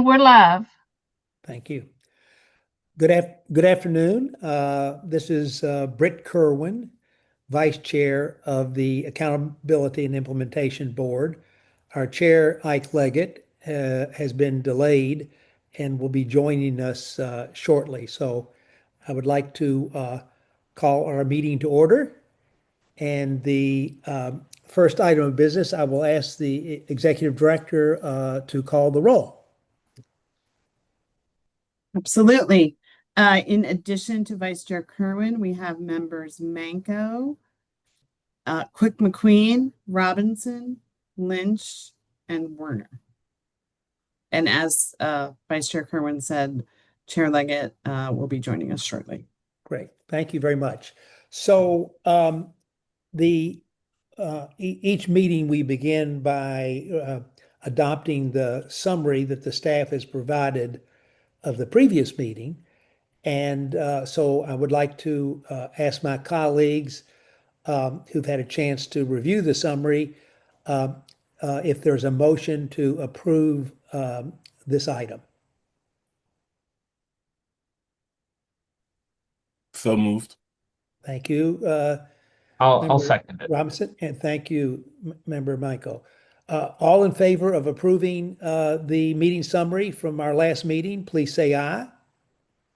And we're live. Thank you. Good afternoon. This is Britt Kerwin, Vice Chair of the Accountability and Implementation Board. Our Chair, Ike Leggett, has been delayed and will be joining us shortly. So I would like to call our meeting to order. And the first item of business, I will ask the Executive Director to call the roll. Absolutely. In addition to Vice Chair Kerwin, we have members Manco, Quick McQueen, Robinson, Lynch, and Werner. And as Vice Chair Kerwin said, Chair Leggett will be joining us shortly. Great. Thank you very much. So each meeting we begin by adopting the summary that the staff has provided of the previous meeting. And so I would like to ask my colleagues who've had a chance to review the summary if there's a motion to approve this item. So moved. Thank you. I'll second it. Robinson, and thank you, Member Michael. All in favor of approving the meeting summary from our last meeting, please say aye.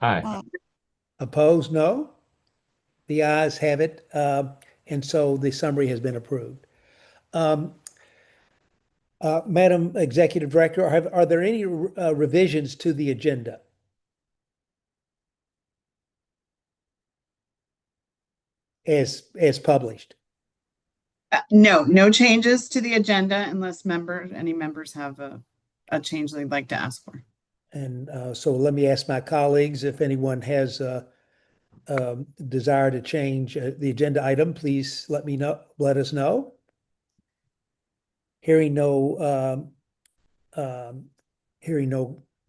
Aye. Opposed, no. The ayes have it, and so the summary has been approved. Madam Executive Director, are there any revisions to the agenda? As published? No changes to the agenda unless any members have a change they'd like to ask for. And so let me ask my colleagues if anyone has a desire to change the agenda item, please let us know. Hearing no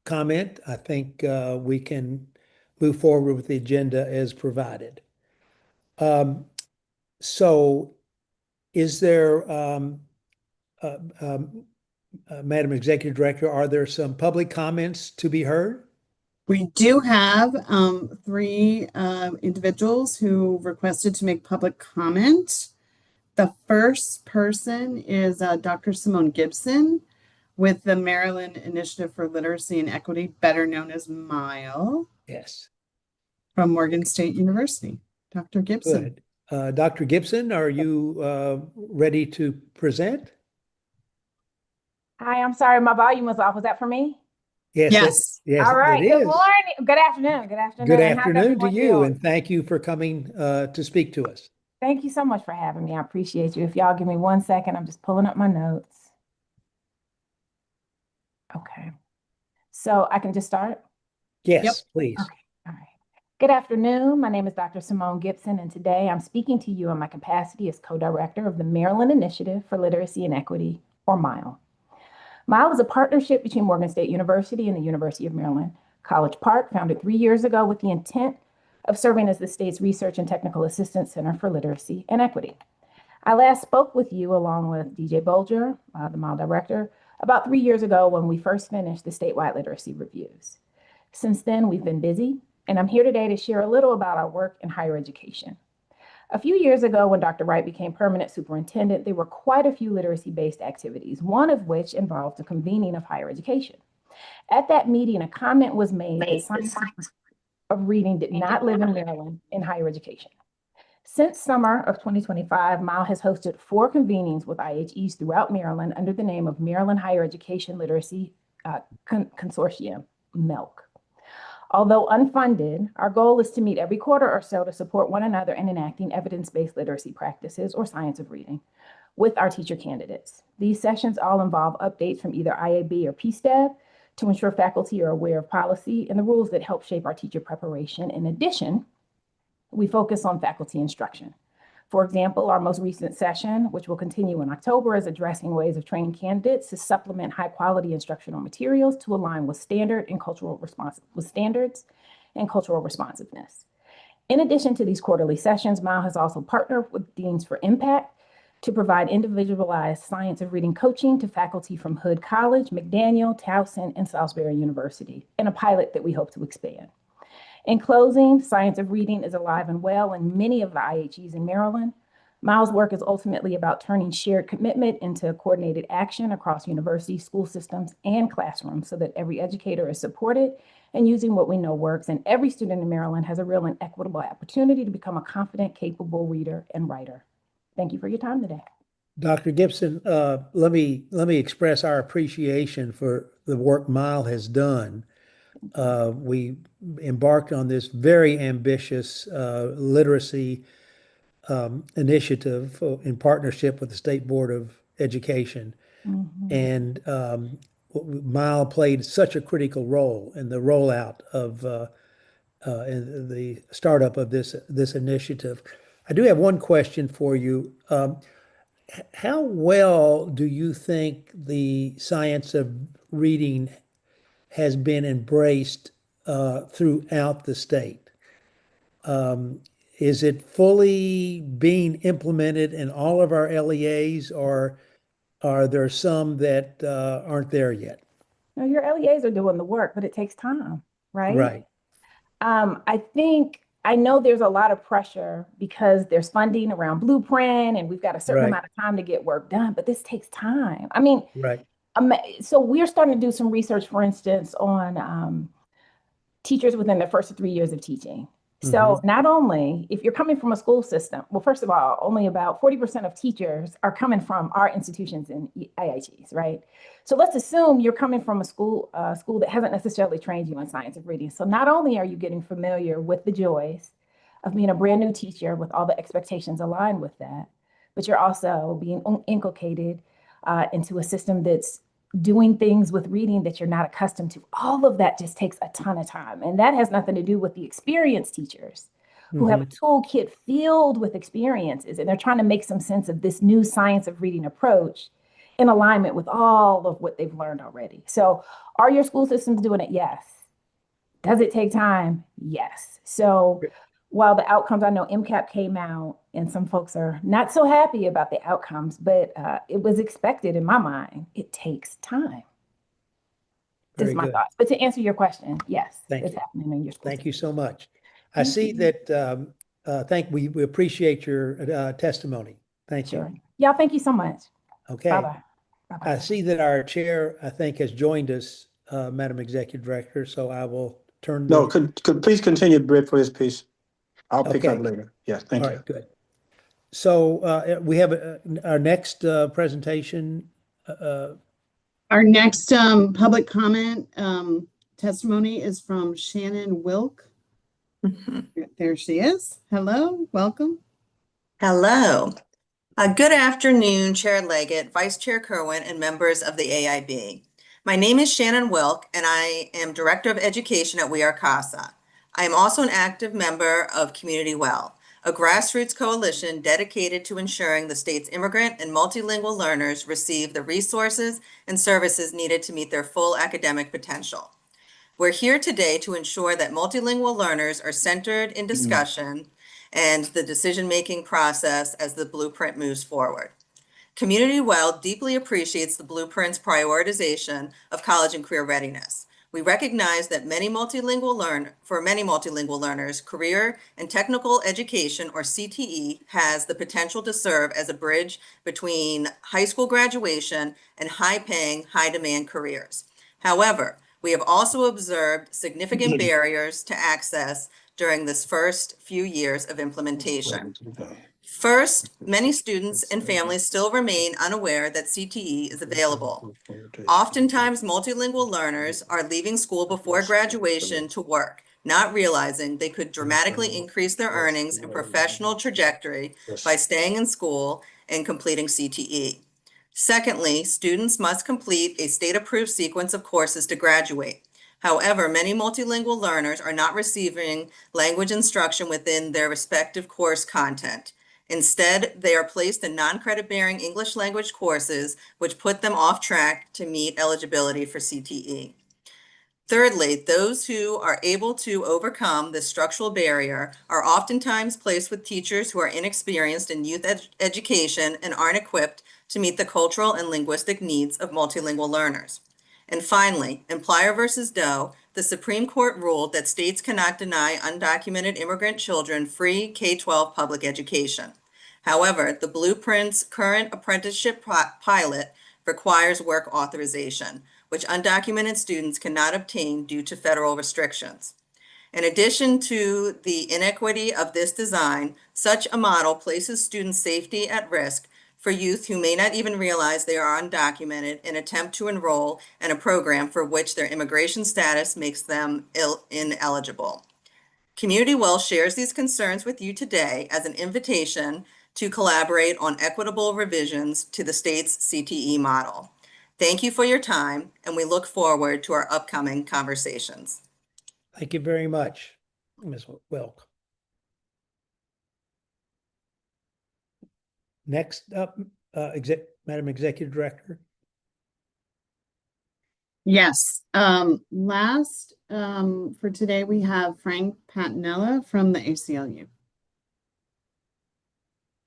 comment, I think we can move forward with the agenda as provided. So is there, Madam Executive Director, are there some public comments to be heard? We do have three individuals who requested to make public comment. The first person is Dr. Simone Gibson with the Maryland Initiative for Literacy and Equity, better known as MILE. Yes. From Morgan State University. Dr. Gibson. Good. Dr. Gibson, are you ready to present? Hi, I'm sorry, my volume was off. Was that for me? Yes. Yes. All right. It Good is. morning. Good afternoon. Good afternoon. Good afternoon to you, doing? and thank you for coming to speak to us. Thank you so much for having me. I appreciate you. If y'all give me 1 second, I'm just pulling up my notes. Okay. So I can just start? Yes, Yep. please. Okay. All right. Good afternoon. My name is Dr. Simone Gibson, and today I'm speaking to you in my capacity as co-director of the Maryland Initiative for Literacy and Equity, or MILE. MILE is a partnership between Morgan State University and the University of Maryland College Park, founded 3 years ago with the intent of serving as the state's Research and Technical Assistance Center for Literacy and Equity. I last spoke with you along with DJ Bolger, the MILE director, about 3 years ago when we first finished the statewide literacy reviews. Since then, we've been busy, and I'm here today to share a little about our work in higher education. A few years ago, when Dr. Wright became permanent superintendent, there were quite a few literacy-based activities, one of which involved the convening of higher education. At that meeting, a comment was made that science of reading did not live in Maryland in higher education. Since summer of 2025, MILE has hosted 4 convenings with IHEs throughout Maryland under the name of Maryland Higher Education Literacy Consortium, MELC. Although unfunded, our goal is to meet every quarter or so to support one another in enacting evidence-based literacy practices or science of reading with our teacher candidates. These sessions all involve updates from either IAB or PSTEB to ensure faculty are aware of policy and the rules that help shape our teacher preparation. In addition, we focus on faculty instruction. For example, our most recent session, which will continue in October, is addressing ways of training candidates to supplement high-quality instructional materials to align with standards and cultural responsiveness. In addition to these quarterly sessions, MILE has also partnered with Deans for Impact to provide individualized science of reading coaching to faculty from Hood College, McDaniel, Towson, and Salisbury University, in a pilot that we hope to expand. In closing, science of reading is alive and well in many of the IHEs in Maryland. Miles' work is ultimately about turning shared commitment into coordinated action across universities, school systems, and classrooms so that every educator is supported and using what we know works, and every student in Maryland has a real and equitable opportunity to become a confident, capable reader and writer. Thank you for your time today. Dr. Gibson, let me express our appreciation for the work Mile has done. We embarked on this very ambitious literacy initiative in partnership with the State Board of Education. And Mile played such a critical role in the rollout of in the startup of this initiative. I do have one question for you. How well do you think the science of reading has been embraced throughout the state? Is it fully being implemented in all of our LEAs, or are there some that aren't there yet? Now, your LEAs are doing the work, but it takes time, right? Right. I know there's a lot of pressure because there's funding around Blueprint and we've got a certain Right. amount of time to get work done, but this takes time. I mean, Right. so we're starting to do some research, for instance, on teachers within their first 3 years of teaching. So not only if you're coming from a school system, well, first of all, only about 40% of teachers are coming from our institutions in IITs, right? So let's assume you're coming from a school that hasn't necessarily trained you in science of reading. So not only are you getting familiar with the joys of being a brand new teacher with all the expectations aligned with that, but you're also being inculcated into a system that's doing things with reading that you're not accustomed to. All of that just takes a ton of time. And that has nothing to do with the experienced teachers who have a toolkit filled with experiences, and they're trying to make some sense of this new science of reading approach in alignment with all of what they've learned already. So are your school systems doing it? Yes. Does it take time? Yes. So while the outcomes, I know MCAP came out and some folks are not so happy about the outcomes, but it was expected in my mind. It takes time. Just my thoughts. But to answer your question, yes, it's happening in your school. Thank you so much. I see that, we appreciate your testimony. Thank you. Sure. Y'all, thank you so much. Okay. Bye-bye. Bye-bye. I see that our chair, I think, has joined us, Madam Executive Director, so I will turn No, the. could please continue, Britt, for his piece. I'll pick up Okay. later. Yes, thank All you. right, good. So we have our next presentation. Our next public comment testimony is from Shannon Wilk. There she is. Hello, welcome. Hello. Good afternoon, Chair Leggett, Vice Chair Kerwin, and members of the AIB. My name is Shannon Wilk, and I am Director of Education at We Are CASA. I am also an active member of Community Well, a grassroots coalition dedicated to ensuring the state's immigrant and multilingual learners receive the resources and services needed to meet their full academic potential. We're here today to ensure that multilingual learners are centered in discussion and the decision-making process as the Blueprint moves forward. Community Well deeply appreciates the Blueprint's prioritization of college and career readiness. We recognize that for many multilingual learners, career and technical education, or CTE, has the potential to serve as a bridge between high school graduation and high-paying, high-demand careers. However, we have also observed significant barriers to access during this first few years of implementation. First, many students and families still remain unaware that CTE is available. Oftentimes, multilingual learners are leaving school before graduation to work, not realizing they could dramatically increase their earnings and professional trajectory by staying in school and completing CTE. Secondly, students must complete a state-approved sequence of courses to graduate. However, many multilingual learners are not receiving language instruction within their respective course content. Instead, they are placed in non-credit bearing English language courses, which put them off track to meet eligibility for CTE. Thirdly, those who are able to overcome this structural barrier are oftentimes placed with teachers who are inexperienced in youth education and aren't equipped to meet the cultural and linguistic needs of multilingual learners. And finally, in Plyer versus Doe, the Supreme Court ruled that states cannot deny undocumented immigrant children free K-12 public education. However, the Blueprint's current apprenticeship pilot requires work authorization, which undocumented students cannot obtain due to federal restrictions. In addition to the inequity of this design, such a model places student safety at risk for youth who may not even realize they are undocumented and attempt to enroll in a program for which their immigration status makes them ineligible. Community Well shares these concerns with you today as an invitation to collaborate on equitable revisions to the state's CTE model. Thank you for your time, and we look forward to our upcoming conversations. Thank you very much, Ms. Wilk. Next up, Madam Executive Director. Yes, last for today, we have Frank Patinella from the ACLU.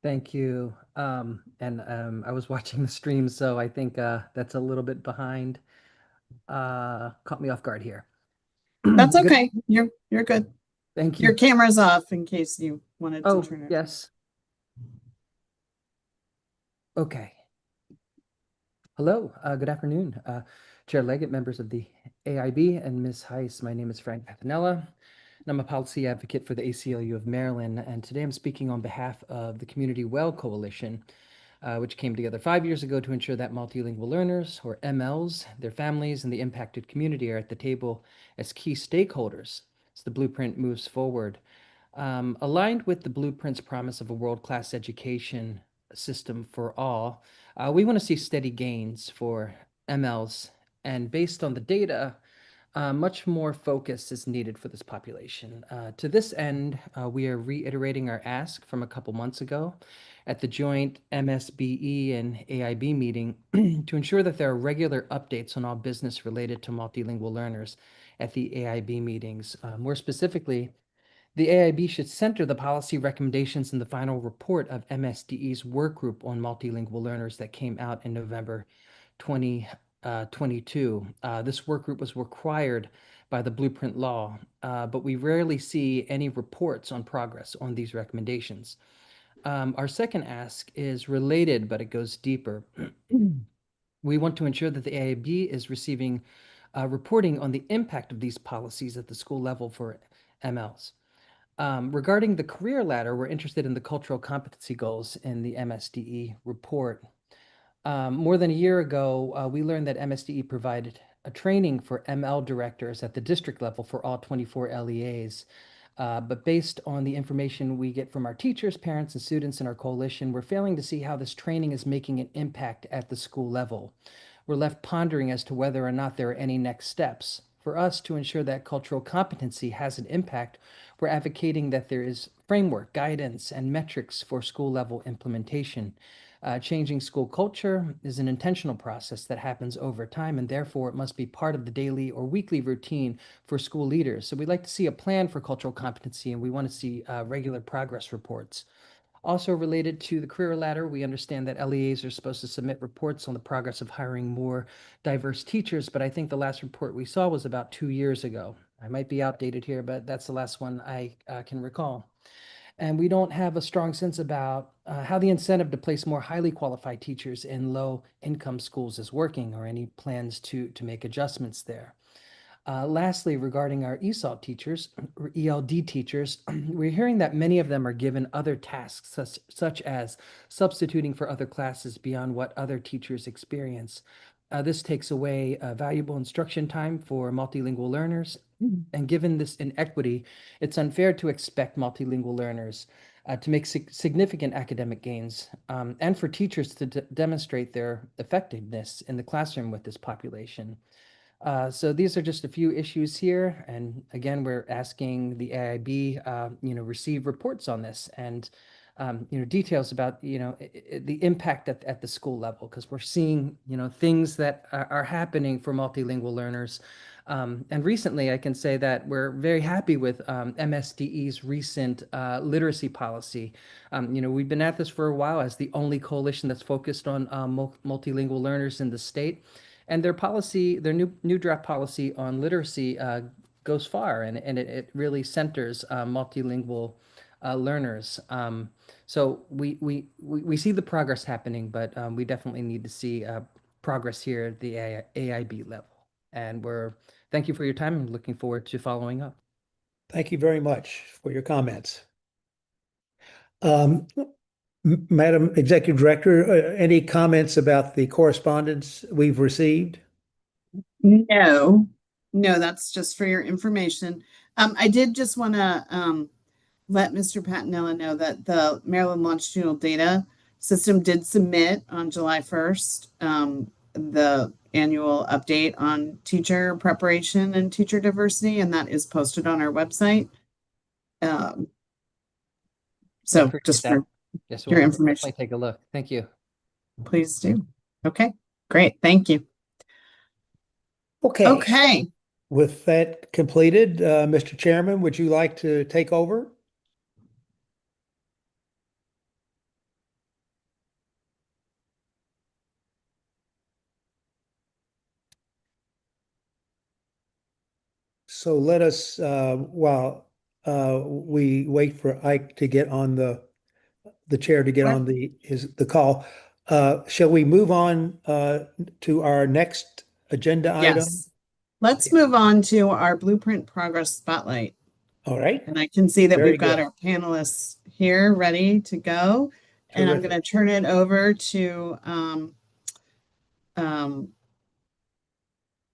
Thank you. I was watching the stream, so I think that's a little bit behind. Caught me off guard here. That's Good- okay. You're good. Thank you. Your camera's off in case you wanted to Oh, turn it. yes. Okay. Hello, good afternoon, Chair Leggett, members of the AIB, and Ms. Heiss. My name is Frank Patinella, and I'm a policy advocate for the ACLU of Maryland. And today I'm speaking on behalf of the Community Well Coalition, which came together 5 years ago to ensure that multilingual learners, or MLs, their families, and the impacted community are at the table as key stakeholders as the blueprint moves forward. Aligned with the blueprint's promise of a world-class education system for all, we want to see steady gains for MLs, and based on the data, much more focus is needed for this population. To this end, we are reiterating our ask from a couple months ago at the joint MSBE and AIB meeting to ensure that there are regular updates on all business related to multilingual learners at the AIB meetings. More specifically, the AIB should center the policy recommendations in the final report of MSDE's work group on multilingual learners that came out in November 2022. This work group was required by the Blueprint law, but we rarely see any reports on progress on these recommendations. Our second ask is related, but it goes deeper. We want to ensure that the AIB is receiving reporting on the impact of these policies at the school level for MLs. Regarding the career ladder, we're interested in the cultural competency goals in the MSDE report. More than a year ago, we learned that MSDE provided a training for ML directors at the district level for all 24 LEAs. But based on the information we get from our teachers, parents, and students in our coalition, we're failing to see how this training is making an impact at the school level. We're left pondering as to whether or not there are any next steps. For us to ensure that cultural competency has an impact, we're advocating that there is framework, guidance, and metrics for school level implementation. Changing school culture is an intentional process that happens over time, and therefore it must be part of the daily or weekly routine for school leaders. So we'd like to see a plan for cultural competency, and we want to see regular progress reports. Also related to the career ladder, we understand that LEAs are supposed to submit reports on the progress of hiring more diverse teachers, but I think the last report we saw was about 2 years ago. I might be outdated here, but that's the last one I can recall. And we don't have a strong sense about how the incentive to place more highly qualified teachers in low-income schools is working, or any plans to make adjustments there. Lastly, regarding our ESOL teachers, or ELD teachers, we're hearing that many of them are given other tasks, such as substituting for other classes beyond what other teachers experience. This takes away valuable instruction time for multilingual learners. And given this inequity, it's unfair to expect multilingual learners to make significant academic gains, and for teachers to demonstrate their effectiveness in the classroom with this population. So these are just a few issues here. And again, we're asking the AIB, receive reports on this. And details about, the impact at the school level, because we're seeing, things that are happening for multilingual learners. And recently, I can say that we're very happy with MSDE's recent literacy policy. We've been at this for a while as the only coalition that's focused on multilingual learners in the state. And their policy, their new draft policy on literacy goes far, and it really centers multilingual learners. So we see the progress happening, but we definitely need to see progress here at the AIB level. And thank you for your time and looking forward to following up. Thank you very much for your comments. Madam Executive Director, any comments about the correspondence we've received? No, that's just for your information. I did just want to let Mr. Patinella know that the Maryland Longitudinal Data System did submit on July 1st the annual update on teacher preparation and teacher diversity, and that is posted on our website. So just for yes, your information, definitely take a look. Thank you. Please do. Okay, great. Thank you. Okay. With that completed, Mr. Chairman, would you like to take over? So let us, while we wait for Ike to get on the chair to get on the call, shall we move on to our next agenda item? Yes. Let's move on to our Blueprint Progress Spotlight. All right. And I can see that Very we've got good. our panelists here ready to go. And I'm going to turn it over to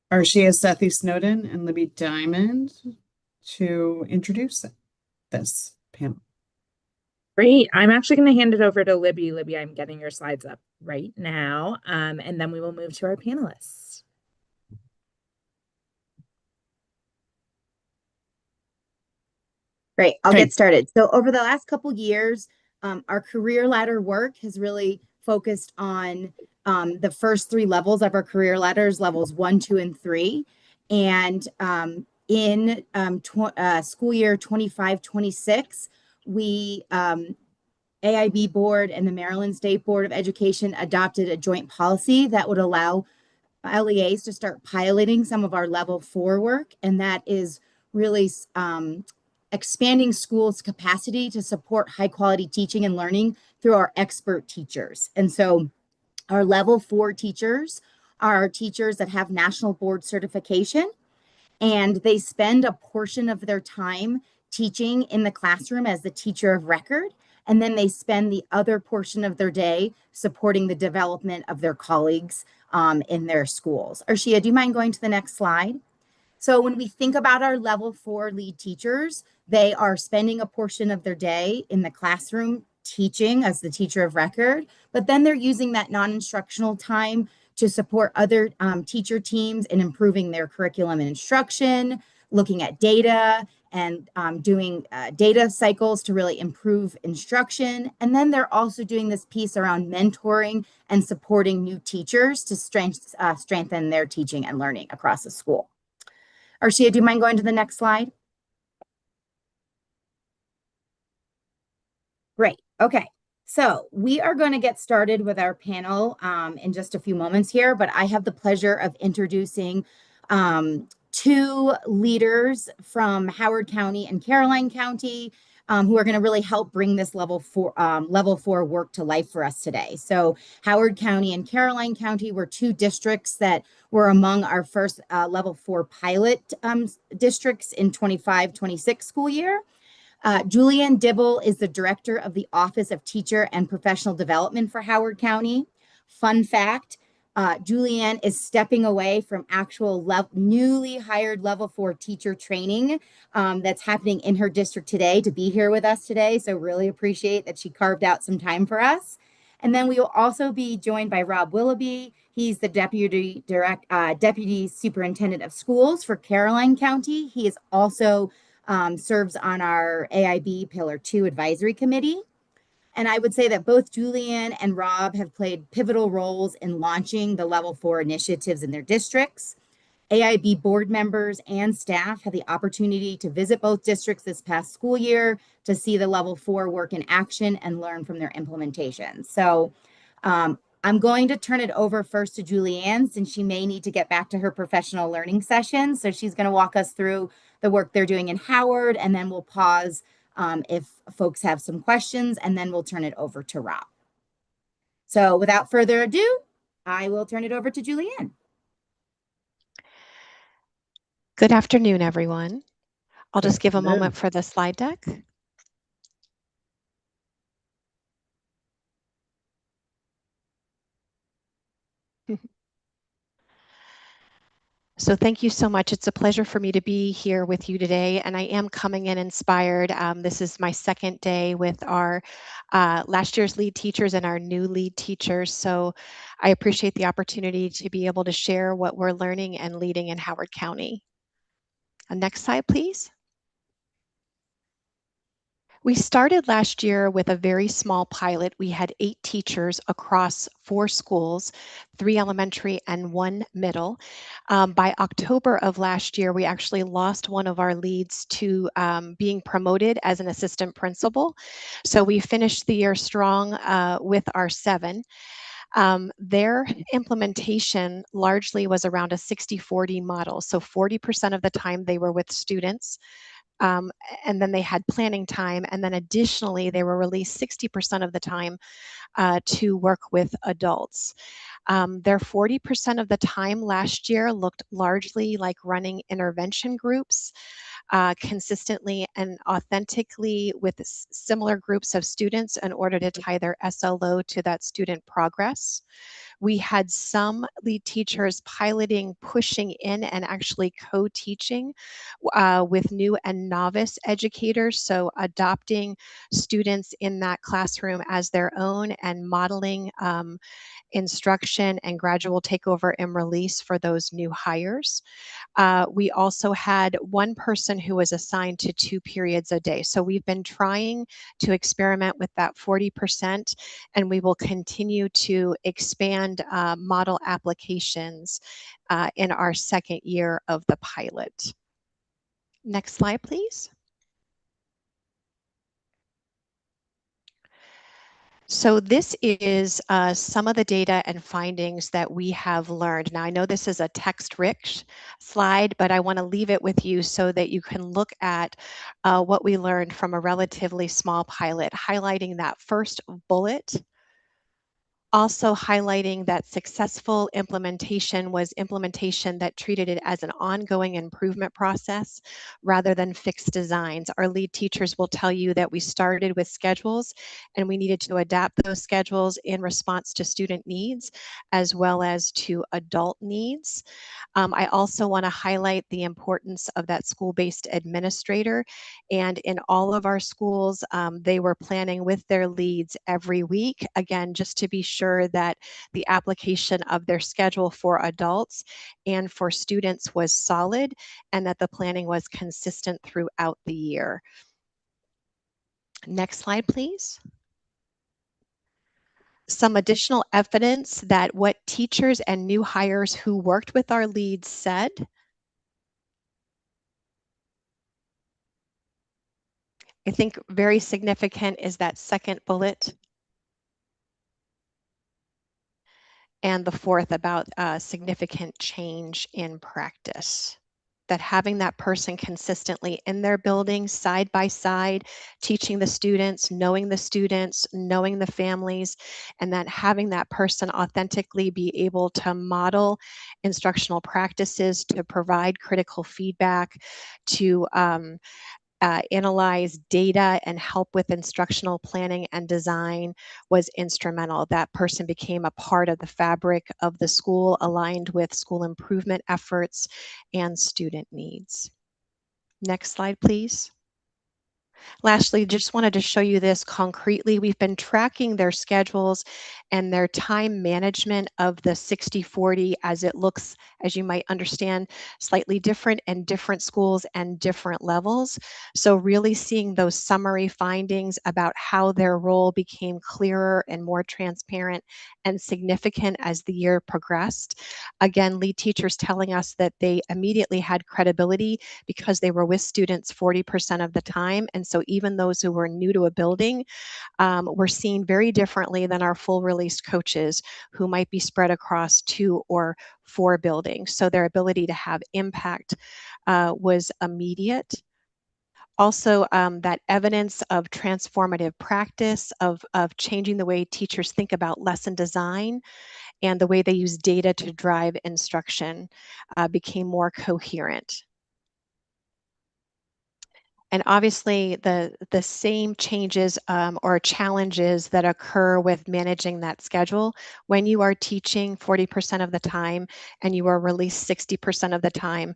Arshia Sethi Snowden and Libby Diamond to introduce this panel. Great. I'm actually going to hand it over to Libby. Libby, I'm getting your slides up right now, and then we will move to our panelists. Great. I'll get started. So over the last couple years, our career ladder work has really focused on the first three levels of our career ladders, levels 1, 2, and 3. And in school year 25-26, we AIB board and the Maryland State Board of Education adopted a joint policy that would allow LEAs to start piloting some of our level 4 work, and that is really expanding schools' capacity to support high quality teaching and learning through our expert teachers. And so our level 4 teachers are teachers that have national board certification, and they spend a portion of their time teaching in the classroom as the teacher of record. And then they spend the other portion of their day supporting the development of their colleagues in their schools. Arshia, do you mind going to the next slide? So when we think about our level 4 lead teachers, they are spending a portion of their day in the classroom teaching as the teacher of record, but then they're using that non-instructional time to support other teacher teams in improving their curriculum and instruction, looking at data, and doing data cycles to really improve instruction. And then they're also doing this piece around mentoring and supporting new teachers to strengthen their teaching and learning across the school. Arshia, do you mind going to the next slide? Great. Okay. So we are going to get started with our panel in just a few moments here, but I have the pleasure of introducing two leaders from Howard County and Caroline County who are going to really help bring this level 4 work to life for us today. So Howard County and Caroline County were two districts that were among our first level 4 pilot districts in 25-26 school year. Julianne Dibble is the director of the Office of Teacher and Professional Development for Howard County. Fun fact, Julianne is stepping away from actual newly hired level 4 teacher training that's happening in her district today to be here with us today. So really appreciate that she carved out some time for us. And then we will also be joined by Rob Willoughby. He's the Deputy Superintendent of Schools for Caroline County. He is also serves on our AIB Pillar 2 Advisory Committee. And I would say that both Julianne and Rob have played pivotal roles in launching the Level 4 initiatives in their districts. AIB board members and staff had the opportunity to visit both districts this past school year to see the Level 4 work in action and learn from their implementation. So I'm going to turn it over first to Julianne, since she may need to get back to her professional learning session. So she's going to walk us through the work they're doing in Howard, and then we'll pause if folks have some questions, and then we'll turn it over to Rob. So without further ado, I will turn it over to Julianne. Good afternoon, everyone. I'll Good just give a afternoon. moment for the slide deck. So thank you so much. It's a pleasure for me to be here with you today, and I am coming in inspired. This is my second day with our last year's lead teachers and our new lead teachers. So I appreciate the opportunity to be able to share what we're learning and leading in Howard County. Next slide, please. We started last year with a very small pilot. We had 8 teachers across 4 schools, 3 elementary and 1 middle. By October of last year, we actually lost one of our leads to being promoted as an assistant principal. So we finished the year strong with our 7. Their implementation largely was around a 60-40 model. So 40% of the time they were with students, and then they had planning time, and then additionally they were released 60% of the time to work with adults. Their 40% of the time last year looked largely like running intervention groups consistently and authentically with similar groups of students in order to tie their SLO to that student progress. We had some lead teachers piloting, pushing in, and actually co-teaching with new and novice educators. So adopting students in that classroom as their own and modeling instruction and gradual takeover and release for those new hires. We also had one person who was assigned to 2 periods a day. So we've been trying to experiment with that 40%, and we will continue to expand model applications in our second year of the pilot. Next slide, please. So this is some of the data and findings that we have learned. Now, I know this is a text-rich slide, but I want to leave it with you so that you can look at what we learned from a relatively small pilot, highlighting that first bullet. Also highlighting that successful implementation was implementation that treated it as an ongoing improvement process rather than fixed designs. Our lead teachers will tell you that we started with schedules and we needed to adapt those schedules in response to student needs as well as to adult needs. I also want to highlight the importance of that school-based administrator. And in all of our schools, they were planning with their leads every week, again, just to be sure that the application of their schedule for adults and for students was solid and that the planning was consistent throughout the year. Next slide, please. Some additional evidence that what teachers and new hires who worked with our leads said. I think very significant is that second bullet. And the fourth about significant change in practice. That having that person consistently in their building side by side, teaching the students, knowing the families, and that having that person authentically be able to model instructional practices, to provide critical feedback, to analyze data and help with instructional planning and design was instrumental. That person became a part of the fabric of the school, aligned with school improvement efforts and student needs. Next slide, please. Lastly, just wanted to show you this concretely. We've been tracking their schedules and their time management of the 60/40 as it looks, as you might understand, slightly different in different schools and different levels. So really seeing those summary findings about how their role became clearer and more transparent and significant as the year progressed. Again, lead teachers telling us that they immediately had credibility because they were with students 40% of the time. And so even those who were new to a building were seen very differently than our full released coaches who might be spread across 2 or 4 buildings. So their ability to have impact was immediate. Also, that evidence of transformative practice, of changing the way teachers think about lesson design and the way they use data to drive instruction became more coherent. And obviously, the same changes or challenges that occur with managing that schedule when you are teaching 40% of the time and you are released 60% of the time,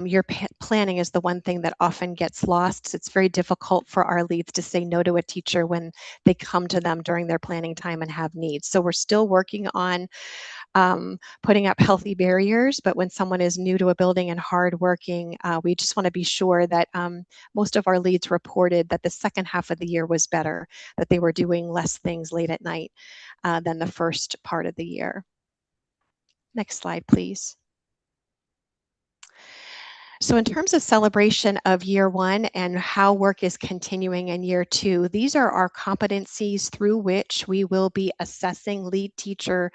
your planning is the one thing that often gets lost. It's very difficult for our leads to say no to a teacher when they come to them during their planning time and have needs. So we're still working on putting up healthy barriers. But when someone is new to a building and hardworking, we just want to be sure that most of our leads reported that the second half of the year was better, that they were doing less things late at night than the first part of the year. Next slide, please. So in terms of celebration of year 1 and how work is continuing in year 2, these are our competencies through which we will be assessing lead teacher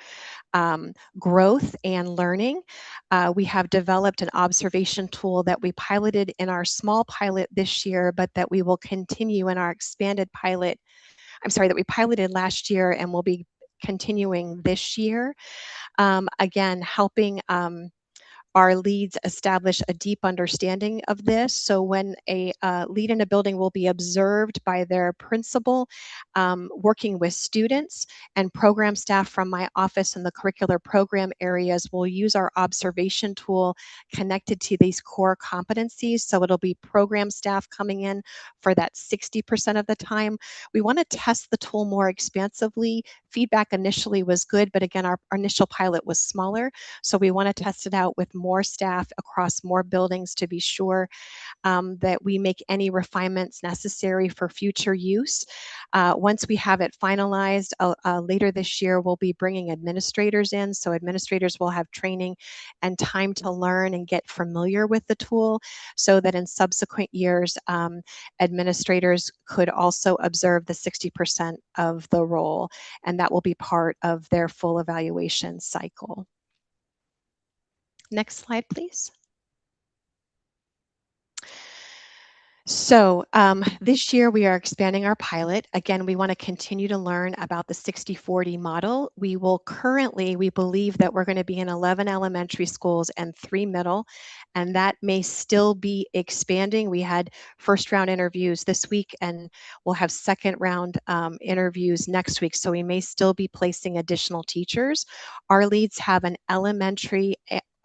growth and learning. We have developed an observation tool that we piloted in our small pilot this year, but that we will continue in our expanded pilot. That we piloted last year and will be continuing this year. Again, helping our leads establish a deep understanding of this. So when a lead in a building will be observed by their principal, working with students and program staff from my office and the curricular program areas will use our observation tool connected to these core competencies. So it'll be program staff coming in for that 60% of the time. We want to test the tool more expansively. Feedback initially was good, but again, our initial pilot was smaller. So we want to test it out with more staff across more buildings to be sure that we make any refinements necessary for future use. Once we have it finalized later this year, we'll be bringing administrators in. So administrators will have training and time to learn and get familiar with the tool so that in subsequent years, administrators could also observe the 60% of the role, and that will be part of their full evaluation cycle. Next slide, please. So this year we are expanding our pilot. Again, we want to continue to learn about the 60/40 model. We believe that we're going to be in 11 elementary schools and 3 middle, and that may still be expanding. We had first round interviews this week and we'll have second round interviews next week. So we may still be placing additional teachers. Our leads have an elementary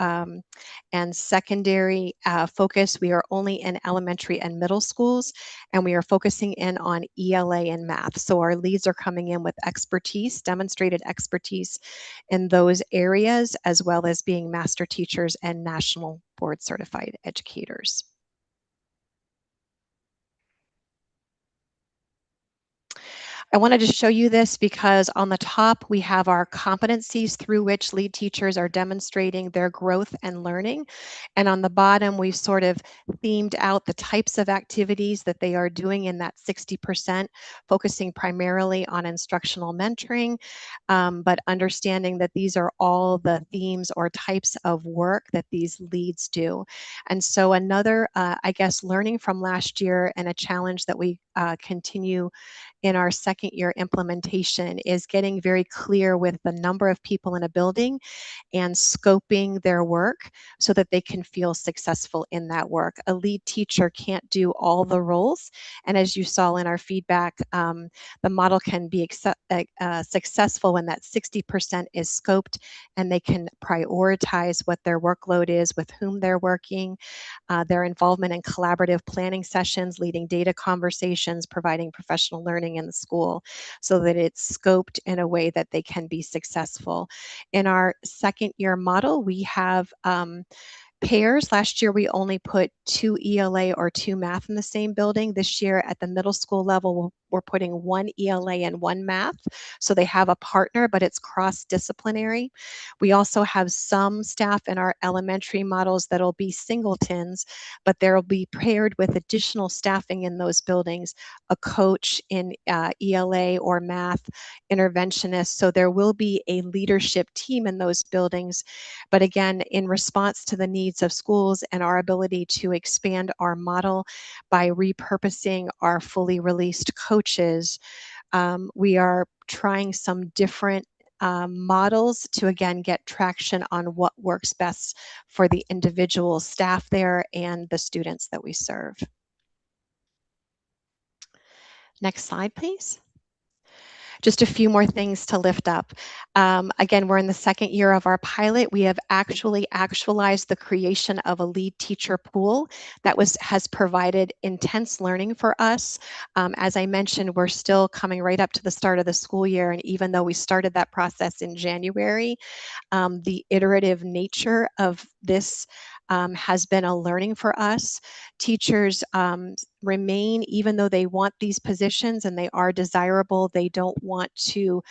and secondary focus. We are only in elementary and middle schools, and we are focusing in on ELA and math. So our leads are coming in with expertise, demonstrated expertise in those areas, as well as being master teachers and national board certified educators. I wanted to show you this because on the top, we have our competencies through which lead teachers are demonstrating their growth and learning. And on the bottom, we've sort of themed out the types of activities that they are doing in that 60%, focusing primarily on instructional mentoring, but understanding that these are all the themes or types of work that these leads do. And so another, learning from last year and a challenge that we continue in our second second year implementation is getting very clear with the number of people in a building and scoping their work so that they can feel successful in that work. A lead teacher can't do all the roles. And as you saw in our feedback, the model can be successful when that 60% is scoped and they can prioritize what their workload is, with whom they're working, their involvement in collaborative planning sessions, leading data conversations, providing professional learning in the school so that it's scoped in a way that they can be successful. In our second year model, we have pairs. Last year, we only put 2 ELA or 2 math in the same building. This year at the middle school level, we're putting 1 ELA and 1 math. So they have a partner, but it's cross-disciplinary. We also have some staff in our elementary models that'll be singletons, but they'll be paired with additional staffing in those buildings, a coach in ELA or math, interventionists. So there will be a leadership team in those buildings. But again, in response to the needs of schools and our ability to expand our model by repurposing our fully released coaches, we are trying some different models to again get traction on what works best for the individual staff there and the students that we serve. Next slide, please. Just a few more things to lift up. Again, we're in the second year of our pilot. We have actually actualized the creation of a lead teacher pool that has provided intense learning for us. As I mentioned, we're still coming right up to the start of the school year, and even though we started that process in January, the iterative nature of this has been a learning for us. Teachers remain, even though they want these positions and they are desirable, they don't want to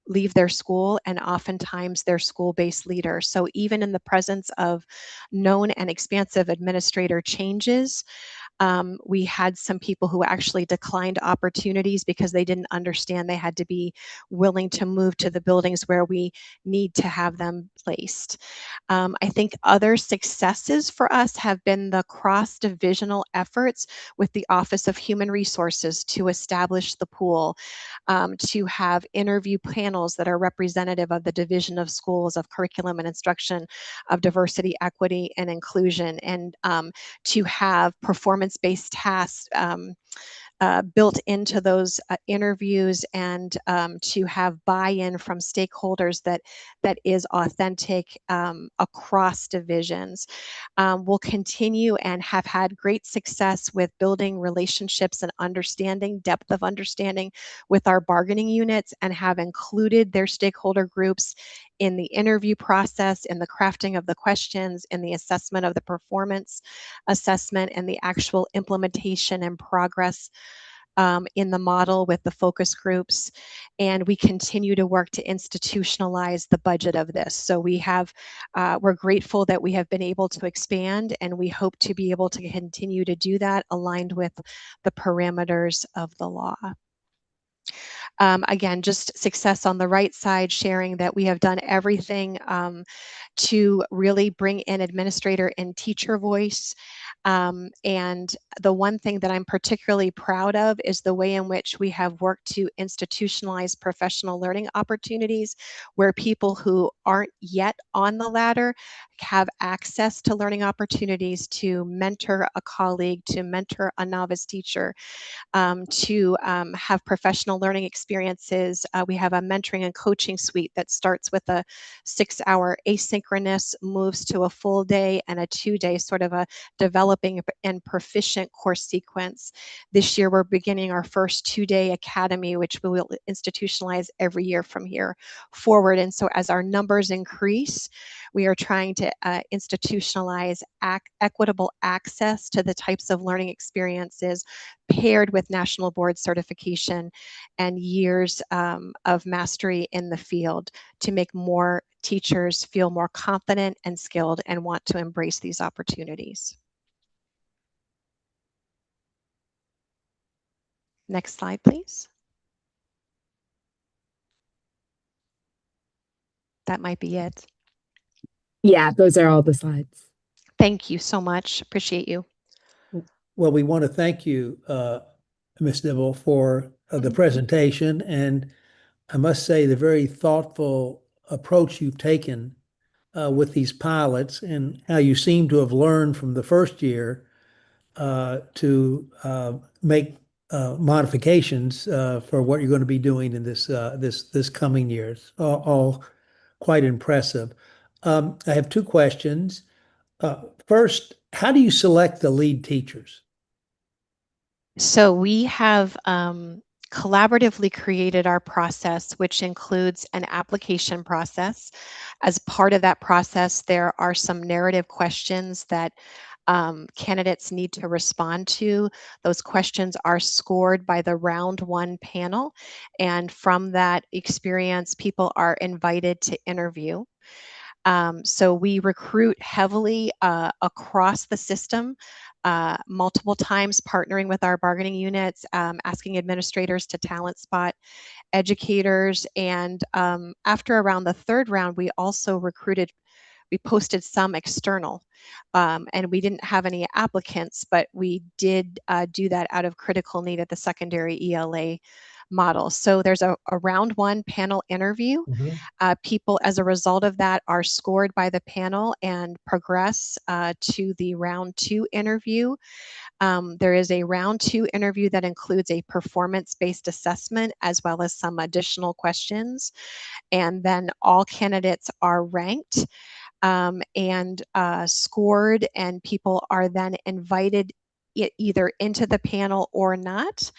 leave their school, and oftentimes their school-based leader. So even in the presence of known and expansive administrator changes, we had some people who actually declined opportunities because they didn't understand they had to be willing to move to the buildings where we need to have them placed. I think other successes for us have been the cross-divisional efforts with the Office of Human Resources to establish the pool, to have interview panels that are representative of the Division of Schools of Curriculum and Instruction of Diversity, Equity, and Inclusion, and to have performance-based tasks built into those interviews, and to have buy-in from stakeholders that is authentic across divisions. We'll continue and have had great success with building relationships and understanding, depth of understanding with our bargaining units, and have included their stakeholder groups in the interview process, in the crafting of the questions, in the assessment of the performance assessment, and the actual implementation and progress in the model with the focus groups. And we continue to work to institutionalize the budget of this. So we're grateful that we have been able to expand, and we hope to be able to continue to do that aligned with the parameters of the law. Again, just success on the right side, sharing that we have done everything to really bring in administrator and teacher voice. And the one thing that I'm particularly proud of is the way in which we have worked to institutionalize professional learning opportunities, where people who aren't yet on the ladder have access to learning opportunities to mentor a colleague, to mentor a novice teacher, to have professional learning experiences. We have a mentoring and coaching suite that starts with a 6-hour asynchronous, moves to a full day, and a 2-day sort of a developing and proficient course sequence. This year, we're beginning our first 2-day academy, which we will institutionalize every year from here forward. And so as our numbers increase, we are trying to institutionalize equitable access to the types of learning experiences paired with national board certification and years of mastery in the field to make more teachers feel more confident and skilled and want to embrace these opportunities. Next slide, please. That might be it. Yeah, those are all the slides. Thank you so much. Appreciate you. Well, we want to thank you, Ms. Dibble, for the presentation. And I must say, the very thoughtful approach you've taken with these pilots and how you seem to have learned from the first year to make modifications for what you're going to be doing in this coming years. All quite impressive. I have two questions. First, how do you select the lead teachers? So we have collaboratively created our process, which includes an application process. As part of that process, there are some narrative questions that candidates need to respond to. Those questions are scored by the round one panel. And from that experience, people are invited to interview. So we recruit heavily across the system, multiple times partnering with our bargaining units, asking administrators to talent spot educators. And after around the third round, we also we posted some external, and we didn't have any applicants, but we did do that out of critical need at the secondary ELA model. So there's a round one panel interview. People, as a result of that, are scored by the panel and progress to the round two interview. There is a round two interview that includes a performance-based assessment as well as some additional questions. And then all candidates are ranked and scored, and people are then invited either into the panel or not.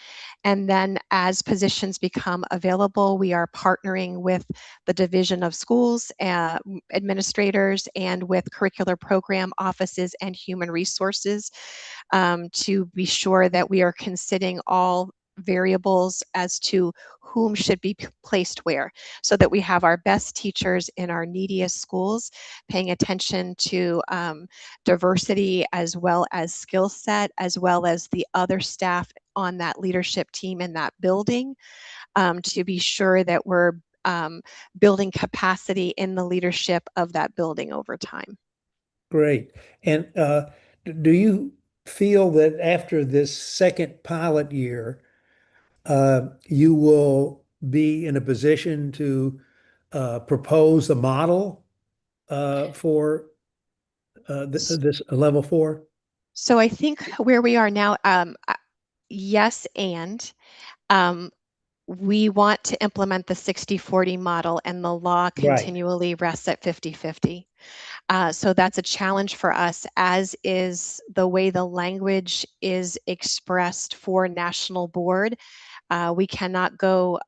And then as positions become available, we are partnering with the Division of Schools, administrators, and with curricular program offices and human resources to be sure that we are considering all variables as to whom should be placed where, so that we have our best teachers in our neediest schools, paying attention to diversity as well as skill set, as well as the other staff on that leadership team in that building, to be sure that we're building capacity in the leadership of that building over time. Great. And do you feel that after this second pilot year, you will be in a position to propose a model for this level 4? So I think where we are now, yes, and we want to implement the 60-40 model, and the law continually rests at 50-50. So that's a challenge for us, as is the way the language is expressed for national board. We cannot go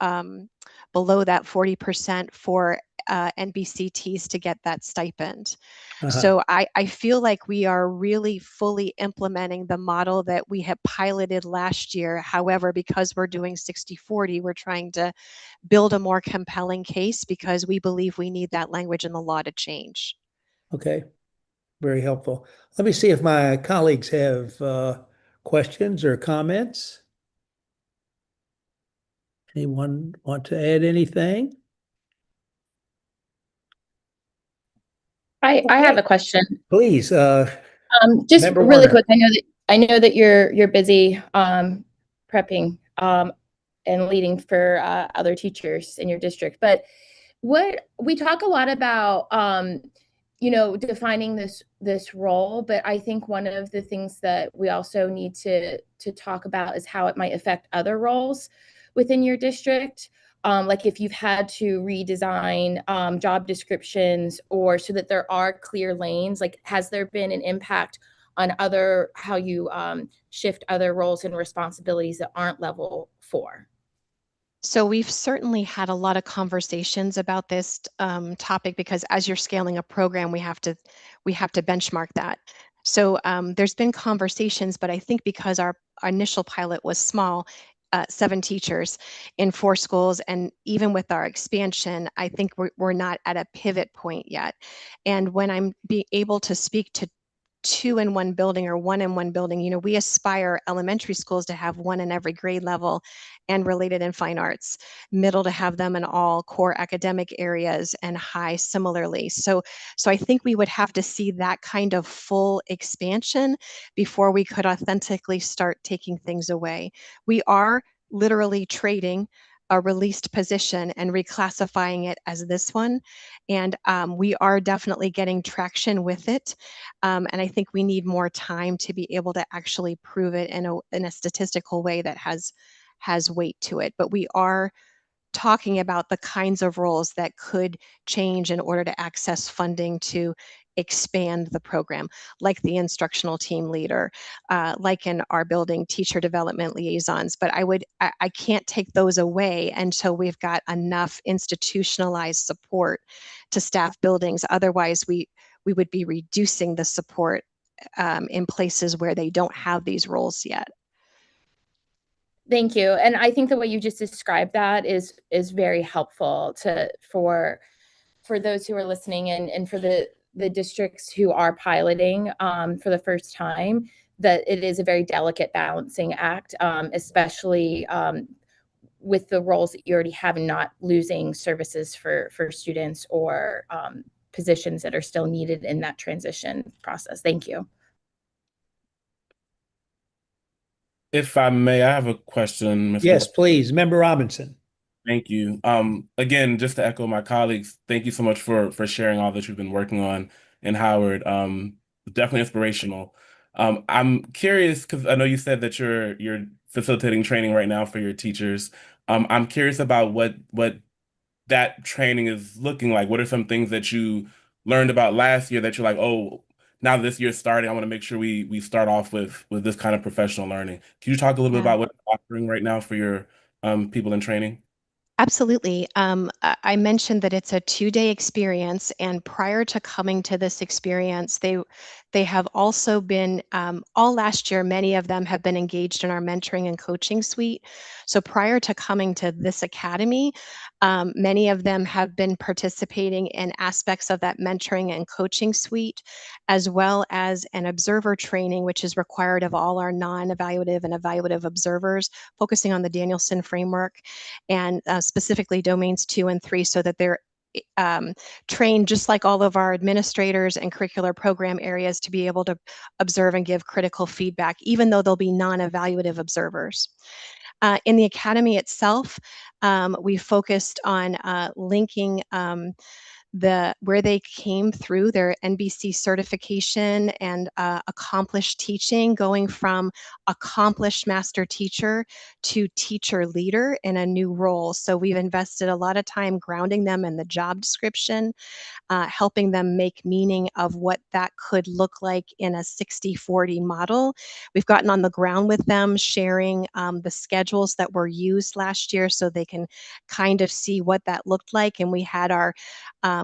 below that 40% for NBCTs to get that stipend. So I feel like we are really fully implementing the model that we have piloted last year. However, because we're doing 60-40, we're trying to build a more compelling case because we believe we need that language in the law to change. Okay, very helpful. Let me see if my colleagues have questions or comments. Anyone want to add anything? I have a question. Please. Just Member really Warner. quick. I know that you're busy prepping and leading for other teachers in your district, but what we talk a lot about defining this role, but I think one of the things that we also need to talk about is how it might affect other roles within your district. Like if you've had to redesign job descriptions, or so that there are clear lanes, like has there been an impact on how you shift other roles and responsibilities that aren't level 4? So we've certainly had a lot of conversations about this topic, because as you're scaling a program, we have to benchmark that. So there's been conversations, but I think because our initial pilot was small, 7 teachers in 4 schools, and even with our expansion, I think we're not at a pivot point yet. And when I'm able to speak to 2 in one building or 1 in one building. You know, we aspire elementary schools to have 1 in every grade level and related in fine arts, middle to have them in all core academic areas, and high similarly. So I think we would have to see that kind of full expansion before we could authentically start taking things away. We are literally trading a released position and reclassifying it as this one. And we are definitely getting traction with it. And I think we need more time to be able to actually prove it in a statistical way that has weight to it. But we are talking about the kinds of roles that could change in order to access funding to expand the program, like the instructional team leader, like in our building, teacher development liaisons. But I can't take those away until we've got enough institutionalized support to staff buildings. Otherwise, we would be reducing the support in places where they don't have these roles yet. Thank you. And I think the way you just described that is very helpful for those who are listening and for the districts who are piloting for the first time, that it is a very delicate balancing act, especially with the roles that you already have and not losing services for students or positions that are still needed in that transition process. Thank you. If I may, I have a question, Ms. Yes, Wilson. please. Member Robinson. Thank you. Again, just to echo my colleagues, thank you so much for sharing all that you've been working on in Howard. Definitely inspirational. I'm curious because I know you said that you're facilitating training right now for your teachers. I'm curious about what that training is looking like. What are some things that you learned about last year that you're like, oh, now this year's starting, I want to make sure we start off with this kind of professional learning. Can you talk a little bit about what you're offering right now for your people in training? Absolutely. I mentioned that it's a 2-day experience, and prior to coming to this experience, they have also been all last year. Many of them have been engaged in our mentoring and coaching suite. So prior to coming to this academy, many of them have been participating in aspects of that mentoring and coaching suite, as well as an observer training, which is required of all our non-evaluative and evaluative observers, focusing on the Danielson framework and specifically domains 2 and 3, so that they're trained just like all of our administrators and curricular program areas to be able to observe and give critical feedback, even though they'll be non-evaluative observers. In the academy itself, we focused on linking where they came through their NBC certification and accomplished teaching, going from accomplished master teacher to teacher leader in a new role. So we've invested a lot of time grounding them in the job description, helping them make meaning of what that could look like in a 60-40 model. We've gotten on the ground with them, sharing the schedules that were used last year so they can kind of see what that looked like. And we had our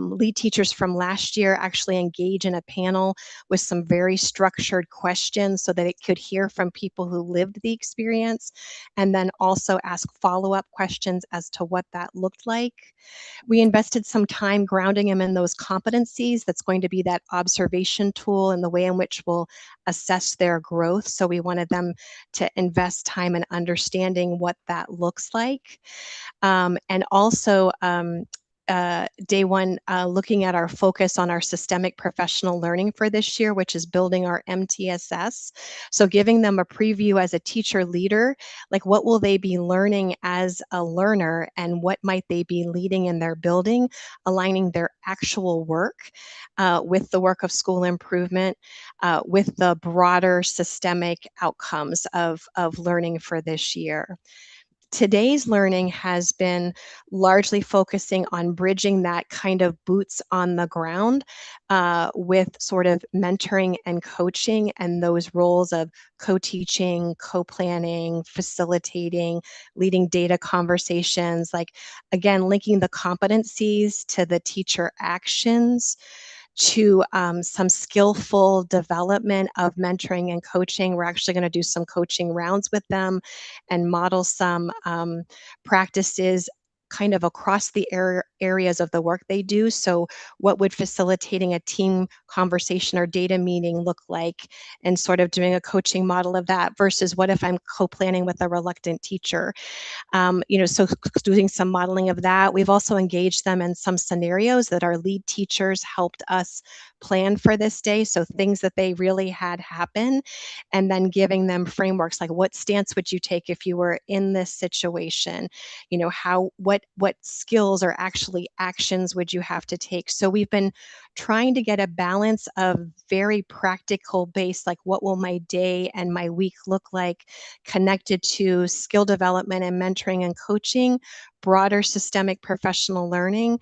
lead teachers from last year actually engage in a panel with some very structured questions so that it could hear from people who lived the experience, and then also ask follow-up questions as to what that looked like. We invested some time grounding them in those competencies. That's going to be that observation tool and the way in which we'll assess their growth. So we wanted them to invest time in understanding what that looks like. And also, day one, looking at our focus on our systemic professional learning for this year, which is building our MTSS. So giving them a preview as a teacher leader, like what will they be learning as a learner and what might they be leading in their building, aligning their actual work with the work of school improvement, with the broader systemic outcomes of learning for this year. Today's learning has been largely focusing on bridging that kind of boots on the ground with sort of mentoring and coaching and those roles of co-teaching, co-planning, facilitating, leading data conversations, like, again, linking the competencies to the teacher actions, to some skillful development of mentoring and coaching. We're actually going to do some coaching rounds with them and model some practices kind of across the areas of the work they do. So what would facilitating a team conversation or data meeting look like, and sort of doing a coaching model of that versus what if I'm co-planning with a reluctant teacher. So doing some modeling of that. We've also engaged them in some scenarios that our lead teachers helped us plan for this day. So things that they really had happen, and then giving them frameworks like what stance would you take if you were in this situation? What skills or actually actions would you have to take? So we've been trying to get a balance of very practical base, like what will my day and my week look like, connected to skill development and mentoring and coaching, broader systemic professional learning,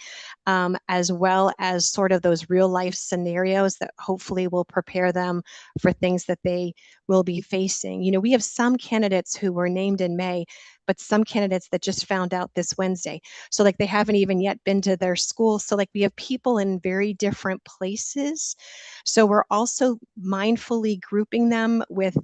as well as sort of those real life scenarios that hopefully will prepare them for things that they will be facing. We have some candidates who were named in May, but some candidates that just found out this Wednesday. So like they haven't even yet been to their school. So like we have people in very different places. So we're also mindfully grouping them with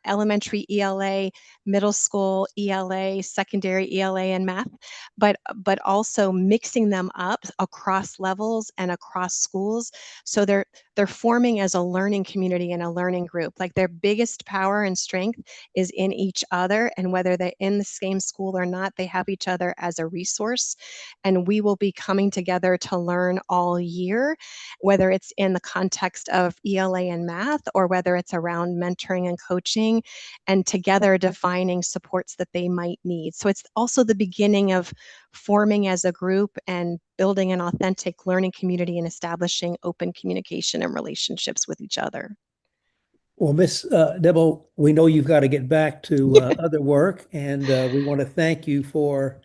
elementary ELA, middle school ELA, secondary ELA and math, but also mixing them up across levels and across schools. So they're forming as a learning community and a learning group. Like their biggest power and strength is in each other, and whether they're in the same school or not, they have each other as a resource. And we will be coming together to learn all year, whether it's in the context of ELA and math or whether it's around mentoring and coaching, and together defining supports that they might need. So it's also the beginning of forming as a group and building an authentic learning community and establishing open communication and relationships with each other. Well, Miss Debo, we know you've got to get back to other work, and we want to thank you for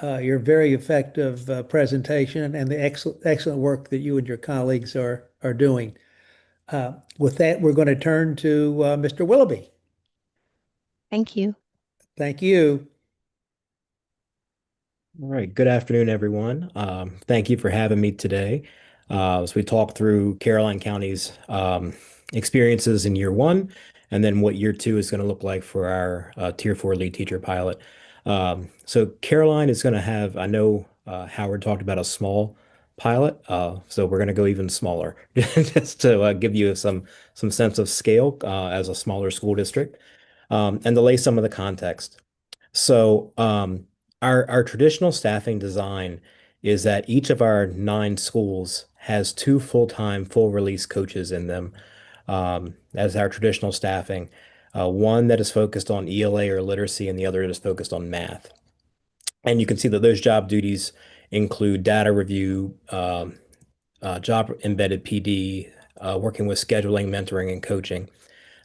your very effective presentation and the excellent work that you and your colleagues are doing. With that, we're going to turn to Mr. Willoughby. Thank you. Thank you. All right. Good afternoon, everyone. Thank you for having me today as we talk through Caroline County's experiences in year one, and then what year two is going to look like for our Tier 4 lead teacher pilot. So Caroline is going to have, I know Howard talked about a small pilot, so we're going to go even smaller just to give you some sense of scale as a smaller school district, and to lay some of the context. So our traditional staffing design is that each of our 9 schools has 2 full-time, full-release coaches in them as our traditional staffing. One that is focused on ELA or literacy, and the other is focused on math. And you can see that those job duties include data review, job embedded PD, working with scheduling, mentoring, and coaching.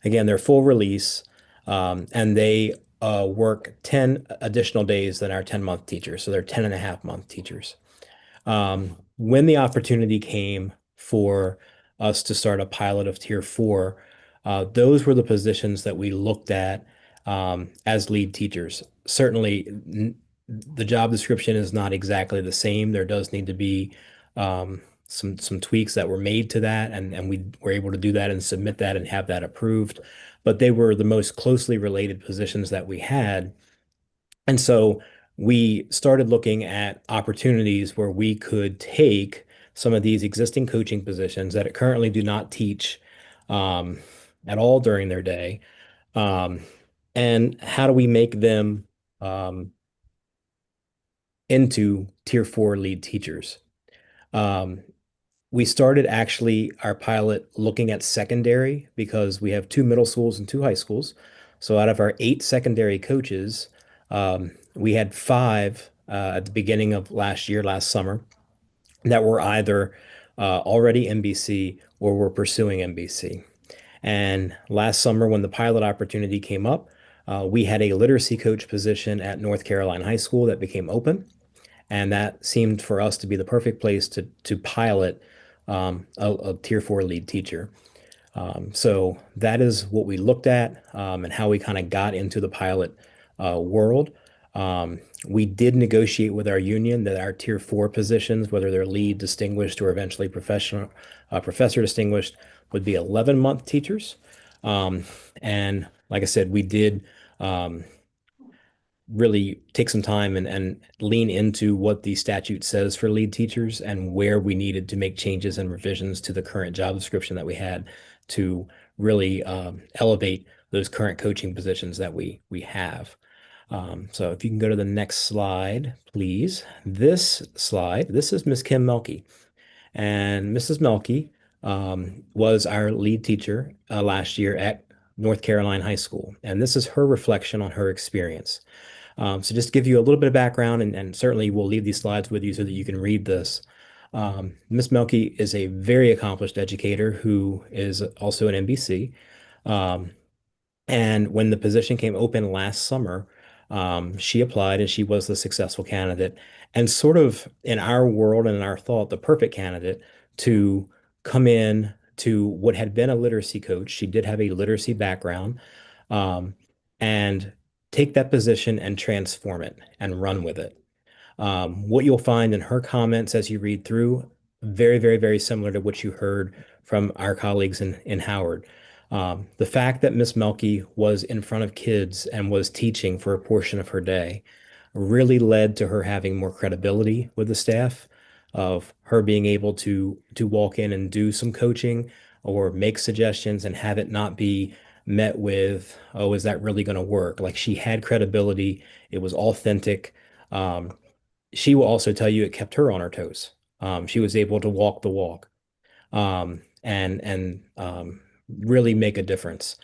Again, they're full release, and they work 10 additional days than our 10-month teachers. So they're 10 and a half month teachers. When the opportunity came for us to start a pilot of Tier 4, those were the positions that we looked at as lead teachers. Certainly, the job description is not exactly the same. There does need to be some tweaks that were made to that, and we were able to do that and submit that and have that approved. But they were the most closely related positions that we had. And so we started looking at opportunities where we could take some of these existing coaching positions that currently do not teach at all during their day. And how do we make them into Tier 4 lead teachers? We started actually our pilot looking at secondary because we have 2 middle schools and 2 high schools. So out of our 8 secondary coaches, we had 5 at the beginning of last summer, that were either already MBC or were pursuing MBC. And last summer, when the pilot opportunity came up, we had a literacy coach position at North Carolina High School that became open. And that seemed for us to be the perfect place to pilot a Tier 4 lead teacher. So that is what we looked at and how we kind of got into the pilot world. We did negotiate with our union that our Tier 4 positions, whether they're lead, distinguished, or eventually professor distinguished, would be 11-month teachers. And like I said, we did really take some time and lean into what the statute says for lead teachers and where we needed to make changes and revisions to the current job description that we had to really elevate those current coaching positions that we have. So if you can go to the next slide, please. This slide, this is Miss Kim Melke. And Mrs. Melke was our lead teacher last year at North Carolina High School. And this is her reflection on her experience. So just to give you a little bit of background, and certainly we'll leave these slides with you so that you can read this. Ms. Melke is a very accomplished educator who is also an NBC. And when the position came open last summer, she applied and she was the successful candidate, and sort of in our world and in our thought, the perfect candidate to come in to what had been a literacy coach. She did have a literacy background, and take that position and transform it and run with it. What you'll find in her comments as you read through, very, very, very similar to what you heard from our colleagues in Howard. The fact that Miss Melke was in front of kids and was teaching for a portion of her day really led to her having more credibility with the staff, of her being able to walk in and do some coaching or make suggestions and have it not be met with, oh, is that really going to work? Like, she had credibility. It was authentic. She will also tell you it kept her on her toes. She was able to walk the walk, and really make a difference.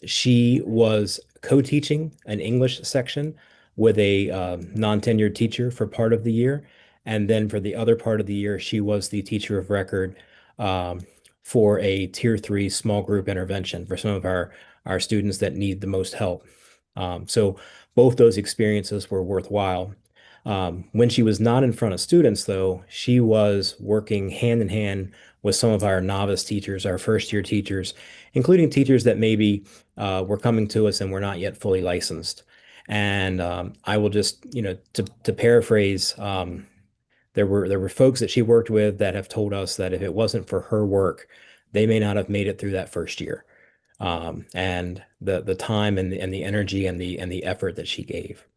She was co-teaching an English section with a non-tenured teacher for part of the year. And then for the other part of the year, she was the teacher of record for a tier 3 small group intervention for some of our students that need the most help. So both those experiences were worthwhile. When she was not in front of students, though, she was working hand in hand with some of our novice teachers, our first year teachers, including teachers that maybe were coming to us and were not yet fully licensed. And I will just, to paraphrase, there were folks that she worked with that have told us that if it wasn't for her work, they may not have made it through that first year. And the time and the energy and the effort that she gave.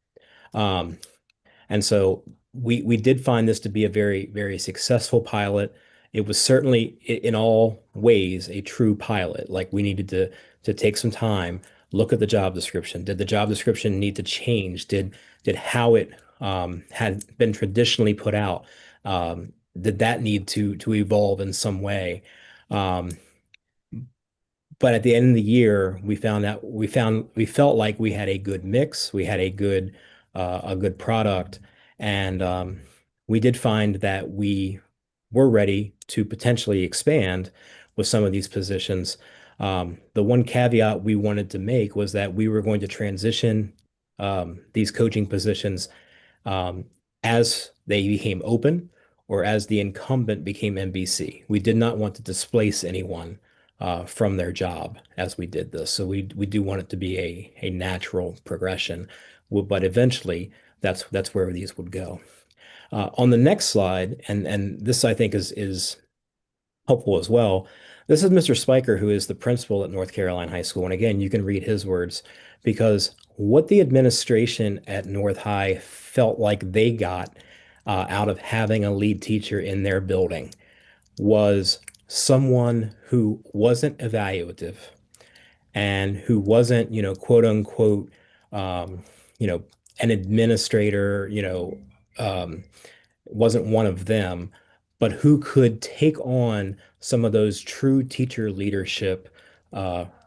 And so we did find this to be a very, very successful pilot. It was certainly in all ways a true pilot. Like, we needed to take some time, look at the job description. Did the job description need to change? Did how it had been traditionally put out, did that need to evolve in some way? But at the end of the year, we felt like we had a good mix. We had a good product, and we did find that we were ready to potentially expand with some of these positions. The one caveat we wanted to make was that we were going to transition these coaching positions as they became open or as the incumbent became NBC. We did not want to displace anyone from their job as we did this. So we do want it to be a natural progression, but eventually that's where these would go. On the next slide, and this I think is helpful as well. This is Mr. Spiker, who is the principal at North Carolina High School. And again, you can read his words, because what the administration at North High felt like they got out of having a lead teacher in their building was someone who wasn't evaluative and who wasn't, quote unquote, an administrator, wasn't one of them, but who could take on some of those true teacher leadership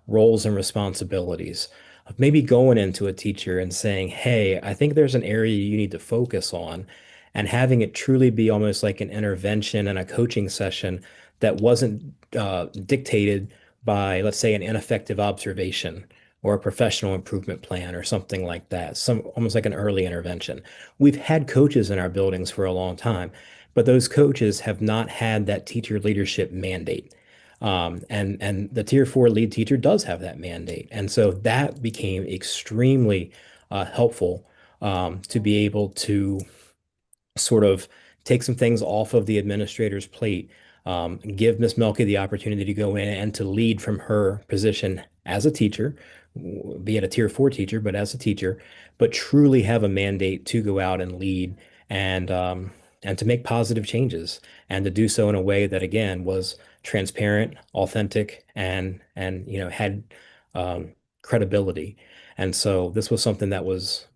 roles and responsibilities of maybe going into a teacher and saying, hey, I think there's an area you need to focus on, and having it truly be almost like an intervention and a coaching session that wasn't dictated by, let's say, an ineffective observation or a professional improvement plan or something like that, almost like an early intervention. We've had coaches in our buildings for a long time, but those coaches have not had that teacher leadership mandate. And the tier 4 lead teacher does have that mandate. And so that became extremely helpful to be able to sort of take some things off of the administrator's plate, give Ms. Melke the opportunity to go in and to lead from her position as a teacher, be it a tier 4 teacher, but as a teacher, but truly have a mandate to go out and lead and to make positive changes and to do so in a way that again was transparent, authentic, and had credibility. And so this was something that was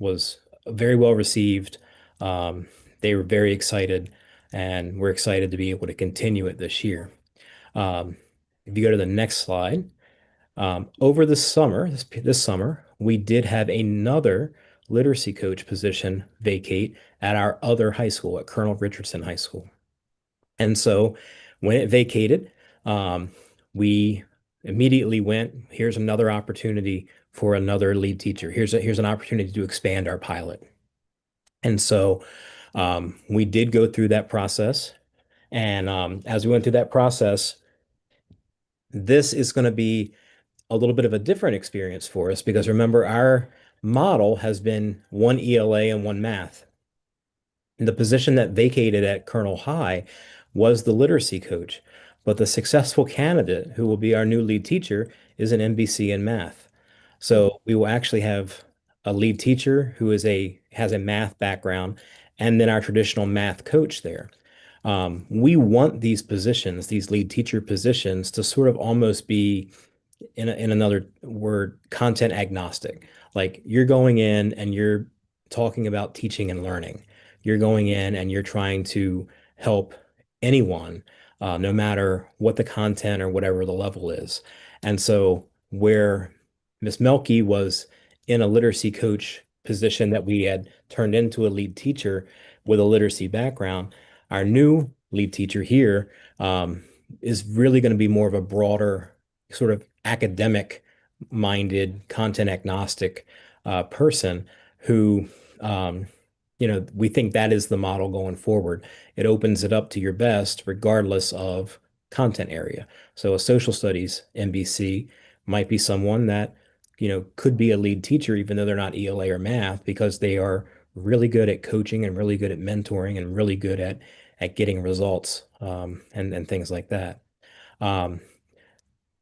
very well received. They were very excited, and we're excited to be able to continue it this year. If you go to the next slide, over the summer, this summer, we did have another literacy coach position vacate at our other high school, at Colonel Richardson High School. And so when it vacated, we immediately went, here's another opportunity for another lead teacher. Here's an opportunity to expand our pilot. And so we did go through that process. And as we went through that process, this is going to be a little bit of a different experience for us because remember, our model has been one ELA and one math. The position that vacated at Colonel High was the literacy coach, but the successful candidate who will be our new lead teacher is an MBC in math. So we will actually have a lead teacher who has a math background, and then our traditional math coach there. We want these positions, these lead teacher positions, to sort of almost be, in another word, content agnostic. Like you're going in and you're talking about teaching and learning. You're going in and you're trying to help anyone, no matter what the content or whatever the level is. And so where Miss Melky was in a literacy coach position that we had turned into a lead teacher with a literacy background, our new lead teacher here is really going to be more of a broader sort of academic minded, content agnostic person who, we think that is the model going forward. It opens it up to your best regardless of content area. So a social studies MBC might be someone that, could be a lead teacher even though they're not ELA or math because they are really good at coaching and really good at mentoring and really good at getting results and things like that.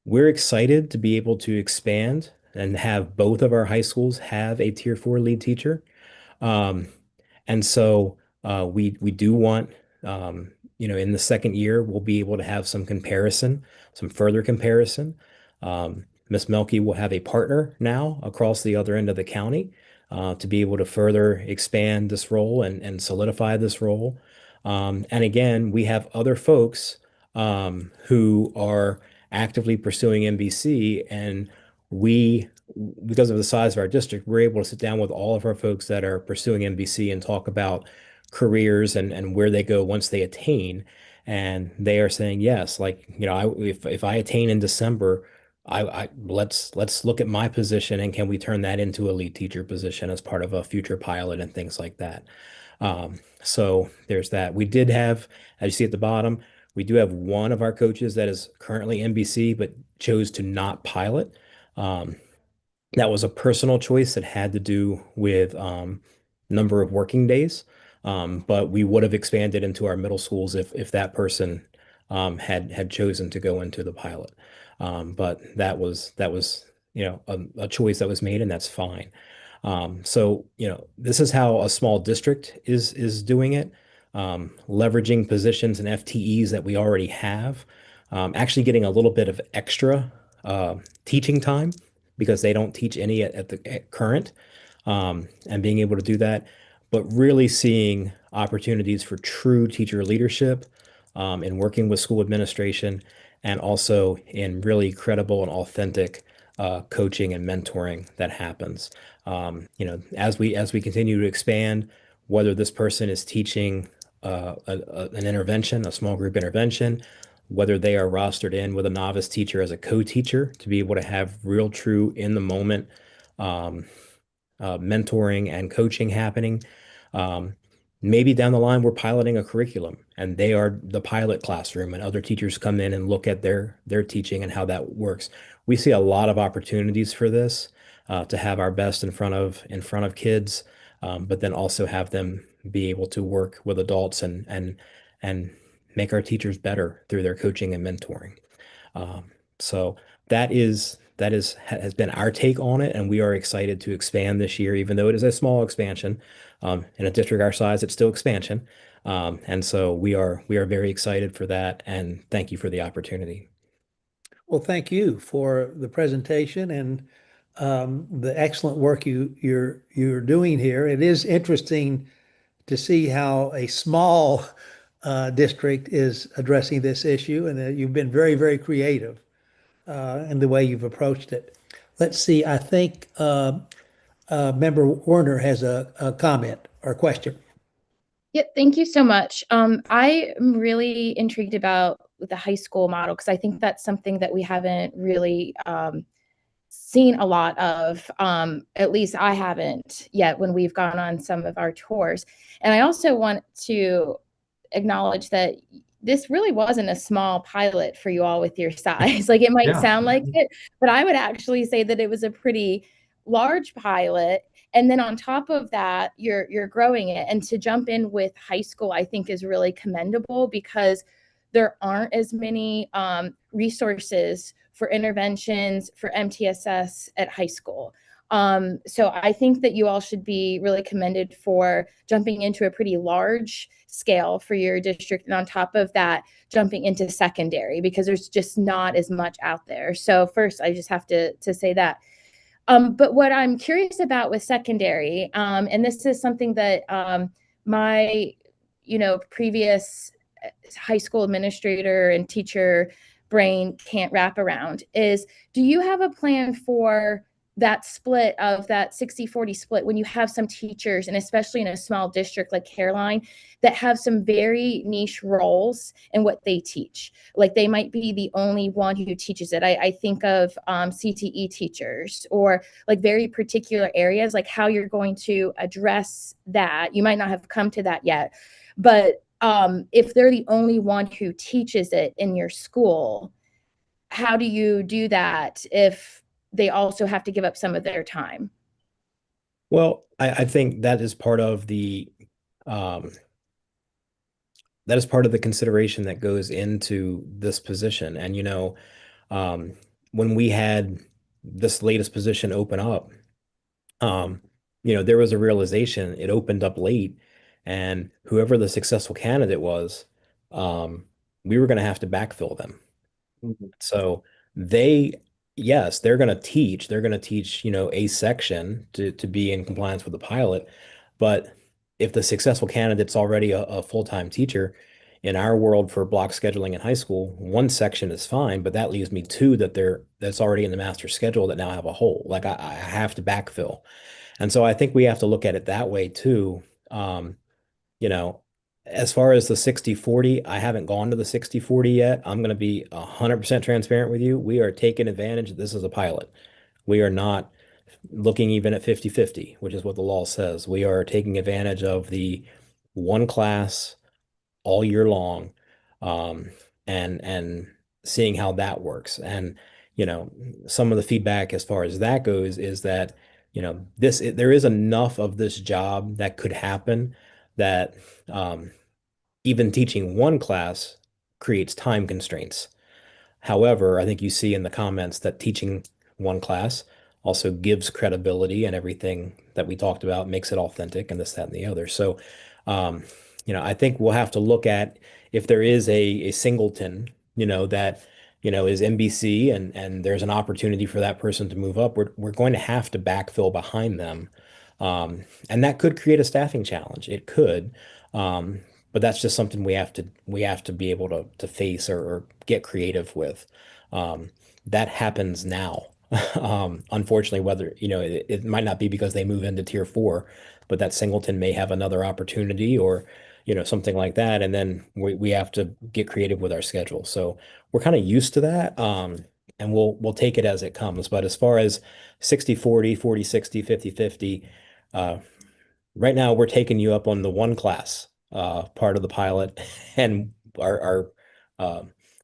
We're excited to be able to expand and have both of our high schools have a tier 4 lead teacher. Um, and so we do want, in the second year, we'll be able to have some further comparison. Miss Melky will have a partner now across the other end of the county to be able to further expand this role and solidify this role. And again, we have other folks who are actively pursuing MBC, and because of the size of our district, we're able to sit down with all of our folks that are pursuing MBC and talk about careers and where they go once they attain. And they are saying, yes, like, if I attain in December, let's look at my position and can we turn that into a lead teacher position as part of a future pilot and things like that. So there's that. We did have, as you see at the bottom, we do have one of our coaches that is currently MBC, but chose to not pilot. That was a personal choice that had to do with number of working days. But we would have expanded into our middle schools if that person had chosen to go into the pilot. But that was a choice that was made, and that's fine. So this is how a small district is doing it, leveraging positions and FTEs that we already have, actually getting a little bit of extra teaching time because they don't teach any at current, and being able to do that, but really seeing opportunities for true teacher leadership in working with school administration and also in really credible and authentic coaching and mentoring that happens. As we continue to expand, whether this person is teaching an intervention, a small group intervention, whether they are rostered in with a novice teacher as a co-teacher to be able to have real, true, in the moment mentoring and coaching happening. Maybe down the line, we're piloting a curriculum and they are the pilot classroom and other teachers come in and look at their teaching and how that works. We see a lot of opportunities for this to have our best in front of kids, but then also have them be able to work with adults and make our teachers better through their coaching and mentoring. So that is has been our take on it, and we are excited to expand this year, even though it is a small expansion. In a district our size, it's still expansion. And so we are very excited for that, and thank you for the opportunity. Well, thank you for the presentation and the excellent work you're doing here. It is interesting to see how a small district is addressing this issue, and that you've been very, very creative in the way you've approached it. Let's see, I think Member Werner has a comment or question. Yep, thank you so much. I am really intrigued about the high school model because I think that's something that we haven't really seen a lot of. At least I haven't yet when we've gone on some of our tours. And I also want to acknowledge that this really wasn't a small pilot for you all with your size. Like it might sound like it, but I would actually say that it was a pretty large pilot. And then on top of that, you're growing it. And to jump in with high school, I think is really commendable because there aren't as many resources for interventions for MTSS at high school. So I think that you all should be really commended for jumping into a pretty large scale for your district. And on top of that, jumping into secondary because there's just not as much out there. So first, I just have to say that. But what I'm curious about with secondary, and this is something that my, previous high school administrator and teacher brain can't wrap around is, do you have a plan for that split of that 60-40 split when you have some teachers, and especially in a small district like Caroline, that have some very niche roles in what they teach? Like they might be the only one who teaches it. I think of CTE teachers or like very particular areas, like how you're going to address that. You might not have come to that yet, but if they're the only one who teaches it in your school, how do you do that if they also have to give up some of their time? Well, I think that is part of the consideration that goes into this position. And when we had this latest position open up, there was a realization it opened up late, and whoever the successful candidate was, we were going to have to backfill them. So yes, they're going to teach, a section to be in compliance with the pilot. But if the successful candidate's already a full-time teacher, in our world for block scheduling in high school, one section is fine, but that leaves me two that's already in the master schedule that now have a hole. Like I have to backfill. And so I think we have to look at it that way too. As far as the 60-40, I haven't gone to the 60-40 yet. I'm going to be 100% transparent with you. We are taking advantage. This is a pilot. We are not looking even at 50-50, which is what the law says. We are taking advantage of the one class all year long, and seeing how that works. And some of the feedback as far as that goes is that there is enough of this job that could happen that even teaching one class creates time constraints. However, I think you see in the comments that teaching one class also gives credibility, and everything that we talked about makes it authentic, and this, that, and the other. So, I think we'll have to look at if there is a singleton, that, is NBC, and there's an opportunity for that person to move up. We're going to have to backfill behind them. And that could create a staffing challenge. It could. But that's just something we have to be able to face or get creative with. That happens now. Unfortunately, whether, it might not be because they move into tier 4, but that singleton may have another opportunity or, something like that. And then we have to get creative with our schedule. So we're kind of used to that. And we'll take it as it comes. But as far as 60-40, 40-60, 50-50, right now we're taking you up on the one class part of the pilot, and are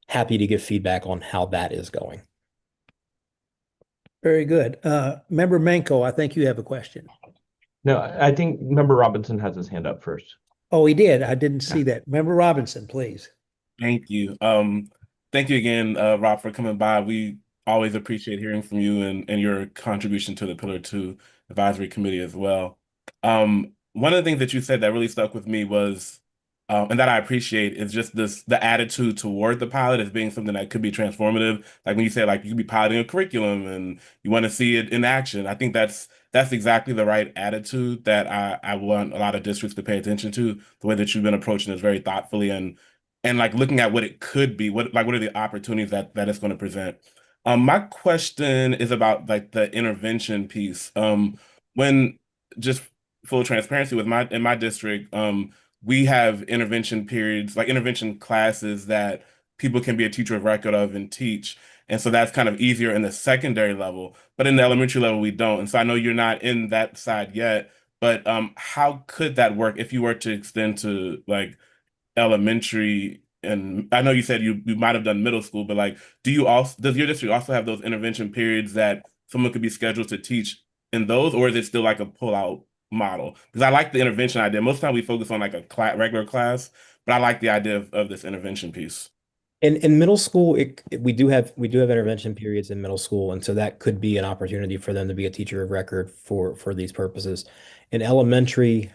happy to give feedback on how that is going. Very good. Member Manco, I think you have a question. No, I think Member Robinson has his hand up first. Oh, he did. I didn't see that. Member Robinson, please. Thank you. Thank you again, Rob, for coming by. We always appreciate hearing from you and your contribution to the Pillar 2 Advisory Committee as well. One of the things that you said that really stuck with me was, and that I appreciate, is just the attitude toward the pilot as being something that could be transformative. Like when you say like you could be piloting a curriculum and you want to see it in action. I think that's exactly the right attitude that I want a lot of districts to pay attention to. The way that you've been approaching this very thoughtfully and like looking at what it could be, what are the opportunities that it's going to present. My question is about like the intervention piece. When just full transparency with in my district, we have intervention periods, like intervention classes that people can be a teacher of record of and teach. And so that's kind of easier in the secondary level, but in the elementary level, we don't. And so I know you're not in that side yet, but how could that work if you were to extend to like elementary? And I know you said you might have done middle school, but like, does your district also have those intervention periods that someone could be scheduled to teach in those, or is it still like a pull-out model? Because I like the intervention idea. Most of the time we focus on like a regular class, but I like the idea of this intervention piece. In middle school, we do have intervention periods in middle school, and so that could be an opportunity for them to be a teacher of record for these purposes. In elementary,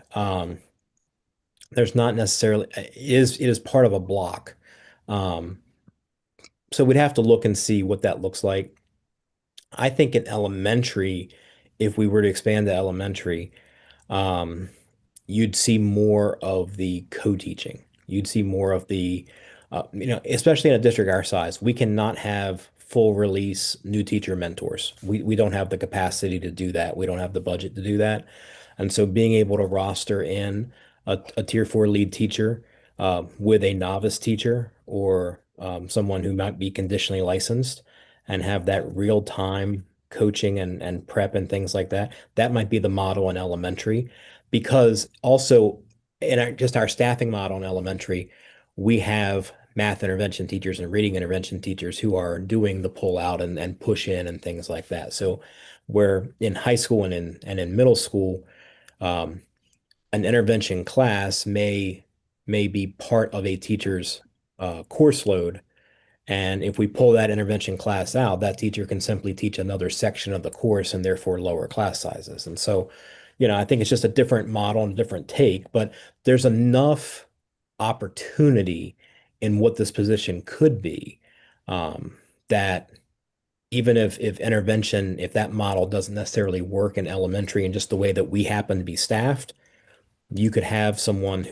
there's not necessarily it is part of a block. Um, so we'd have to look and see what that looks like. I think in elementary, if we were to expand to elementary, um, you'd see more of the co-teaching. You'd see more of the, especially in a district our size, we cannot have full release new teacher mentors. We don't have the capacity to do that. We don't have the budget to do that. And so being able to roster in a tier 4 lead teacher with a novice teacher or someone who might be conditionally licensed and have that real time coaching and prep and things like that, that might be the model in elementary. Because also in just our staffing model in elementary, we have math intervention teachers and reading intervention teachers who are doing the pull out and push in and things like that. So where in high school and in middle school, um, an intervention class may be part of a teacher's course load. And if we pull that intervention class out, that teacher can simply teach another section of the course and therefore lower class sizes. And so, I think it's just a different model and a different take, but there's enough opportunity in what this position could be, that even if intervention, if that model doesn't necessarily work in elementary and just the way that we happen to be staffed, you could have someone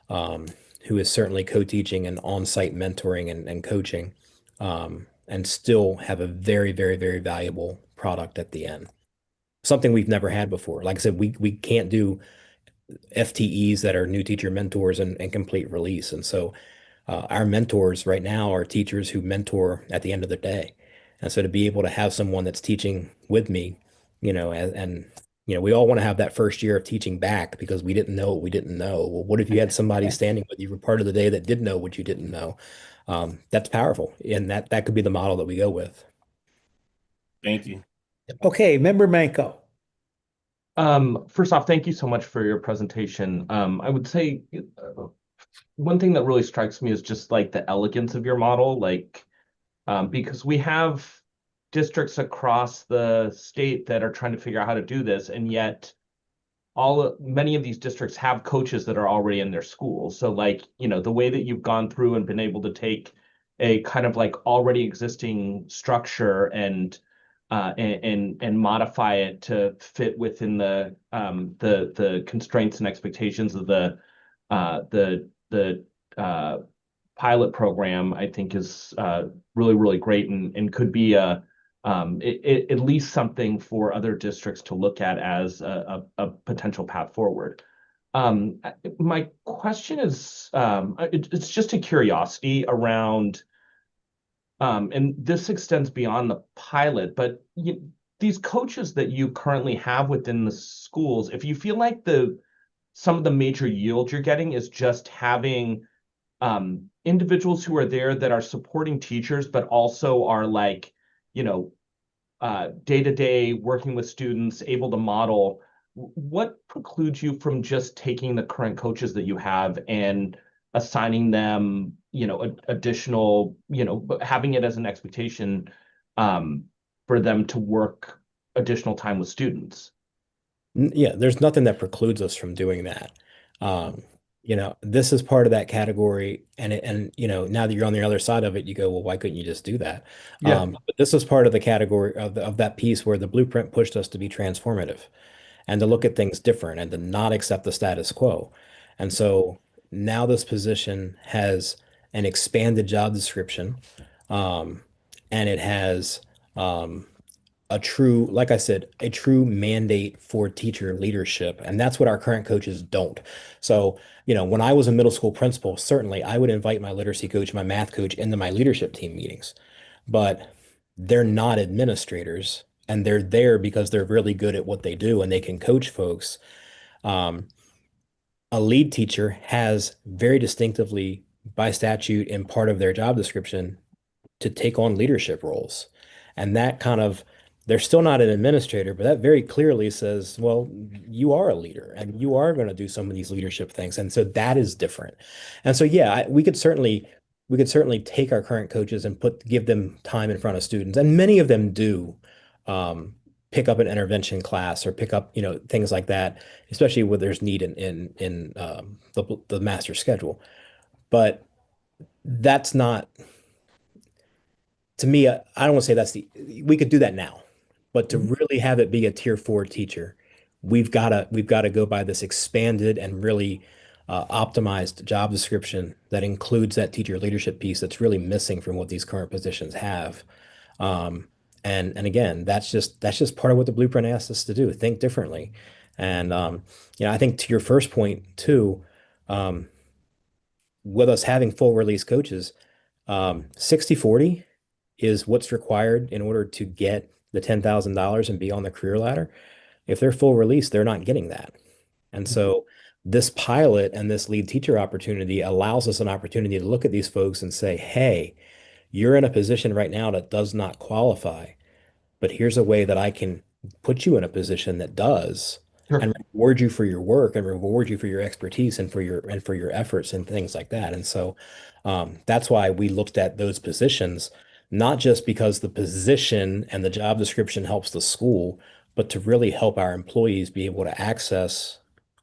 um, who is certainly co-teaching and on-site mentoring and coaching, and still have a very, very, very valuable product at the end. Something we've never had before. Like I said, we can't do FTEs that are new teacher mentors and complete release. And so our mentors right now are teachers who mentor at the end of the day. And so to be able to have someone that's teaching with me, we all want to have that first year of teaching back because we didn't know what we didn't know. Well, what if you had somebody standing with you for part of the day that did know what you didn't know? That's powerful. And that could be the model that we go with. Thank you. Okay, Member Manco. First off, thank you so much for your presentation. I would say one thing that really strikes me is just like the elegance of your model, because we have districts across the state that are trying to figure out how to do this, and yet many of these districts have coaches that are already in their schools. So the way that you've gone through and been able to take a kind of like already existing structure and modify it to fit within the constraints and expectations of the pilot program, I think is really, really great and could be at least something for other districts to look at as a potential path forward. My question is, it's just a curiosity around, and this extends beyond the pilot, but these coaches that you currently have within the schools, if you feel like some of the major yield you're getting is just having individuals who are there that are supporting teachers, but also are day-to-day working with students, able to model, what precludes you from just taking the current coaches that you have and assigning them, additional, having it as an expectation for them to work additional time with students. Yeah, there's nothing that precludes us from doing that. This is part of that category, and now that you're on the other side of it, you go, well, why couldn't you just do that? Yeah. But this is part of the category of that piece where the blueprint pushed us to be transformative and to look at things different and to not accept the status quo. And so now this position has an expanded job description, and it has a true, like I said, a true mandate for teacher leadership. And that's what our current coaches don't. So, when I was a middle school principal, certainly I would invite my literacy coach, my math coach into my leadership team meetings, but they're not administrators and they're there because they're really good at what they do and they can coach folks. Um, a lead teacher has very distinctively by statute and part of their job description to take on leadership roles. And that kind of, they're still not an administrator, but that very clearly says, well, you are a leader and you are going to do some of these leadership things. And so that is different. And so, yeah, we could certainly take our current coaches and give them time in front of students. And many of them do pick up an intervention class or pick up, things like that, especially where there's need in the master schedule. But that's not, to me, I don't want to say we could do that now, but to really have it be a tier 4 teacher, we've got to go by this expanded and really optimized job description that includes that teacher leadership piece that's really missing from what these current positions have. And again, that's just part of what the blueprint asks us to do, think differently. And I think to your first point too, with us having full release coaches, 60/40 is what's required in order to get the $10,000 and be on the career ladder. If they're full release, they're not getting that. And so this pilot and this lead teacher opportunity allows us an opportunity to look at these folks and say, hey, you're in a position right now that does not qualify, but here's a way that I can put you in a position that does. Sure. And reward you for your work and reward you for your expertise and for your efforts and things like that. And so that's why we looked at those positions, not just because the position and the job description helps the school, but to really help our employees be able to access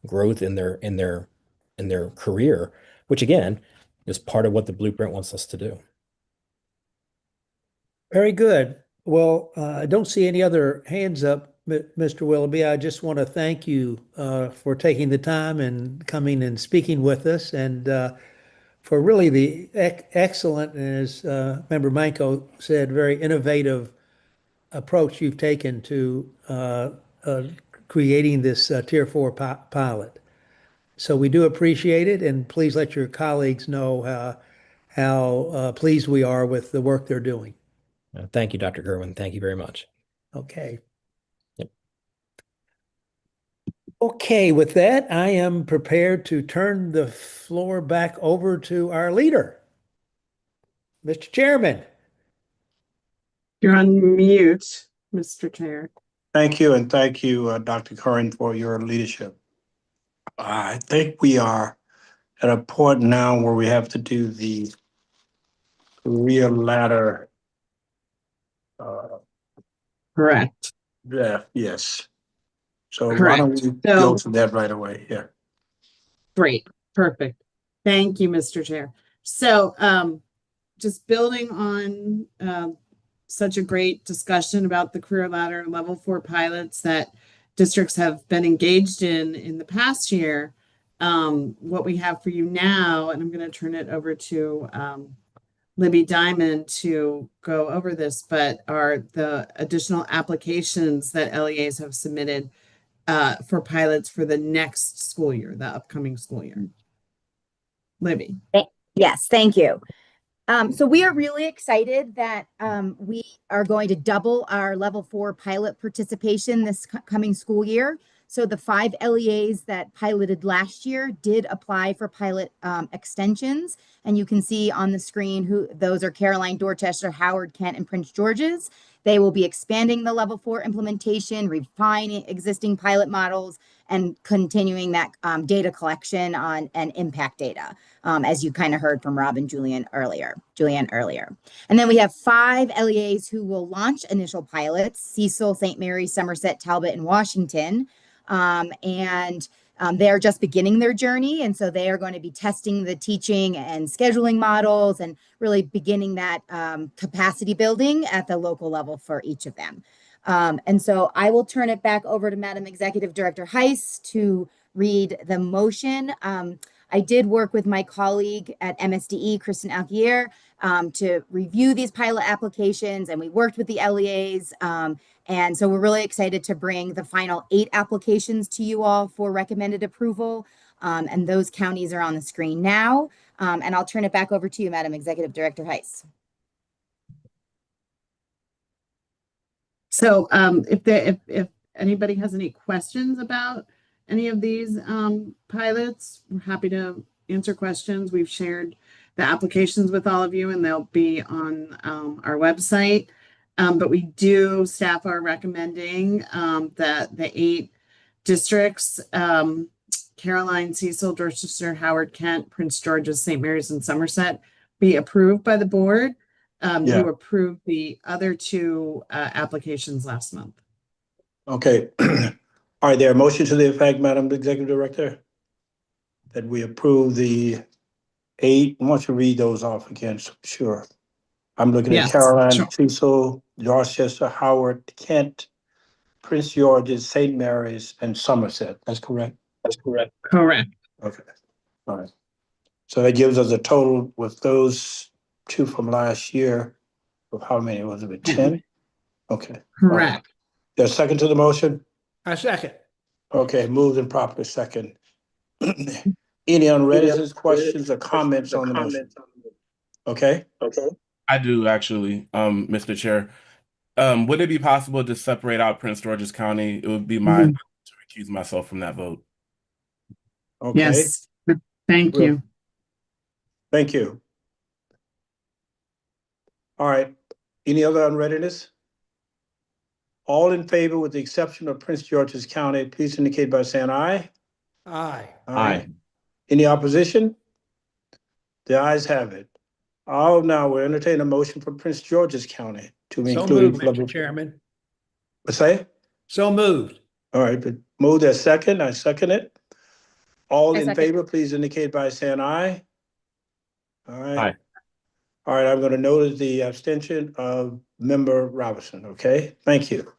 growth in their career, which again is part of what the blueprint wants us to do. Very good. Well, I don't see any other hands up, Mr. Willoughby. I just want to thank you for taking the time and coming and speaking with us, and for really the excellent, and as Member Manco said, very innovative approach you've taken to creating this Tier 4 pilot. So we do appreciate it, and please let your colleagues know how pleased we are with the work they're doing. Thank you, Dr. Kerwin. Thank you very much. Okay. Yep. Okay, with that, I am prepared to turn the floor back over to our leader, Mr. Chairman. You're on mute, Mr. Chair. Thank you, and thank you, Dr. Curran, for your leadership. I think we are at a point now where we have to do the career ladder. Correct. Yeah, yes. So why Correct. don't we go to that right away? Yeah. Great. Perfect. Thank you, Mr. Chair. So just building on such a great discussion about the career ladder level 4 pilots that districts have been engaged in the past year, what we have for you now, and I'm going to turn it over to Libby Diamond to go over this, but are the additional applications that LEAs have submitted for pilots for the next school year, the upcoming school year. Libby. Yes, thank you. So we are really excited that we are going to double our level 4 pilot participation this coming school year. So the 5 LEAs that piloted last year did apply for pilot extensions. And you can see on the screen who those are: Caroline, Dorchester, Howard, Kent, and Prince George's. They will be expanding the level 4 implementation, refining existing pilot models, and continuing that data collection on and impact data. as you kind of heard from Rob and Julianne earlier. And then we have 5 LEAs who will launch initial pilots: Cecil, St. Mary's, Somerset, Talbot, and Washington. They are just beginning their journey. And so they are going to be testing the teaching and scheduling models and really beginning that capacity building at the local level for each of them. And so I will turn it back over to Madam Executive Director Heiss to read the motion. I did work with my colleague at MSDE, Kristen Alquier, to review these pilot applications, and we worked with the LEAs. And so we're really excited to bring the final 8 applications to you all for recommended approval. And those counties are on the screen now. And I'll turn it back over to you, Madam Executive Director Heiss. So if anybody has any questions about any of these pilots, we're happy to answer questions. We've shared the applications with all of you, and they'll be on our website. But staff are recommending that the 8 districts, Caroline, Cecil, Dorchester, Howard, Kent, Prince George's, St. Mary's, and Somerset, be approved by the board. You approved the other 2 applications last month. Okay. Are there a motion to the effect, Madam Executive Director, that we approve the 8? I want you to read those off again, so sure. I'm looking at Caroline, sure. Cecil, Dorchester, Howard, Kent, Prince George's, St. Mary's, and Somerset. That's correct? Correct. Okay. All right. So that gives us a total with those 2 from last year of how many was it? 10? Okay. Correct. Right. There's a second to the motion? I second. Okay, moved and properly second. Any unread questions or comments on the motion? Okay. I do actually, Mr. Chair. Would it be possible to separate out Prince George's County? It would be my to recuse myself from that vote. Okay. Yes. Thank you. Thank you. All right. Any other unreadiness? All in favor with the exception of Prince George's County, please indicate by saying aye. Aye. Aye. Any opposition? The ayes have it. Now we'll entertain a motion for Prince George's County to be So included. moved, Mr. Chairman. What's that? So moved. All right, but moved as second. I second it. All I in second. favor, please indicate by saying aye. All right. Aye. All right, I'm going to notice the abstention of Member Robinson. Okay, thank you.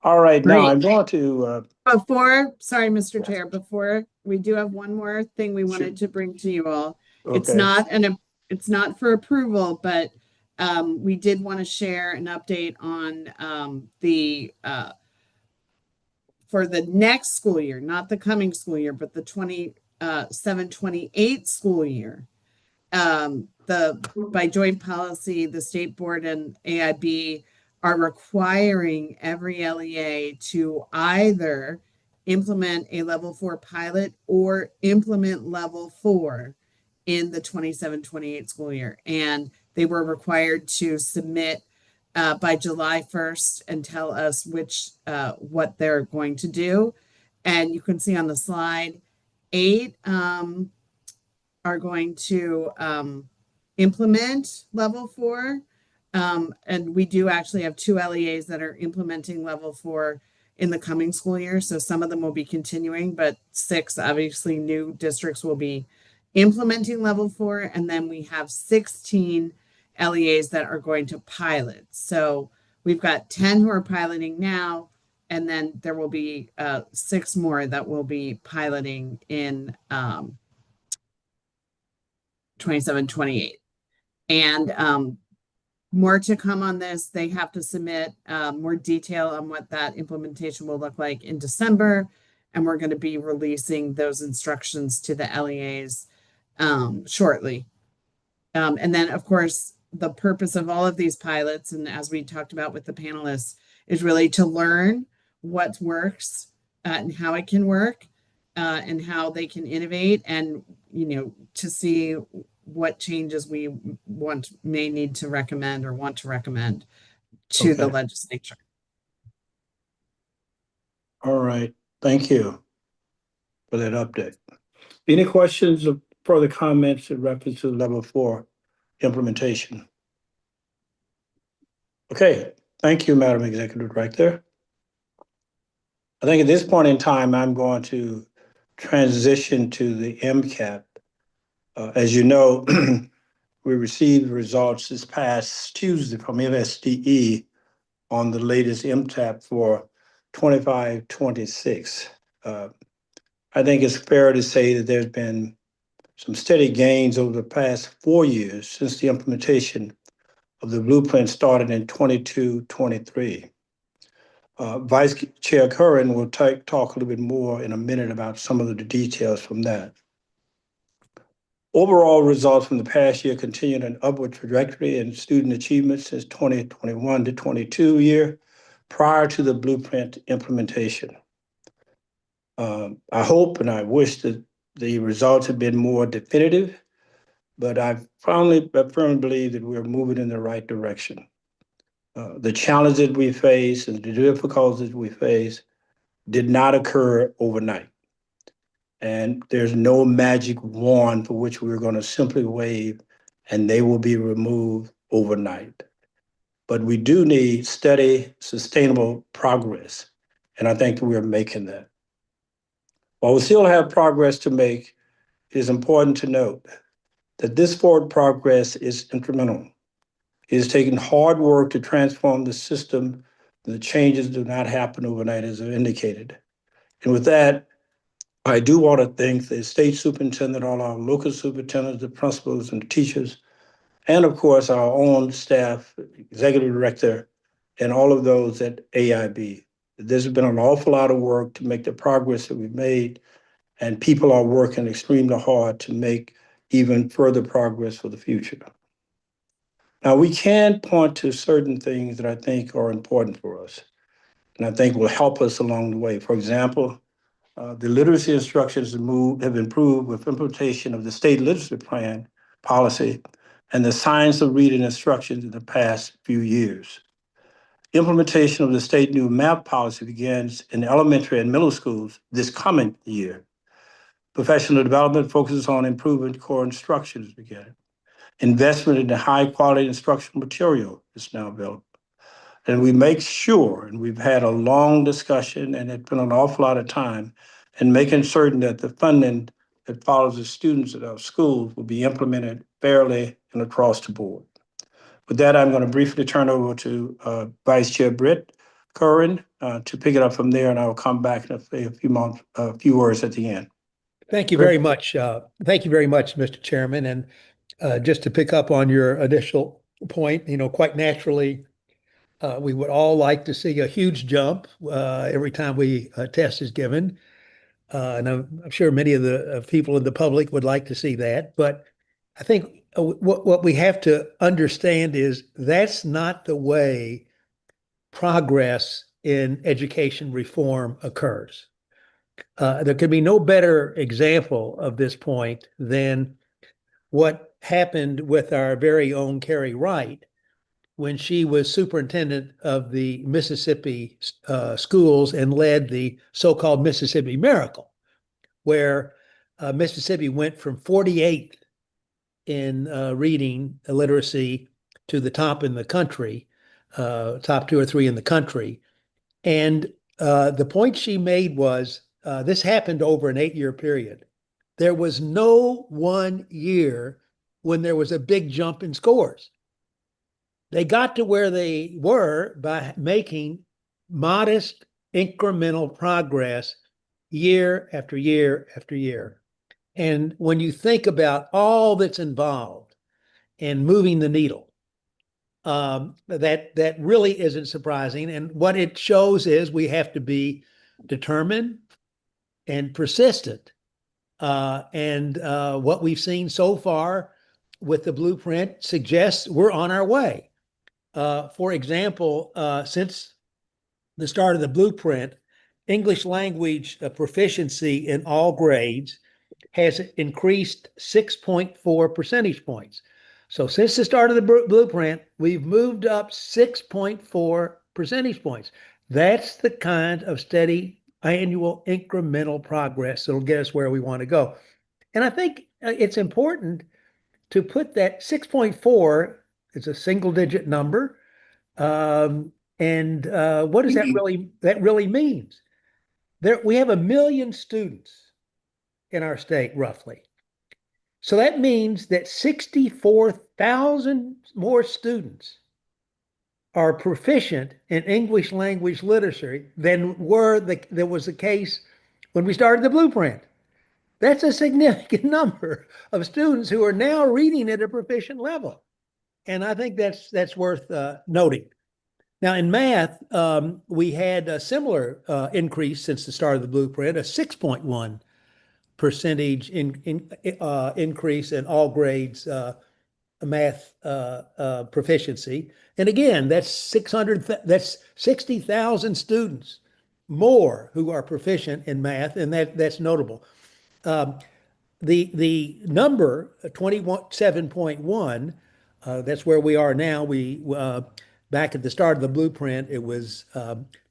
All right, now I'm going to. Sorry, Mr. Chair, before we do have one more thing we wanted to bring to you all. It's not for approval, but we did want to share an update on for the next school year, not the coming school year, but the 27-28 school year. By joint policy, the state board and AIB are requiring every LEA to either implement a level 4 pilot or implement level 4 in the 27-28 school year. And they were required to submit by July 1st and tell us what they're going to do. And you can see on the slide, 8 are going to implement level 4. And we do actually have 2 LEAs that are implementing level 4 in the coming school year. So some of them will be continuing, but 6 obviously new districts will be implementing level 4. And then we have 16 LEAs that are going to pilot. So we've got 10 who are piloting now, and then there will be 6 more that will be piloting in 27-28. And more to come on this. They have to submit more detail on what that implementation will look like in December. And we're going to be releasing those instructions to the LEAs shortly. And then, of course, the purpose of all of these pilots, and as we talked about with the panelists, is really to learn what works and how it can work and how they can innovate, and, to see what changes we may need to recommend or want to recommend to the legislature. All right, thank you for that update. Any questions or further comments in reference to level 4 implementation? Okay, thank you, Madam Executive Director. I think at this point in time, I'm going to transition to the MCAT. As you know, we received results this past Tuesday from MSDE on the latest MTAP for 25-26. I think it's fair to say that there's been some steady gains over the past 4 years since the implementation of the blueprint started in 22-23. Vice Chair Curran will talk a little bit more in a minute about some of the details from that. Overall results from the past year continued an upward trajectory in student achievement since 2021 to 22 year prior to the blueprint implementation. I hope and I wish that the results had been more definitive, but I firmly believe that we're moving in the right direction. The challenges we face and the difficulties we face did not occur overnight. And there's no magic wand for which we're going to simply wave and they will be removed overnight. But we do need steady, sustainable progress. And I think we're making that. While we still have progress to make, it is important to note that this forward progress is incremental. It is taking hard work to transform the system. The changes do not happen overnight, as I've indicated. And with that, I do want to thank the state superintendent, all our local superintendents, the principals and the teachers, and of course, our own staff, executive director, and all of those at AIB. There's been an awful lot of work to make the progress that we've made, and people are working extremely hard to make even further progress for the future. Now, we can point to certain things that I think are important for us, and I think will help us along the way. For example, the literacy instructions have improved with implementation of the state literacy plan policy and the science of reading instructions in the past few years. Implementation of the state new math policy begins in elementary and middle schools this coming year. Professional development focuses on improving core instructions beginning. Investment in the high quality instructional material is now available. And we make sure, and we've had a long discussion and it's been an awful lot of time in making certain that the funding that follows the students at our schools will be implemented fairly and across the board. With that, I'm going to briefly turn over to Vice Chair Britt Curran to pick it up from there, and I will come back and say a few words at the end. Thank you very much. Thank you very much, Mr. Chairman. And just to pick up on your initial point, quite naturally, we would all like to see a huge jump every time a test is given. And I'm sure many of the people in the public would like to see that. But I think what we have to understand is that's not the way progress in education reform occurs. There could be no better example of this point than what happened with our very own Carrie Wright when she was superintendent of the Mississippi schools and led the so-called Mississippi Miracle, where Mississippi went from 48th in reading literacy to the top in the country, top 2 or 3 in the country. And the point she made was this happened over an 8-year period. There was no one year when there was a big jump in scores. They got to where they were by making modest incremental progress year after year after year. And when you think about all that's involved in moving the needle, that really isn't surprising. And what it shows is we have to be determined and persistent. And what we've seen so far with the blueprint suggests we're on our way. For example, since the start of the blueprint, English language proficiency in all grades has increased 6.4 percentage points. So since the start of the blueprint, we've moved up 6.4 percentage points. That's the kind of steady annual incremental progress that'll get us where we want to go. And I think it's important to put that 6.4 is a single digit number. And what does that really means? We have 1 million students in our state, roughly. So that means that 64,000 more students are proficient in English language literacy than that was the case when we started the blueprint. That's a significant number of students who are now reading at a proficient level. And I think that's worth noting. Now, in math, we had a similar increase since the start of the blueprint, a 6.1 percentage increase in all grades math proficiency. And again, that's 60,000 students more who are proficient in math, and that's notable. The number 27.1, that's where we are now. We back at the start of the blueprint, it was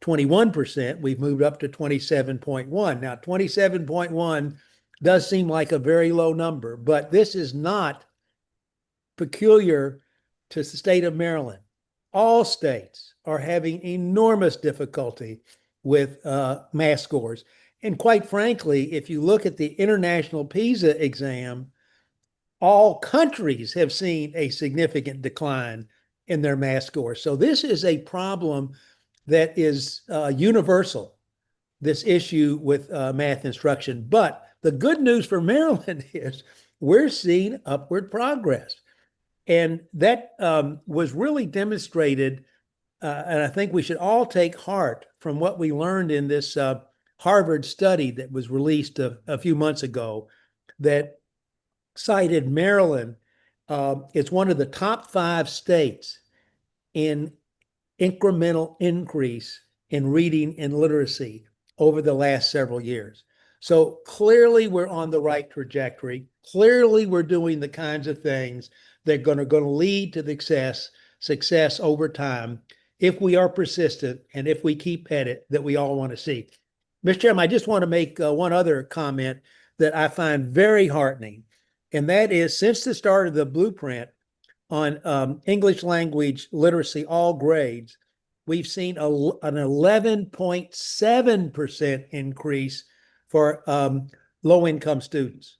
21%. We've moved up to 27.1. Now, 27.1 does seem like a very low number, but this is not peculiar to the state of Maryland. All states are having enormous difficulty with math scores. And quite frankly, if you look at the international PISA exam, all countries have seen a significant decline in their math scores. So this is a problem that is universal, this issue with math instruction. But the good news for Maryland is we're seeing upward progress. And that was really demonstrated, and I think we should all take heart from what we learned in this Harvard study that was released a few months ago that cited Maryland. It's one of the top 5 states in incremental increase in reading and literacy over the last several years. So clearly we're on the right trajectory. Clearly we're doing the kinds of things that are going to lead to success over time if we are persistent and if we keep at it that we all want to see. Mr. Chairman, I just want to make one other comment that I find very heartening, and that is since the start of the blueprint on English language literacy, all grades, we've seen an 11.7% increase for low-income students.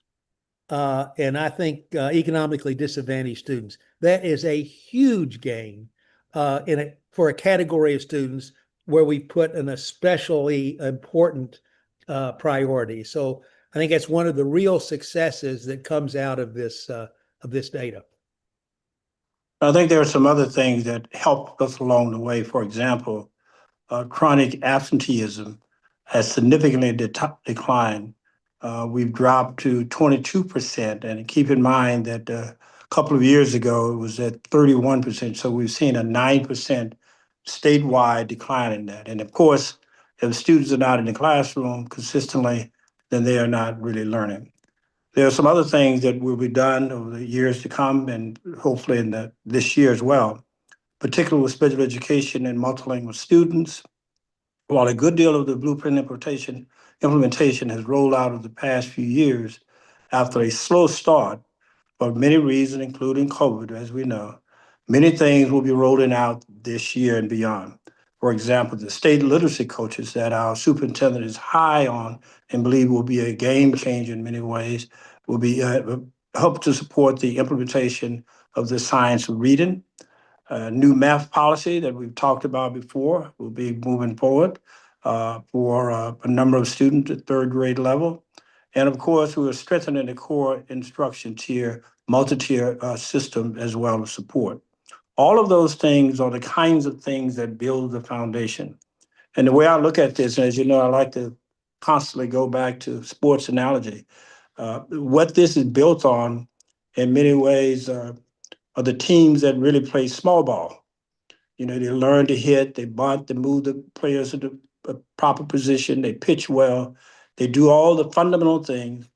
And I think economically disadvantaged students. That is a huge gain for a category of students where we put an especially important priority. So I think that's one of the real successes that comes out of this data. I think there are some other things that helped us along the way. For example, chronic absenteeism has significantly declined. We've dropped to 22%, and keep in mind that a couple of years ago it was at 31%. So we've seen a 9% statewide decline in that. And of course, if students are not in the classroom consistently, then they are not really learning. There are some other things that will be done over the years to come, and hopefully in this year as well, particularly with special education and multilingual students. While a good deal of the blueprint implementation has rolled out over the past few years, after a slow start, for many reasons, including COVID, as we know, many things will be rolling out this year and beyond. For example, the state literacy coaches that our superintendent is high on and believe will be a game changer in many ways, will be help to support the implementation of the science of reading. New math policy that we've talked about before will be moving forward for a number of students at 3rd grade level. And of course, we are strengthening the core instruction tier, multi-tier system as well as support. All of those things are the kinds of things that build the foundation. And the way I look at this, as you know, I like to constantly go back to sports analogy. What this is built on in many ways are the teams that really play small ball. You know, they learn to hit, they bunt, they move the players into a proper position, they pitch well, they do all the fundamental things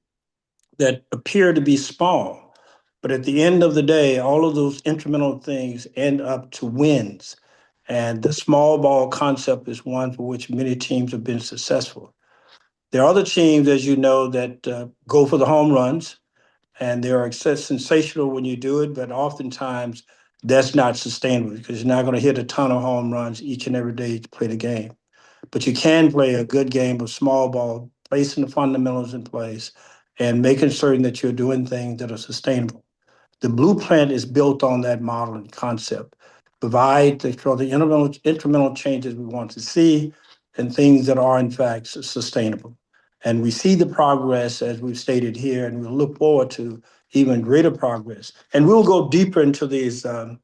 that appear to be small. But at the end of the day, all of those instrumental things end up to wins. And the small ball concept is one for which many teams have been successful. There are other teams, as you know, that go for the home runs, and they are sensational when you do it, but oftentimes that's not sustainable because you're not going to hit a ton of home runs each and every day to play the game. But you can play a good game of small ball, placing the fundamentals in place and making certain that you're doing things that are sustainable. The blueprint is built on that model and concept. Provide the incremental changes we want to see and things that are in fact sustainable. And we see the progress as we've stated here, and we'll look forward to even greater progress. And we'll go deeper into these to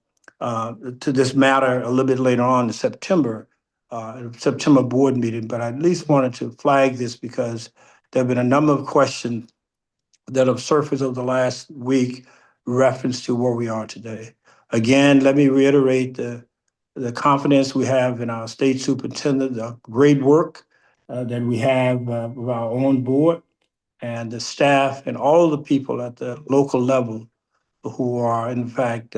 this matter a little bit later on in September board meeting. But I at least wanted to flag this because there have been a number of questions that have surfaced over the last week reference to where we are today. Again, let me reiterate the confidence we have in our state superintendent, the great work that we have with our own board and the staff and all the people at the local level who are in fact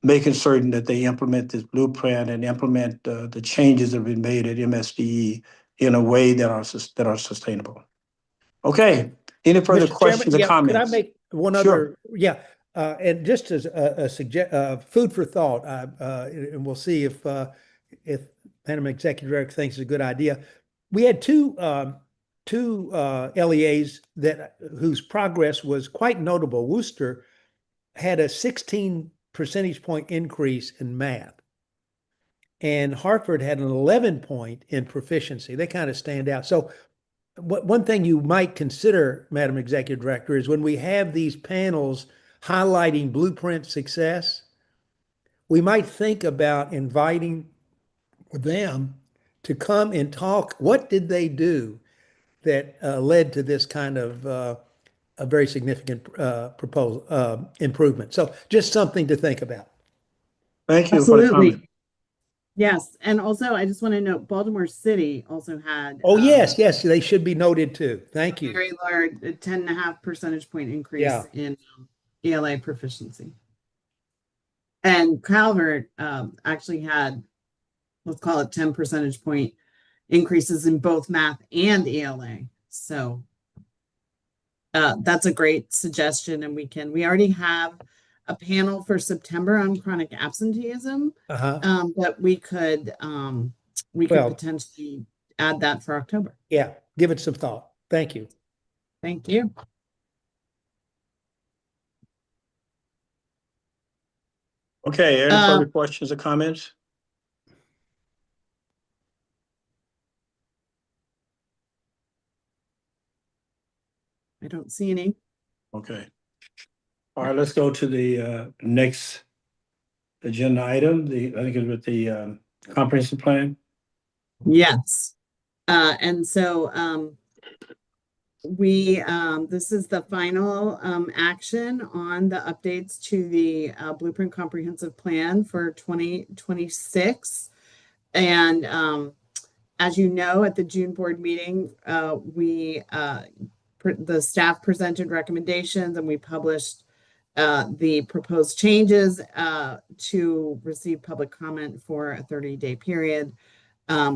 making certain that they implement this blueprint and implement the changes that have been made at MSDE in a way that are sustainable. Okay, any further Mr. questions Chairman, or yeah, comments? could I make one Sure. other, and just as food for thought, and we'll see if Madam Executive Director thinks it's a good idea. We had two LEAs whose progress was quite notable. Worcester had a 16 percentage point increase in math, and Hartford had an 11 point in proficiency. They kind of stand out. So one thing you might consider, Madam Executive Director, is when we have these panels highlighting blueprint success, we might think about inviting them to come and talk. What did they do that led to this kind of a very significant proposal improvement? So just something to think about. Thank you for the comment. Absolutely. Yes, and also I just want to note Baltimore City also had Oh, yes, they should be noted too. Thank you. very large, a 10.5 percentage point increase Yeah. in ELA proficiency. And Calvert actually had, let's call it 10 percentage point increases in both math and ELA. So that's a great suggestion, and we already have a panel for September on chronic absenteeism. But we could potentially add that for October. Yeah, give it some thought. Thank you. Thank you. Okay, any further questions or comments? I don't see any. Okay. All right, let's go to the next agenda item. I think it's with the comprehensive plan. Yes. And so this is the final action on the updates to the Blueprint Comprehensive Plan for 2026. And as you know, at the June board meeting, the staff presented recommendations and we published the proposed changes to receive public comment for a 30-day period,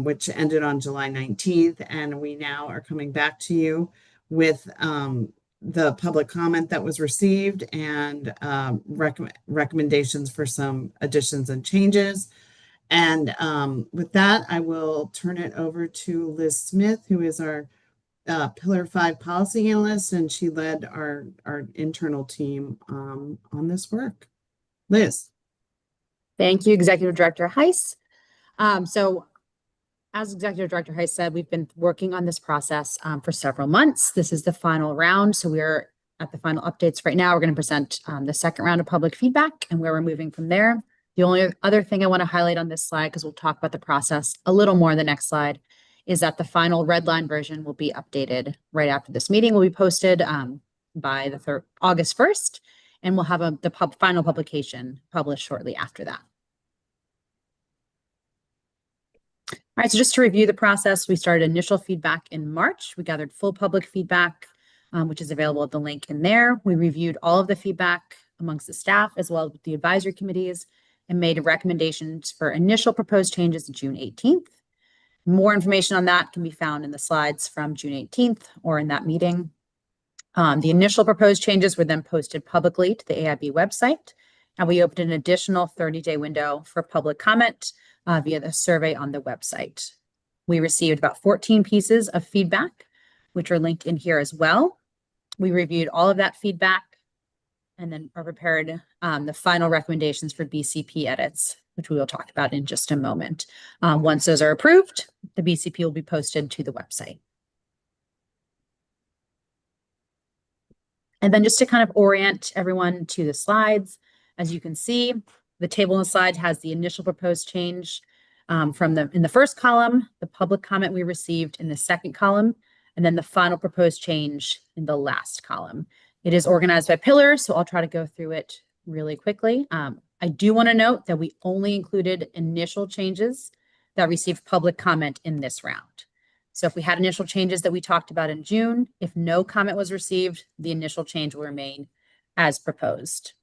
which ended on July 19th. And we now are coming back to you with the public comment that was received and recommendations for some additions and changes. And with that, I will turn it over to Liz Smith, who is our Pillar 5 policy analyst, and she led our internal team on this work. Liz. Thank you, Executive Director Heiss. So as Executive Director Heiss said, we've been working on this process for several months. This is the final round. So we're at the final updates right now. We're going to present the second round of public feedback and where we're moving from there. The only other thing I want to highlight on this slide, because we'll talk about the process a little more in the next slide, is that the final red line version will be updated right after this meeting. Will be posted by the August 1st, and we'll have the final publication published shortly after that. All right, so just to review the process, we started initial feedback in March. We gathered full public feedback, which is available at the link in there. We reviewed all of the feedback amongst the staff as well as the advisory committees and made recommendations for initial proposed changes June 18th. More information on that can be found in the slides from June 18th or in that meeting. The initial proposed changes were then posted publicly to the AIB website, and we opened an additional 30-day window for public comment via the survey on the website. We received about 14 pieces of feedback, which are linked in here as well. We reviewed all of that feedback and then are prepared the final recommendations for BCP edits, which we will talk about in just a moment. Once those are approved, the BCP will be posted to the website. And then just to kind of orient everyone to the slides, as you can see, the table on the slide has the initial proposed change in the first column, the public comment we received in the second column, and then the final proposed change in the last column. It is organized by pillars, so I'll try to go through it really quickly. I do want to note that we only included initial changes that received public comment in this round. So if we had initial changes that we talked about in June, if no comment was received, the initial change will remain as proposed.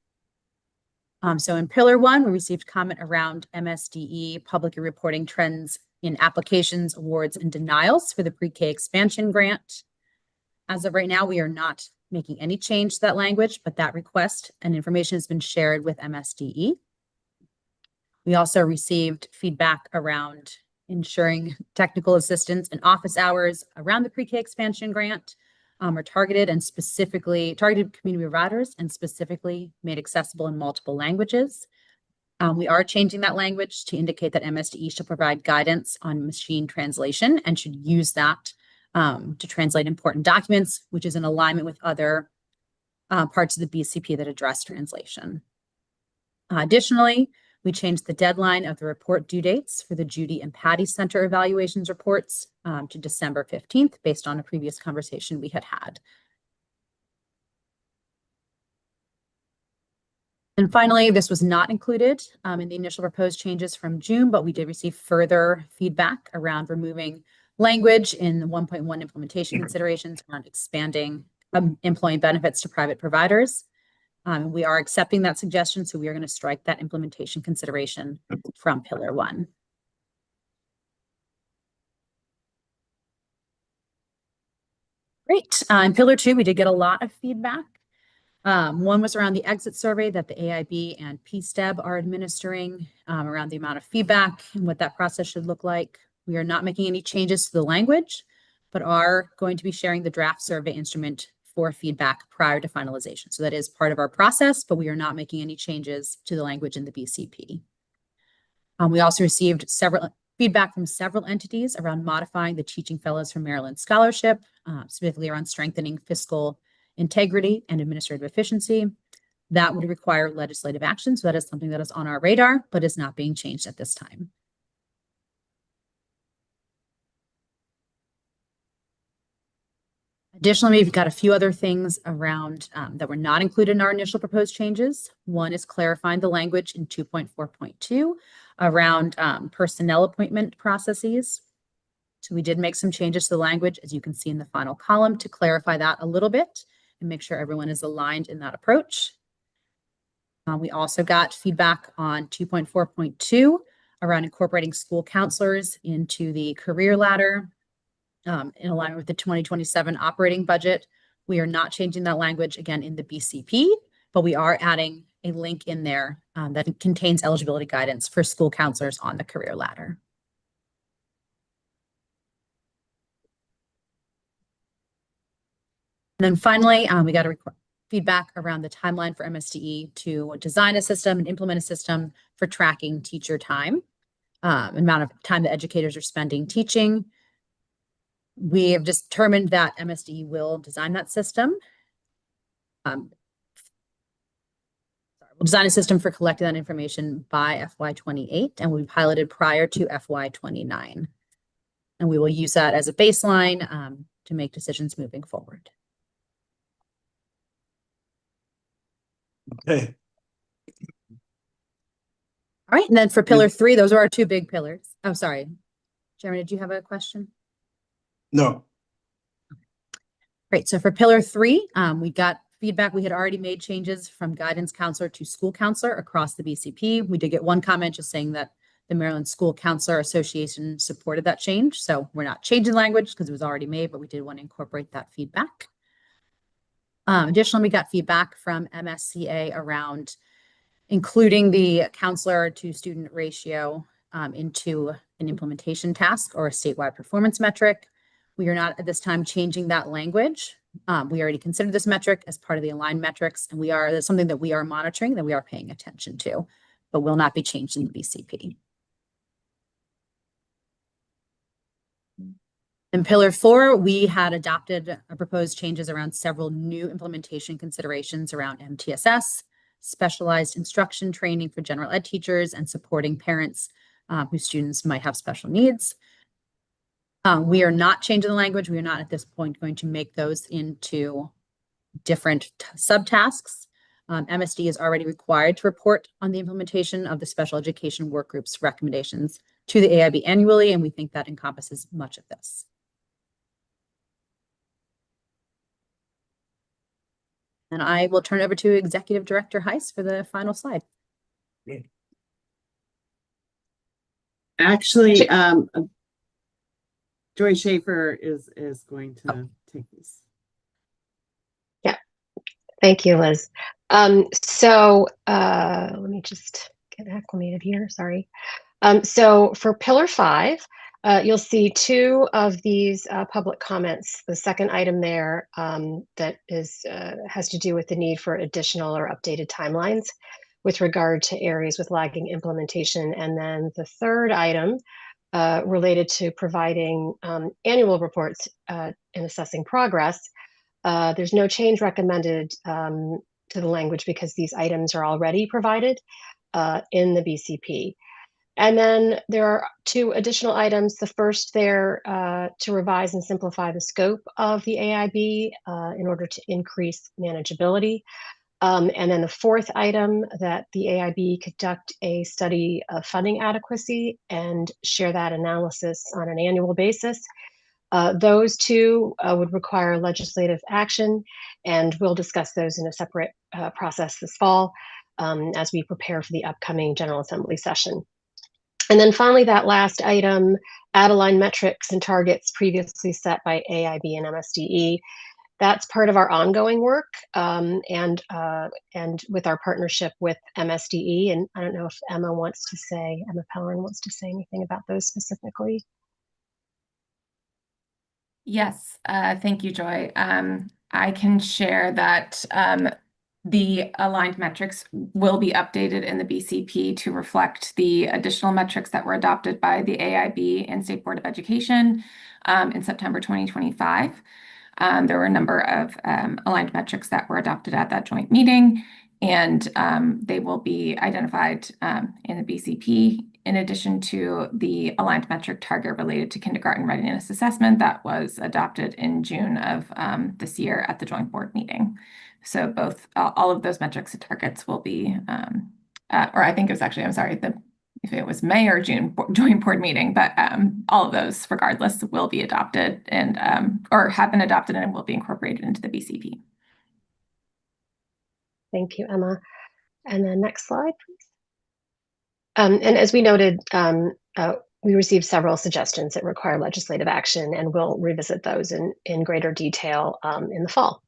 So in Pillar 1, we received comment around MSDE public reporting trends in applications, awards, and denials for the pre-K expansion grant. As of right now, we are not making any change to that language, but that request and information has been shared with MSDE. We also received feedback around ensuring technical assistance and office hours around the pre-K expansion grant are targeted community providers and specifically made accessible in multiple languages. We are changing that language to indicate that MSDE should provide guidance on machine translation and should use that to translate important documents, which is in alignment with other parts of the BCP that address translation. Additionally, we changed the deadline of the report due dates for the Judy and Patty Center evaluations reports to December 15th, based on a previous conversation we had. And finally, this was not included in the initial proposed changes from June, but we did receive further feedback around removing language in the 1.1 implementation considerations around expanding employee benefits to private providers. We are accepting that suggestion, so we are going to strike that implementation consideration from Pillar 1. Great. In Pillar 2, we did get a lot of feedback. One was around the exit survey that the AIB and PSTEB are administering around the amount of feedback and what that process should look like. We are not making any changes to the language, but are going to be sharing the draft survey instrument for feedback prior to finalization. So that is part of our process, but we are not making any changes to the language in the BCP. We also received feedback from several entities around modifying the Teaching Fellows for Maryland Scholarship, specifically around strengthening fiscal integrity and administrative efficiency. That would require legislative action. So that is something that is on our radar, but is not being changed at this time. Additionally, we've got a few other things around that were not included in our initial proposed changes. One is clarifying the language in 2.4.2 around personnel appointment processes. So we did make some changes to the language, as you can see in the final column, to clarify that a little bit and make sure everyone is aligned in that approach. We also got feedback on 2.4.2 around incorporating school counselors into the career ladder. In alignment with the 2027 operating budget. We are not changing that language again in the BCP, but we are adding a link in there that contains eligibility guidance for school counselors on the career ladder. And then finally, we got feedback around the timeline for MSDE to design a system and implement a system for tracking teacher time, amount of time that educators are spending teaching. We have determined that MSDE will design that system. We'll design a system for collecting that information by FY28 and will be piloted prior to FY29. And we will use that as a baseline to make decisions moving forward. Okay. All right, and then for Pillar 3, those are our two big pillars. Oh, sorry. Jeremy, did you have a question? No. Great. So for Pillar 3, we got feedback. We had already made changes from guidance counselor to school counselor across the BCP. We did get one comment just saying that The Maryland School Counselor Association supported that change. So we're not changing language because it was already made, but we did want to incorporate that feedback. Additionally, we got feedback from MSCA around including the counselor to student ratio into an implementation task or a statewide performance metric. We are not at this time changing that language. We already considered this metric as part of the aligned metrics, and that's something that we are monitoring, that we are paying attention to, but will not be changed in the BCP. In Pillar 4, we had adopted proposed changes around several new implementation considerations around MTSS, specialized instruction training for general ed teachers, and supporting parents whose students might have special needs. We are not changing the language. We are not at this point going to make those into different subtasks. MSD is already required to report on the implementation of the special education work group's recommendations to the AIB annually, and we think that encompasses much of this. And I will turn it over to Executive Director Heiss for the final slide. Actually, Joy Schaefer is going to take this. Yeah, thank you, Liz. So let me just get acclimated here, sorry. So for Pillar 5, you'll see 2 of these public comments. The second item there that has to do with the need for additional or updated timelines with regard to areas with lagging implementation. And then the third item related to providing annual reports and assessing progress. There's no change recommended to the language because these items are already provided in the BCP. And then there are 2 additional items. The first there to revise and simplify the scope of the AIB in order to increase manageability. And then the fourth item that the AIB conduct a study of funding adequacy and share that analysis on an annual basis. Those 2 would require legislative action, and we'll discuss those in a separate process this fall as we prepare for the upcoming General Assembly session. And then finally, that last item, add aligned metrics and targets previously set by AIB and MSDE. That's part of our ongoing work and with our partnership with MSDE. And I don't know if Emma Pellerin wants to say anything about those specifically. Yes, thank you, Joy. I can share that the aligned metrics will be updated in the BCP to reflect the additional metrics that were adopted by the AIB and State Board of Education in September 2025. There were a number of aligned metrics that were adopted at that joint meeting, and they will be identified in the BCP in addition to the aligned metric target related to kindergarten readiness assessment that was adopted in June of this year at the joint board meeting. So all of those metrics and targets will be, or I think it was actually, I'm sorry, if it was May or June joint board meeting, but all of those regardless will be adopted and or have been adopted and will be incorporated into the BCP. Thank you, Emma. And then next slide, please. And as we noted, we received several suggestions that require legislative action, and we'll revisit those in greater detail in the fall.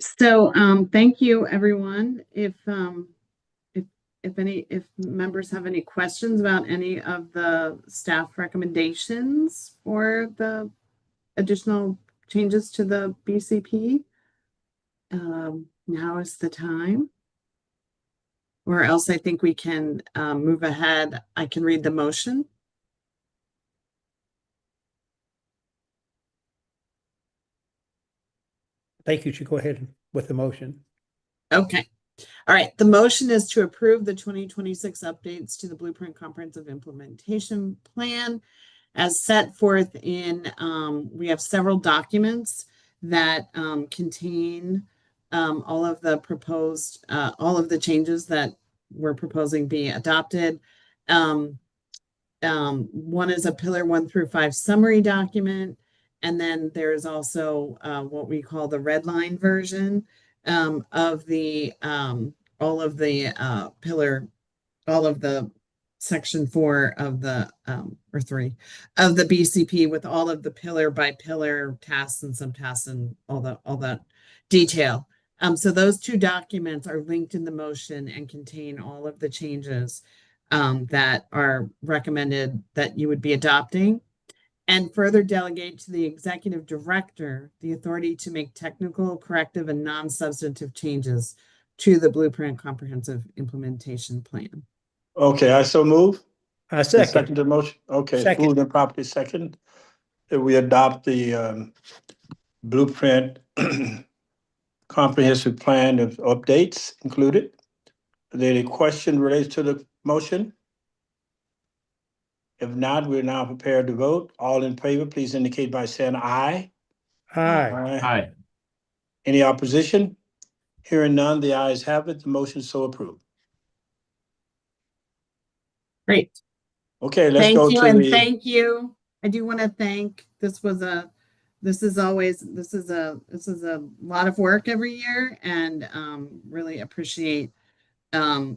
So thank you, everyone. If members have any questions about any of the staff recommendations or the additional changes to the BCP, now is the time. Or else I think we can move ahead. I can read the motion. I think you should go ahead with the motion. Okay. All right. The motion is to approve the 2026 updates to the Blueprint Comprehensive Implementation Plan as set forth in, we have several documents that contain all of the proposed, all of the changes that we're proposing be adopted. One is a Pillar 1 through 5 summary document. And then there's also what we call the red line version, of the all of the pillar, all of the section 4 of the or 3 of the BCP with all of the pillar by pillar tasks and subtasks and all that detail. So those 2 documents are linked in the motion and contain all of the changes that are recommended that you would be adopting, and further delegate to the executive director the authority to make technical, corrective, and non-substantive changes to the Blueprint Comprehensive Implementation Plan. Okay, I so move. I And second. second the motion. Okay, it's Second. moved and properly second that we adopt the Blueprint comprehensive plan of updates included. Are there any question related to the motion? If not, we're now prepared to vote. All in favor, please indicate by saying aye. Aye. Aye. Any opposition? Hearing none, the ayes have it. The motion is so approved. Great. Okay, let's Thank go you, to and the, thank you. I do want to thank, this is a lot of work every year, and really appreciate all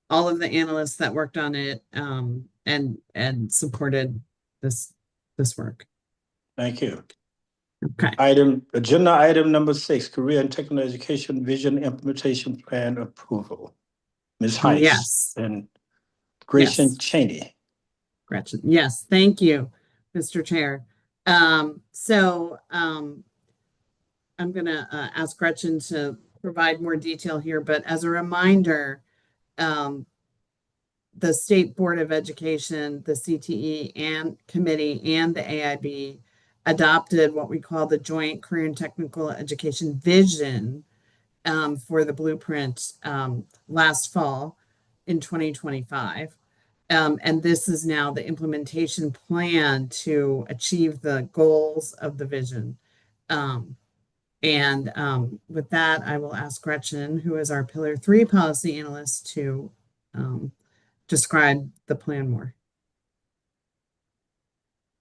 of the analysts that worked on it and supported this work. thank you. Okay. Agenda item number 6, Career and Technical Education Vision Implementation Plan Approval. Ms. Heiss. Yes. And Gretchen Yes. Cheney. Gretchen, yes, thank you, Mr. Chair. I'm gonna ask Gretchen to provide more detail here, but as a reminder, the State Board of Education, the CTE and committee, and the AIB adopted what we call the Joint Career and Technical Education Vision for the Blueprint last fall in 2025. And this is now the implementation plan to achieve the goals of the vision. With that, I will ask Gretchen, who is our Pillar 3 policy analyst, to describe the plan more.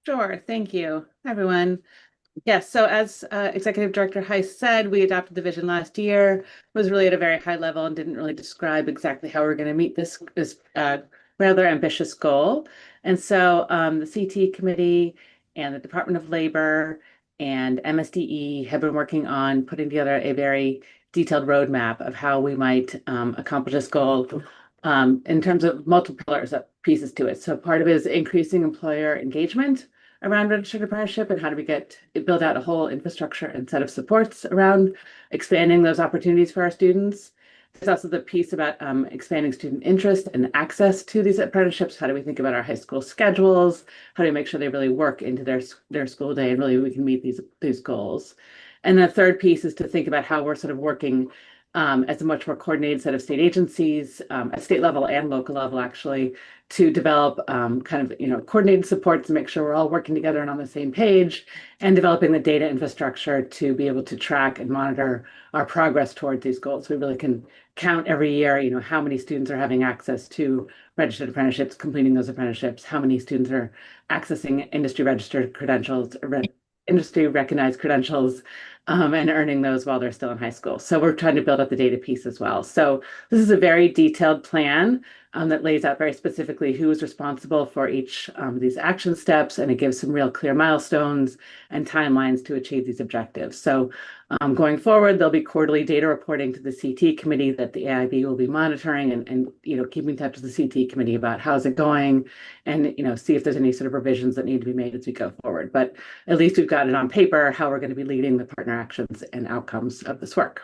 Sure, thank you, everyone. Yes, so as Executive Director Heiss said, we adopted the vision last year. It was really at a very high level and didn't really describe exactly how we're going to meet this rather ambitious goal. And so the CT committee and the Department of Labor and MSDE have been working on putting together a very detailed roadmap of how we might accomplish this goal in terms of multiple pillars, pieces to it. So part of it is increasing employer engagement around registered apprenticeship, and how do we build out a whole infrastructure and set of supports around expanding those opportunities for our students. There's also the piece about expanding student interest and access to these apprenticeships. How do we think about our high school schedules? How do we make sure they really work into their school day, and really we can meet these goals? And the third piece is to think about how we're sort of working as a much more coordinated set of state agencies at state level and local level, actually, to develop kind of coordinated support to make sure we're all working together and on the same page, and developing the data infrastructure to be able to track and monitor our progress towards these goals. We really can count every year, how many students are having access to registered apprenticeships, completing those apprenticeships, how many students are accessing industry registered credentials, industry recognized credentials, and earning those while they're still in high school. So we're trying to build up the data piece as well. So this is a very detailed plan that lays out very specifically who is responsible for each of these action steps, and it gives some real clear milestones and timelines to achieve these objectives. So going forward, there'll be quarterly data reporting to the CT committee that the AIB will be monitoring, and keeping in touch with the CT committee about how's it going, and see if there's any sort of revisions that need to be made as we go forward. But at least we've got it on paper how we're going to be leading the partner actions and outcomes of this work.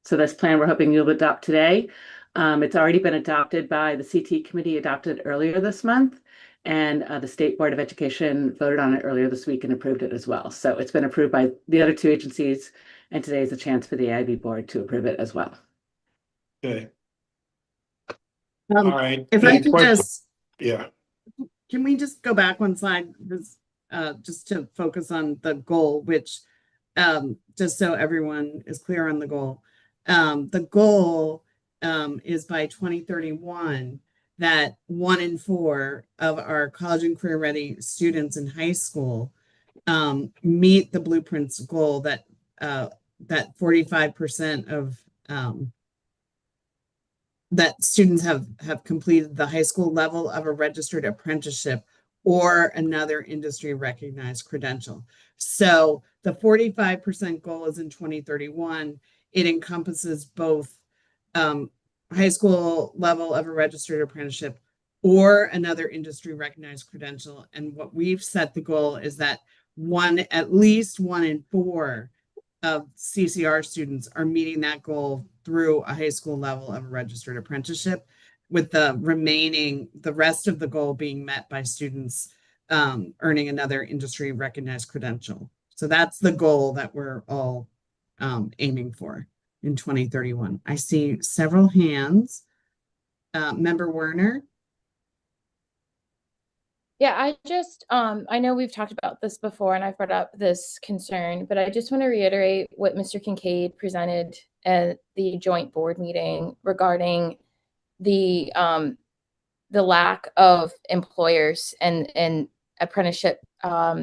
So this plan we're hoping you'll adopt today. It's already been adopted by the CT committee, adopted earlier this month, and the State Board of Education voted on it earlier this week and approved it as well. So it's been approved by the other 2 agencies, and today is a chance for the AIB board to approve it as well. Okay. All right. If I could can we just go back one slide, just to focus on the goal, which just so everyone is clear on the goal. The goal is by 2031 that 1 in 4 of our college and career ready students in high school meet the Blueprint's goal that that 45% of that students have completed the high school level of a registered apprenticeship or another industry recognized credential. So the 45% goal is in 2031. It encompasses both high school level of a registered apprenticeship or another industry recognized credential. And what we've set the goal is that at least 1 in 4 of CCR students are meeting that goal through a high school level of a registered apprenticeship, with the rest of the goal being met by students earning another industry recognized credential. So that's the goal that we're all aiming for in 2031. I see several hands. Member Werner. Yeah, I know we've talked about this before and I've brought up this concern, but I just want to reiterate what Mr. Kincaid presented at the joint board meeting regarding the lack of employers and apprenticeship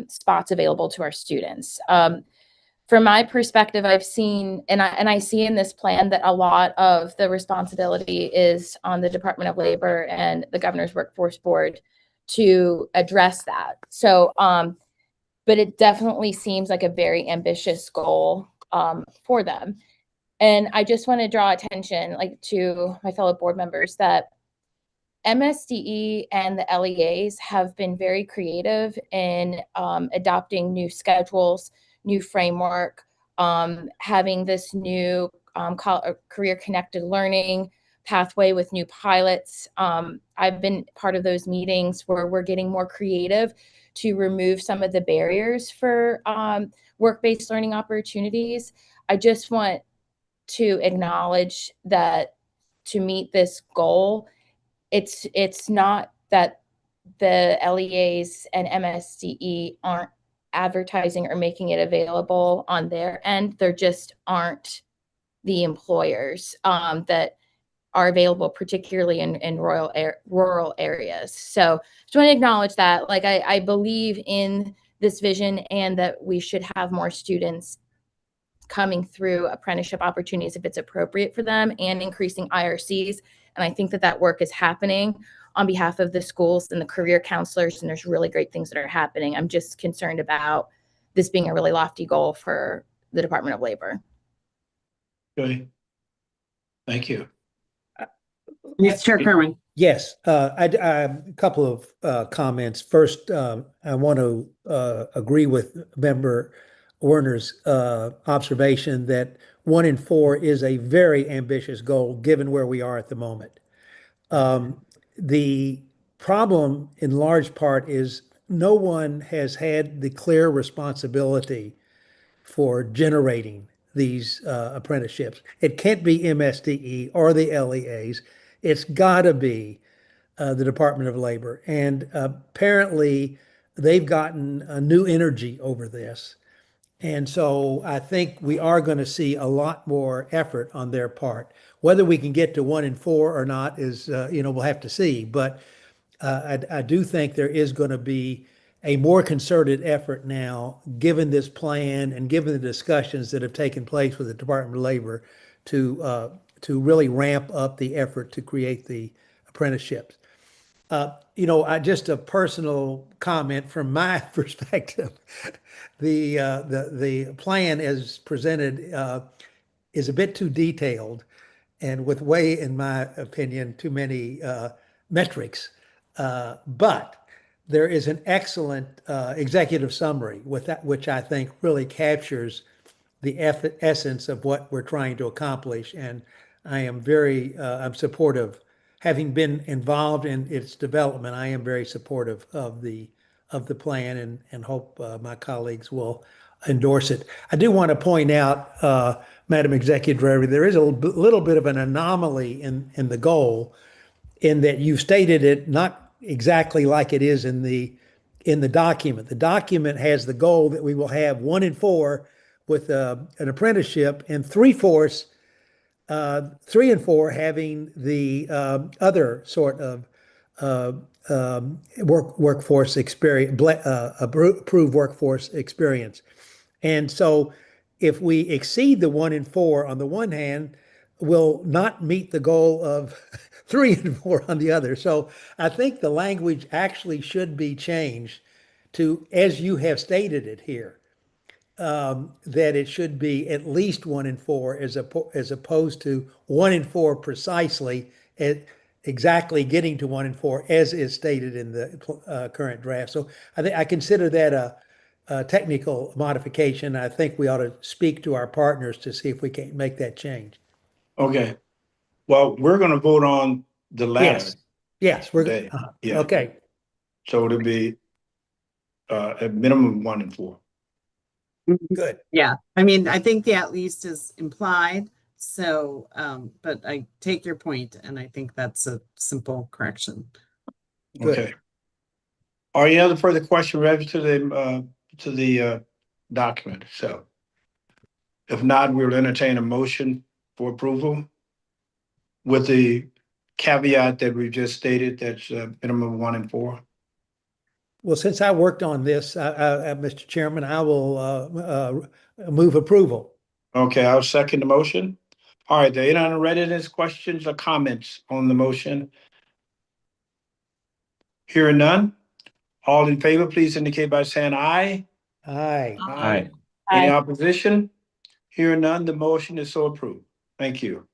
spots available to our students. From my perspective, I've seen, and I see in this plan that a lot of the responsibility is on the Department of Labor and the Governor's Workforce Board to address that. So, but it definitely seems like a very ambitious goal for them. And I just want to draw attention, like, to my fellow board members that MSDE and the LEAs have been very creative in adopting new schedules, new framework, having this new career connected learning pathway with new pilots. I've been part of those meetings where we're getting more creative to remove some of the barriers for work-based learning opportunities. I just want to acknowledge that to meet this goal, it's not that the LEAs and MSDE aren't advertising or making it available on their end. There just aren't the employers that are available, particularly in rural areas. So just want to acknowledge that. Like, I believe in this vision and that we should have more students coming through apprenticeship opportunities if it's appropriate for them, and increasing IRCs. And I think that that work is happening on behalf of the schools and the career counselors, and there's really great things that are happening. I'm just concerned about this being a really lofty goal for the Department of Labor. Okay. Thank you. Yes, Chair Kerwin. Yes, a couple of comments. First, I want to agree with Member Werner's observation that 1 in 4 is a very ambitious goal given where we are at the moment. The problem in large part is no one has had the clear responsibility for generating these apprenticeships. It can't be MSDE or the LEAs. It's got to be the Department of Labor. And apparently, they've gotten a new energy over this. And so I think we are going to see a lot more effort on their part. Whether we can get to 1 in 4 or not is, we'll have to see. But I do think there is going to be a more concerted effort now, given this plan and given the discussions that have taken place with the Department of Labor, to really ramp up the effort to create the apprenticeships. Just a personal comment from my perspective, the plan as presented is a bit too detailed and with way, in my opinion, too many metrics. But there is an excellent executive summary with that, which I think really captures the essence of what we're trying to accomplish. And I am I'm supportive. Having been involved in its development, I am very supportive of the plan and hope my colleagues will endorse it. I do want to point out, Madam Executive Director, there is a little bit of an anomaly in the goal, in that you've stated it not exactly like it is in the document. The document has the goal that we will have 1 in 4 with an apprenticeship, and 3 and 4 having the other sort of workforce experience, approved workforce experience. And so if we exceed the 1 and 4 on the one hand, we'll not meet the goal of 3 and 4 on the other. So I think the language actually should be changed to, as you have stated it here, that it should be at least 1 and 4 as opposed to 1 and 4 precisely at exactly getting to 1 and 4 as is stated in the current draft. So I consider that a technical modification. I think we ought to speak to our partners to see if we can make that change. Okay. Well, we're going to vote on the latter Yes, we're today. Yeah. okay. So it'll be at minimum 1 and 4. Good. Yeah, I mean, I think the at least is implied. So, but I take your point, and I think that's a simple correction. Good. Okay. Are any other further questions related to the document? So, if not, we'll entertain a motion for approval with the caveat that we just stated. That's minimum 1 and 4. Well, since I worked on this, Mr. Chairman, I will move approval. Okay, I'll second the motion. All right, there any other readiness questions or comments on the motion? Hearing none. All in favor, please indicate by saying aye. Aye. Aye. Any opposition? Hearing none, the motion is so approved. Thank you.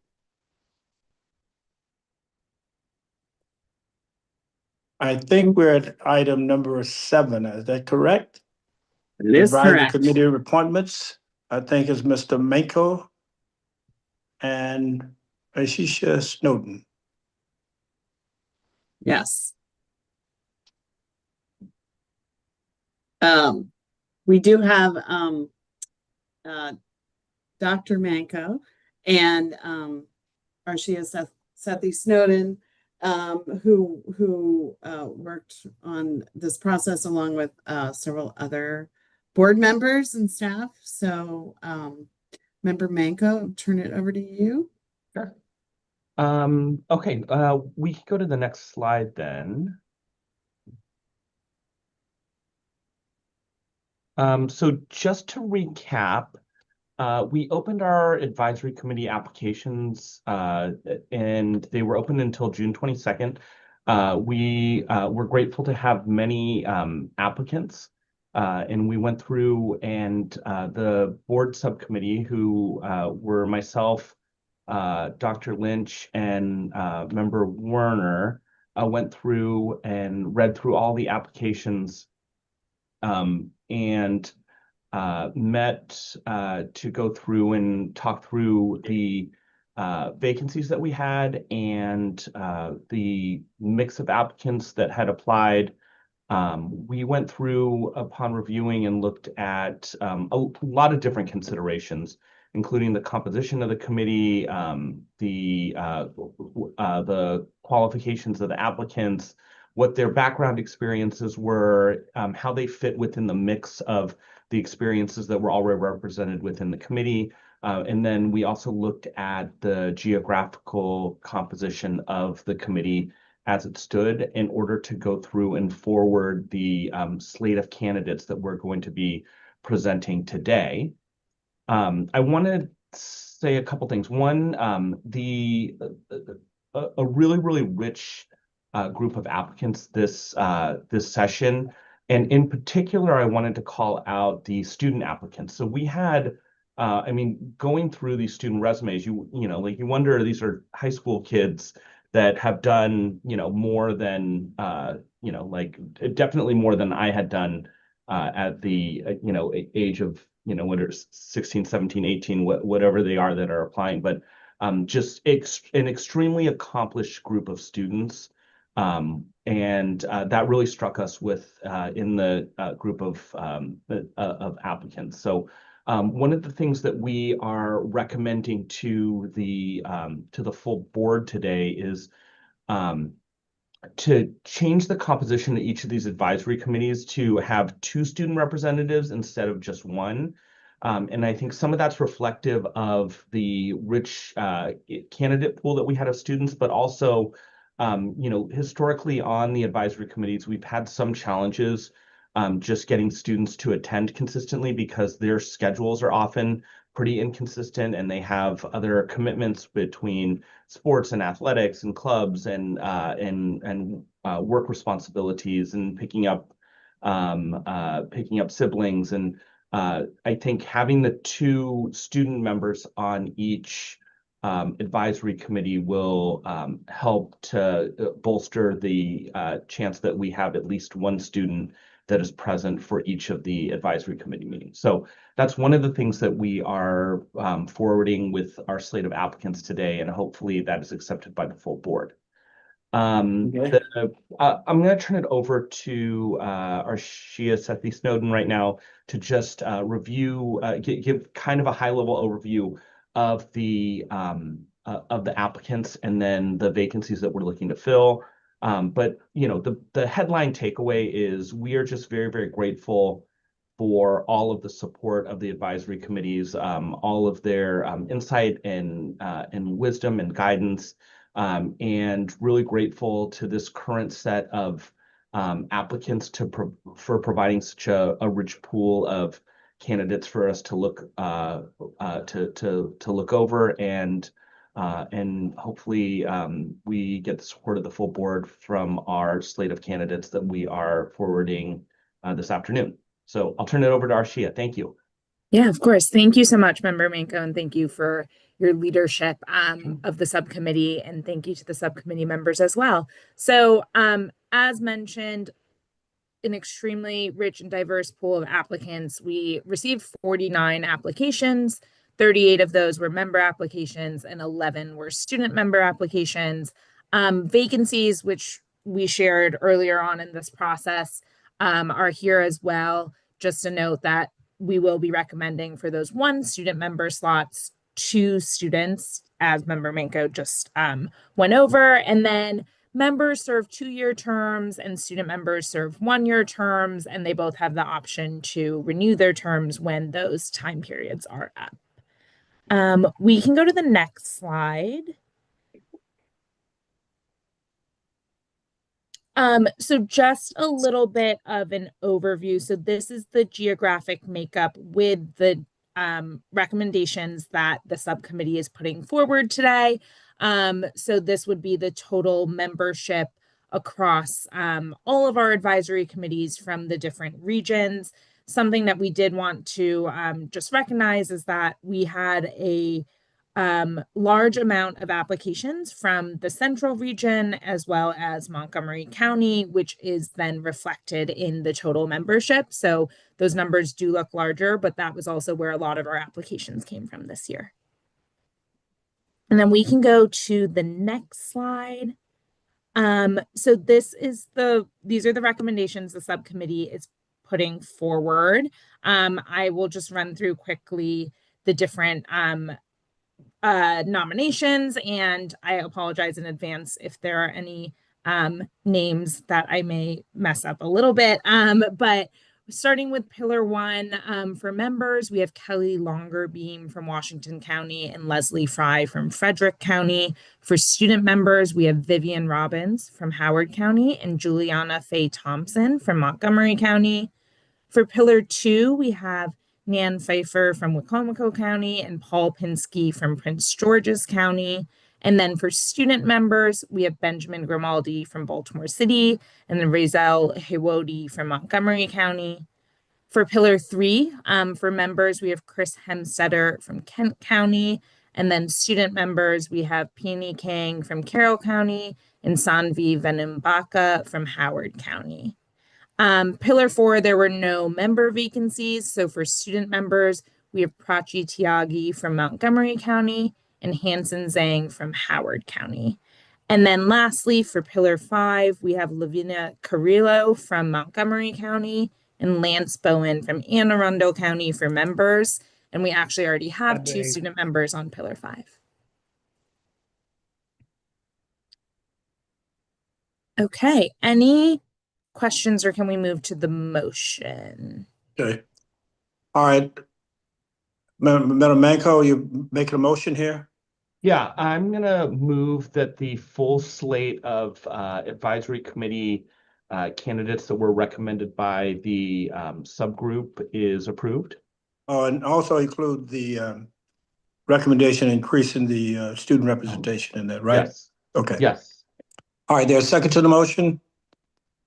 I think we're at item number 7. Is that correct? It is Advisory correct. Committee appointments. I think it's Mr. Mako and Ashisha Snowden. Yes. We do have Dr. Manco and Arshia Sethi Snowden, who worked on this process along with several other board members and staff. So, Member Manco, I'll turn it over to you. Sure. Okay, we can go to the next slide then. So just to recap, we opened our advisory committee applications and they were open until June 22nd. We were grateful to have many applicants and we went through and the board subcommittee who were myself, Dr. Lynch and Member Werner went through and read through all the applications and met to go through and talk through the vacancies that we had and the mix of applicants that had applied. We went through upon reviewing and looked at a lot of different considerations, including the composition of the committee, the qualifications of the applicants, what their background experiences were, how they fit within the mix of the experiences that were already represented within the committee. And then we also looked at the geographical composition of the committee as it stood in order to go through and forward the slate of candidates that we're going to be presenting today. I want to say a couple things. One, a really, really rich group of applicants this session. And in particular, I wanted to call out the student applicants. So we had, I mean, going through these student resumes, you know, like you wonder, these are high school kids that have done, you know, more than, you know, like definitely more than I had done at the, you know, age of, you know, what are 16, 17, 18, whatever they are that are applying, but just an extremely accomplished group of students. And that really struck us with in the group of applicants. So one of the things that we are recommending to the full board today is to change the composition of each of these advisory committees to have 2 student representatives instead of just 1. And I think some of that's reflective of the rich candidate pool that we had of students, but also, you know, historically on the advisory committees, we've had some challenges just getting students to attend consistently because their schedules are often pretty inconsistent and they have other commitments between sports and athletics and clubs and work responsibilities and picking up siblings. And I think having the 2 student members on each advisory committee will help to bolster the chance that we have at least 1 student that is present for each of the advisory committee meetings. So that's one of the things that we are forwarding with our slate of applicants today, and hopefully that is accepted by the full board. I'm going to turn it over to Arshia Sethi Snowden right now to just review, give kind of a high-level overview of the applicants and then the vacancies that we're looking to fill. But the headline takeaway is we are just very, very grateful for all of the support of the advisory committees, all of their insight and wisdom and guidance. And really grateful to this current set of applicants for providing such a rich pool of candidates for us to look to look over, and hopefully we get the support of the full board from our slate of candidates that we are forwarding this afternoon. So I'll turn it over to Arshia. Thank you. Yeah, of course. Thank you so much, Member Manco, and thank you for your leadership of the subcommittee, and thank you to the subcommittee members as well. So as mentioned, an extremely rich and diverse pool of applicants. We received 49 applications. 38 of those were member applications and 11 were student member applications. Vacancies, which we shared earlier on in this process, are here as well. Just to note that we will be recommending for those 1 student member slots, 2 students, as Member Manco just went over, and then members serve 2-year terms and student members serve 1-year terms, and they both have the option to renew their terms when those time periods are up. We can go to the next slide. So just a little bit of an overview. So this is the geographic makeup with the recommendations that the subcommittee is putting forward today. So this would be the total membership across all of our advisory committees from the different regions. Something that we did want to just recognize is that we had a large amount of applications from the central region as well as Montgomery County, which is then reflected in the total membership. So those numbers do look larger, but that was also where a lot of our applications came from this year. And then we can go to the next slide. So these are the recommendations the subcommittee is putting forward. I will just run through quickly the different nominations, and I apologize in advance if there are any names that I may mess up a little bit. But starting with Pillar 1, for members, we have Kelly Longerbeam from Washington County and Leslie Fry from Frederick County. For student members, we have Vivian Robbins from Howard County and Juliana Faye Thompson from Montgomery County. For Pillar 2, we have Nan Pfeiffer from Wicomico County and Paul Pinsky from Prince George's County. And then for student members, we have Benjamin Grimaldi from Baltimore City and then Razel Hewodi from Montgomery County. For Pillar 3, for members, we have Chris Hemstetter from Kent County. And then student members, we have Peony Kang from Carroll County and Sanvi Venumbaka from Howard County. Pillar 4, there were no member vacancies. So for student members, we have Prachi Tiagi from Montgomery County and Hanson Zhang from Howard County. And then lastly, for Pillar 5, we have Lavinia Carrillo from Montgomery County and Lance Bowen from Anne Arundel County for members. And we actually already have 2 student members on Pillar 5. Okay, any questions, or can we move to the motion? Okay. All right. Madam Manco, you making a motion here? Yeah, I'm going to move that the full slate of advisory committee candidates that were recommended by the subgroup is approved. Oh, and also include the recommendation increasing the student representation in that, right? Yes. Okay. Yes. All right, there's a second to the motion?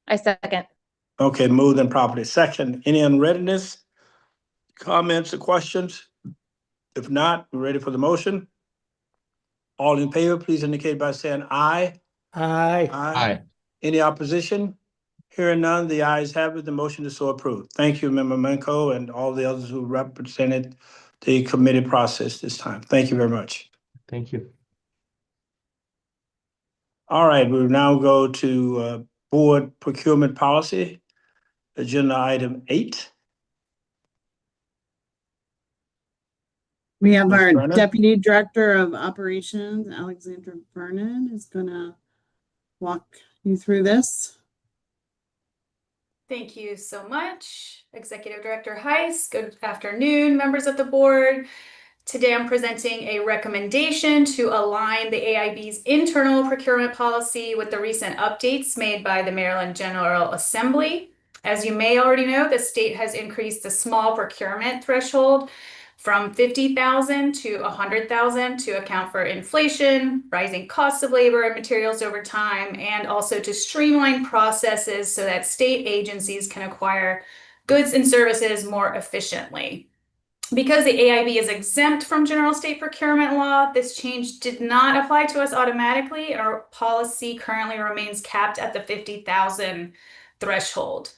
I second. Okay, moved and properly second. Any unreadiness, comments or questions? If not, we're ready for the motion. All in favor, please indicate by saying aye. Aye. Aye. Any opposition? Hearing none, the ayes have it. The motion is so approved. Thank you, Member Menko, and all the others who represented the committee process this time. Thank you very much. Thank you. All right, we'll now go to board procurement policy, agenda item 8. We have Ms. our Brennan? Deputy Director of Operations, Alexandra Vernon, is gonna walk you through this. Thank you so much, Executive Director Heiss. Good afternoon, members of the board. Today I'm presenting a recommendation to align the AIB's internal procurement policy with the recent updates made by the Maryland General Assembly. As you may already know, the state has increased the small procurement threshold from 50,000 to 100,000 to account for inflation, rising costs of labor and materials over time, and also to streamline processes so that state agencies can acquire goods and services more efficiently. Because the AIB is exempt from general state procurement law, this change did not apply to us automatically. Our policy currently remains capped at the 50,000 threshold.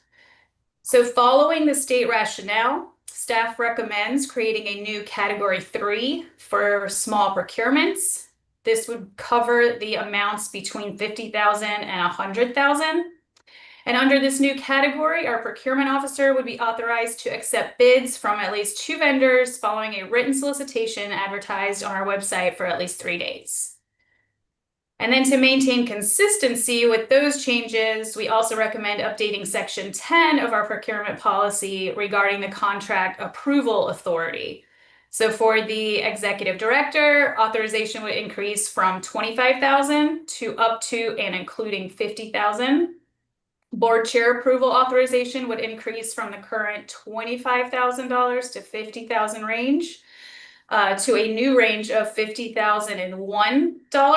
So following the state rationale, staff recommends creating a new category 3 for small procurements. This would cover the amounts between 50,000 and 100,000. And under this new category, our procurement officer would be authorized to accept bids from at least 2 vendors following a written solicitation advertised on our website for at least 3 days. And then to maintain consistency with those changes, we also recommend updating section 10 of our procurement policy regarding the contract approval authority. So for the executive director, authorization would increase from 25,000 to up to and including 50,000. Board chair approval authorization would increase from the current $25,000 to 50,000 range. To a new range of $50,001 to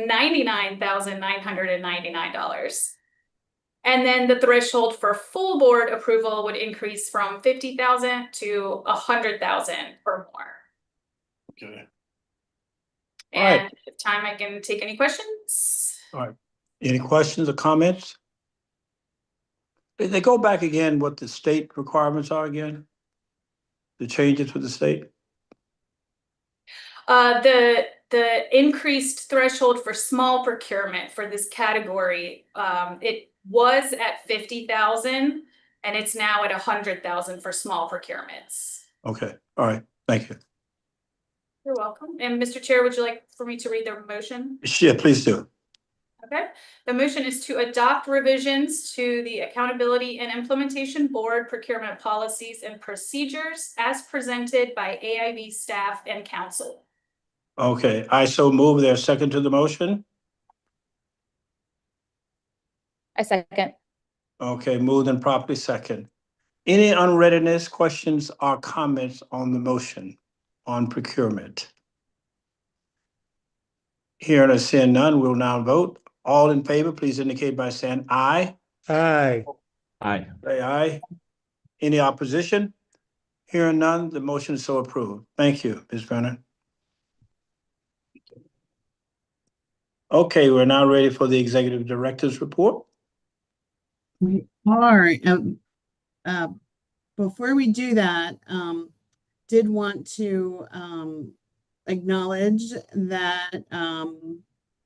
$99,999. And then the threshold for full board approval would increase from 50,000 to 100,000 or more. Okay. And All right. if time, I can take any questions. All right. Any questions or comments? They go back again what the state requirements are again? The changes with the state? The increased threshold for small procurement for this category, it was at 50,000 and it's now at 100,000 for small procurements. Okay, all right, thank you. You're welcome. And Mr. Chair, would you like for me to read the motion? Yeah, please do. Okay, the motion is to adopt revisions to the Accountability and Implementation Board procurement policies and procedures as presented by AIB staff and council. Okay, I so move. There's a second to the motion. I second. Okay, moved and properly second. Any unreadiness, questions, or comments on the motion on procurement? Hearing or seeing none, we'll now vote. All in favor, please indicate by saying aye. Aye. Aye. Say aye. Any opposition? Hearing none, the motion is so approved. Thank you, Ms. Brennan. Okay, we're now ready for the executive director's report. We are. Before we do that, did want to acknowledge that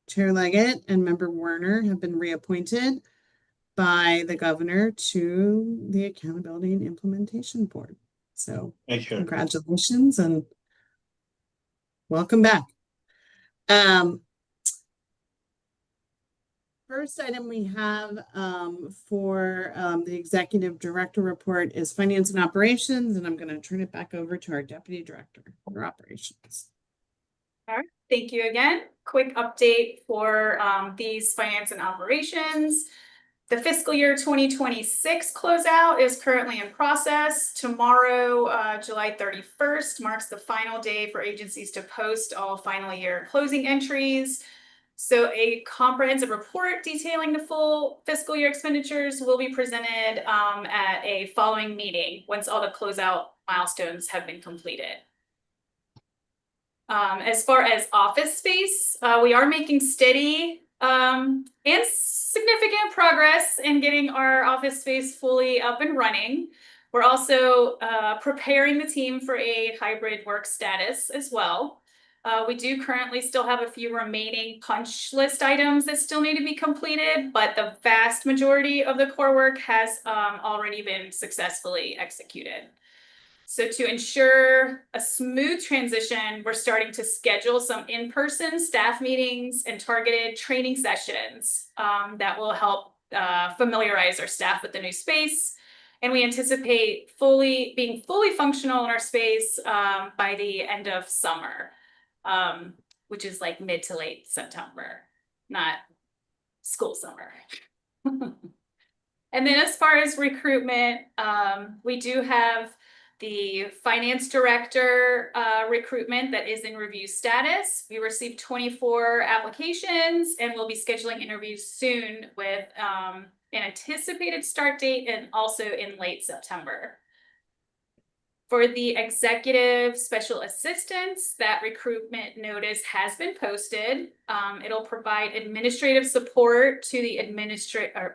Chair Leggett and Member Werner have been reappointed by the governor to the Accountability and Implementation Board. So Thank you. congratulations and welcome back. First item we have for the executive director report is finance and operations, and I'm going to turn it back over to our deputy director for operations. All right. Thank you again. Quick update for these finance and operations. The fiscal year 2026 closeout is currently in process. Tomorrow, July 31st, marks the final day for agencies to post all final year closing entries. So a comprehensive report detailing the full fiscal year expenditures will be presented at a following meeting once all the closeout milestones have been completed. As far as office space, we are making steady and significant progress in getting our office space fully up and running. We're also preparing the team for a hybrid work status as well. We do currently still have a few remaining punch list items that still need to be completed, but the vast majority of the core work has already been successfully executed. So to ensure a smooth transition, we're starting to schedule some in-person staff meetings and targeted training sessions that will help familiarize our staff with the new space. And we anticipate being fully functional in our space by the end of summer, which is like mid to late September, not school summer. And then as far as recruitment, we do have the finance director recruitment that is in review status. We received 24 applications and we'll be scheduling interviews soon with an anticipated start date and also in late September. For the executive special assistants, that recruitment notice has been posted. It'll provide administrative support to the administrative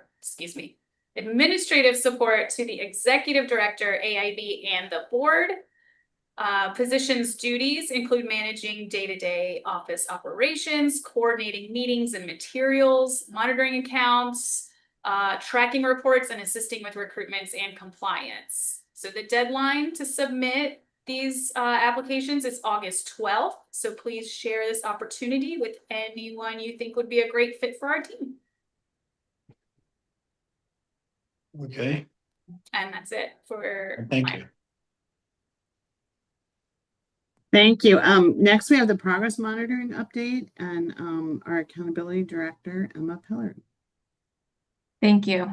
support to the executive director, AIB, and the board. Positions duties include managing day-to-day office operations, coordinating meetings and materials, monitoring accounts, tracking reports, and assisting with recruitments and compliance. So the deadline to submit these applications is August 12th. So please share this opportunity with anyone you think would be a great fit for our team. Okay, And that's it for thank you. Thank you. Next we have the progress monitoring update and our accountability director, Emma Pillard. Thank you.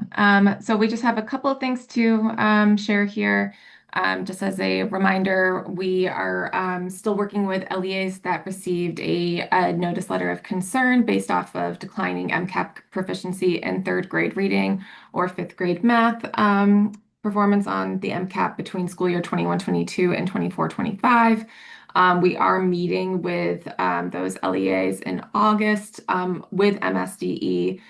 So we just have a couple of things to share here. Just as a reminder, we are still working with LEAs that received a notice letter of concern based off of declining MCAP proficiency in third grade reading or fifth grade math performance on the MCAP between school year 21-22 and 24-25. We are meeting with those LEAs in August with MSDE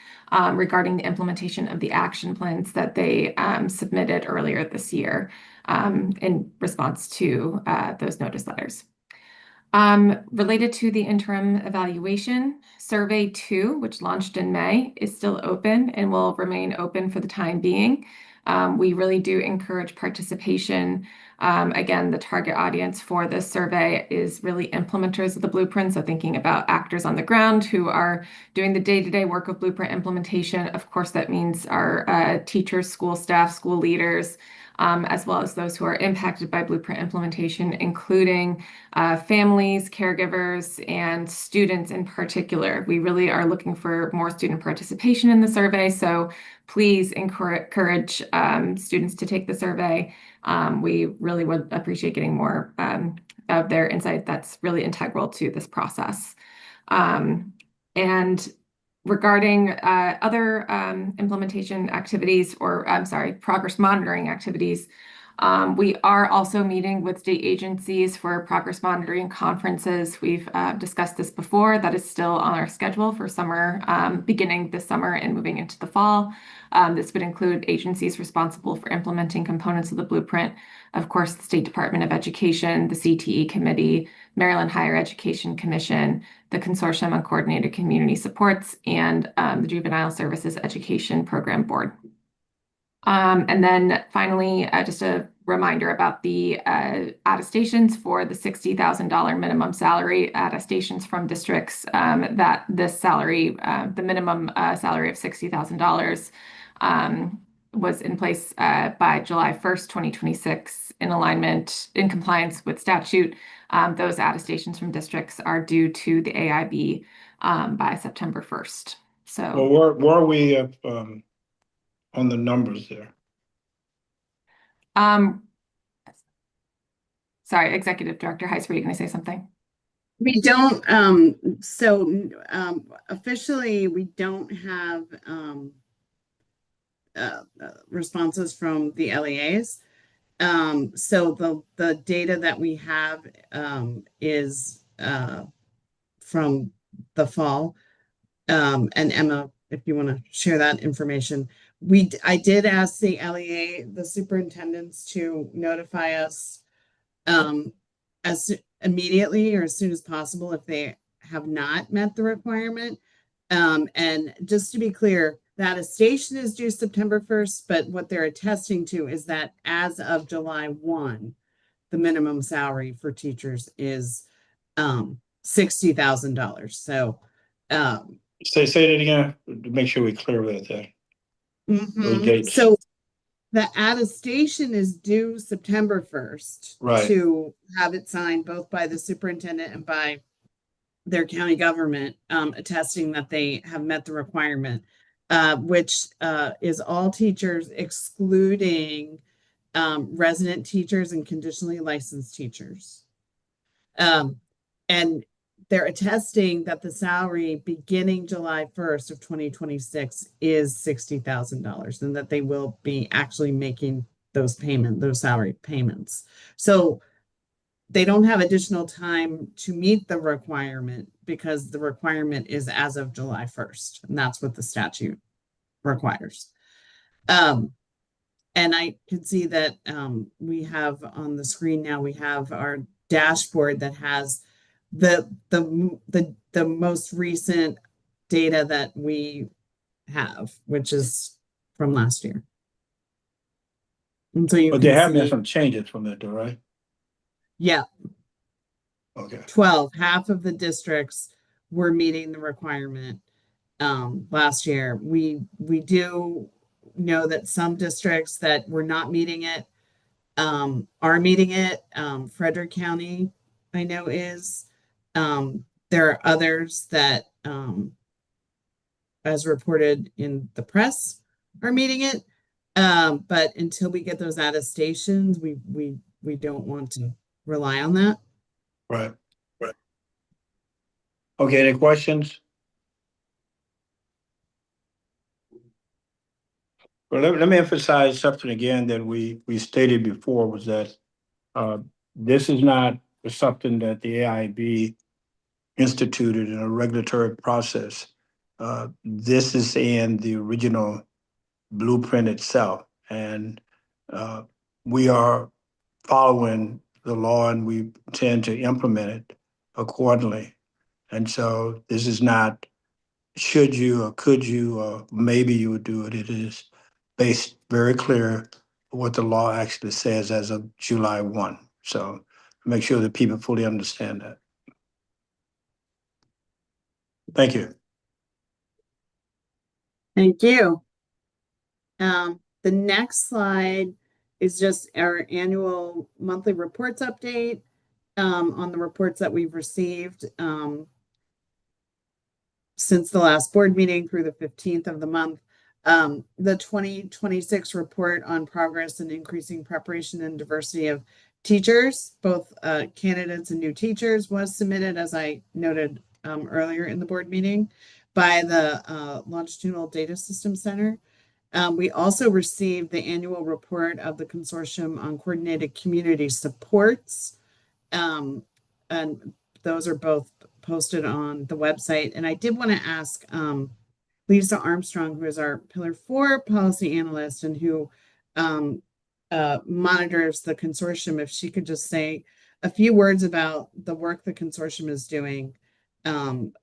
regarding the implementation of the action plans that they submitted earlier this year in response to those notice letters. Related to the interim evaluation, Survey 2, which launched in May, is still open and will remain open for the time being. We really do encourage participation. Again, the target audience for this survey is really implementers of the blueprint. So thinking about actors on the ground who are doing the day-to-day work of blueprint implementation. Of course, that means our teachers, school staff, school leaders, as well as those who are impacted by blueprint implementation, including families, caregivers, and students in particular. We really are looking for more student participation in the survey, so please encourage students to take the survey. We really would appreciate getting more of their insight. That's really integral to this process. And regarding other implementation activities, or I'm sorry, progress monitoring activities, we are also meeting with state agencies for progress monitoring conferences. We've discussed this before. That is still on our schedule for summer, beginning this summer and moving into the fall. This would include agencies responsible for implementing components of the blueprint. Of course, the State Department of Education, the CTE Committee, Maryland Higher Education Commission, the Consortium on Coordinated Community Supports, and the Juvenile Services Education Program Board. And then finally, just a reminder about the attestations for the $60,000 minimum salary attestations from districts, that this salary, the minimum salary of $60,000 was in place by July 1st, 2026, in compliance with statute. Those attestations from districts are due to the AIB by September 1st. Well, So, where are we on the numbers there? sorry, Executive Director Heiss, were you going to say something? We don't, officially, we don't have responses from the LEAs. So the data that we have is from the fall. And Emma, if you want to share that information, I did ask the LEA, the superintendents, to notify us as immediately or as soon as possible if they have not met the requirement. And just to be clear, that attestation is due September 1st, but what they're attesting to is that as of July 1, the minimum salary for teachers is $60,000. So Say that again to make sure we're clear with that. Those dates. So the attestation is due September 1st, Right, to have it signed both by the superintendent and by their county government, attesting that they have met the requirement, which is all teachers excluding resident teachers and conditionally licensed teachers. And they're attesting that the salary beginning July 1st of 2026 is $60,000, and that they will be actually making those salary payments. So they don't have additional time to meet the requirement because the requirement is as of July 1st, and that's what the statute requires. And I can see that we have on the screen now, we have our dashboard that has the most recent data that we have, which is from last year. And so you but can there have been see, some changes from that, though, right? yeah, Okay. 12, half of the districts were meeting the requirement last year. We do know that some districts that were not meeting it are meeting it. Frederick County, I know, is. There are others that, as reported in the press, are meeting it. But until we get those attestations, we don't want to rely on that. Right. Okay, any questions? Well, let me emphasize something again that we stated before, was that this is not something that the AIB instituted in a regulatory process. This is in the original blueprint itself, and we are following the law, and we intend to implement it accordingly. And so this is not should you or could you or maybe you would do it. It is based very clear what the law actually says as of July 1. So make sure that people fully understand that. Thank you. Thank you. The next slide is just our annual monthly reports update on the reports that we've received since the last board meeting through the 15th of the month. The 2026 report on progress in increasing preparation and diversity of teachers, both candidates and new teachers, was submitted, as I noted earlier in the board meeting, by the Longitudinal Data System Center. We also received the annual report of the Consortium on Coordinated Community Supports, and those are both posted on the website. And I did want to ask Lisa Armstrong, who is our Pillar 4 policy analyst and who monitors the consortium, if she could just say a few words about the work the consortium is doing, and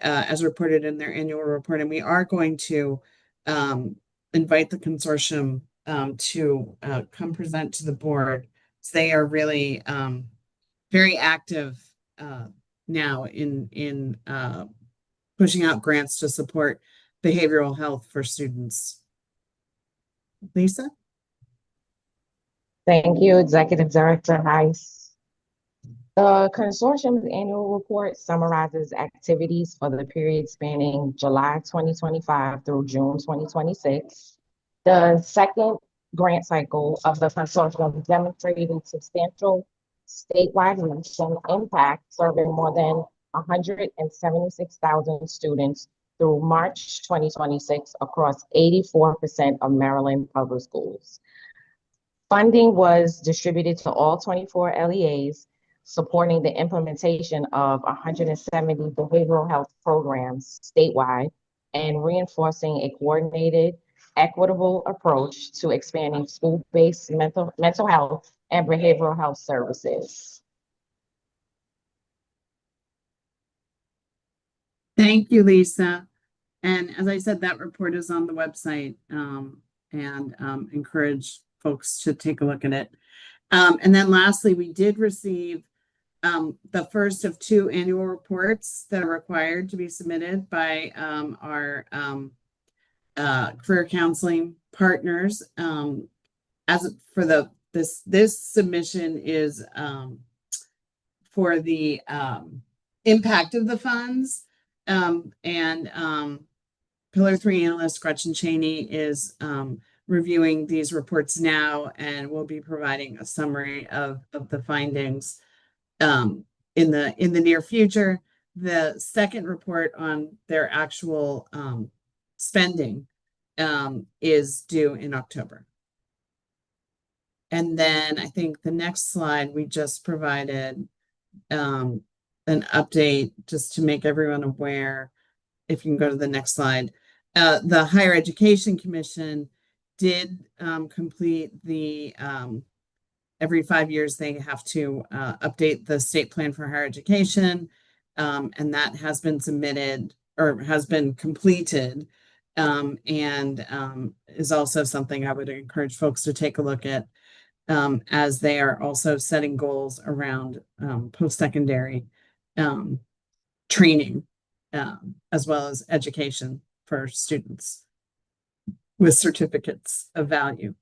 as reported in their annual report. And we are going to invite the consortium to come present to the board. So they are really very active now in pushing out grants to support behavioral health for students. Lisa? Thank you, Executive Director Heiss. The consortium's annual report summarizes activities for the period spanning July 2025 through June 2026. The second grant cycle of the consortium demonstrated substantial statewide reach and impact, serving more than 176,000 students through March 2026 across 84% of Maryland public schools. Funding was distributed to all 24 LEAs, supporting the implementation of 170 behavioral health programs statewide and reinforcing a coordinated, equitable approach to expanding school-based mental health and behavioral health services. Thank you, Lisa. And as I said, that report is on the website, and encourage folks to take a look at it. And then lastly, we did receive the first of 2 annual reports that are required to be submitted by our career counseling partners. As for this submission is for the impact of the funds, and Pillar 3 analyst Gretchen Cheney is reviewing these reports now and will be providing a summary of the findings in the near future. The second report on their actual spending is due in October. And then I think the next slide, we just provided an update just to make everyone aware. If you can go to the next slide. The Higher Education Commission did complete the every 5 years they have to update the state plan for higher education, and that has been submitted or has been completed, and is also something I would encourage folks to take a look at, as they are also setting goals around post-secondary training, as well as education for students with certificates of value.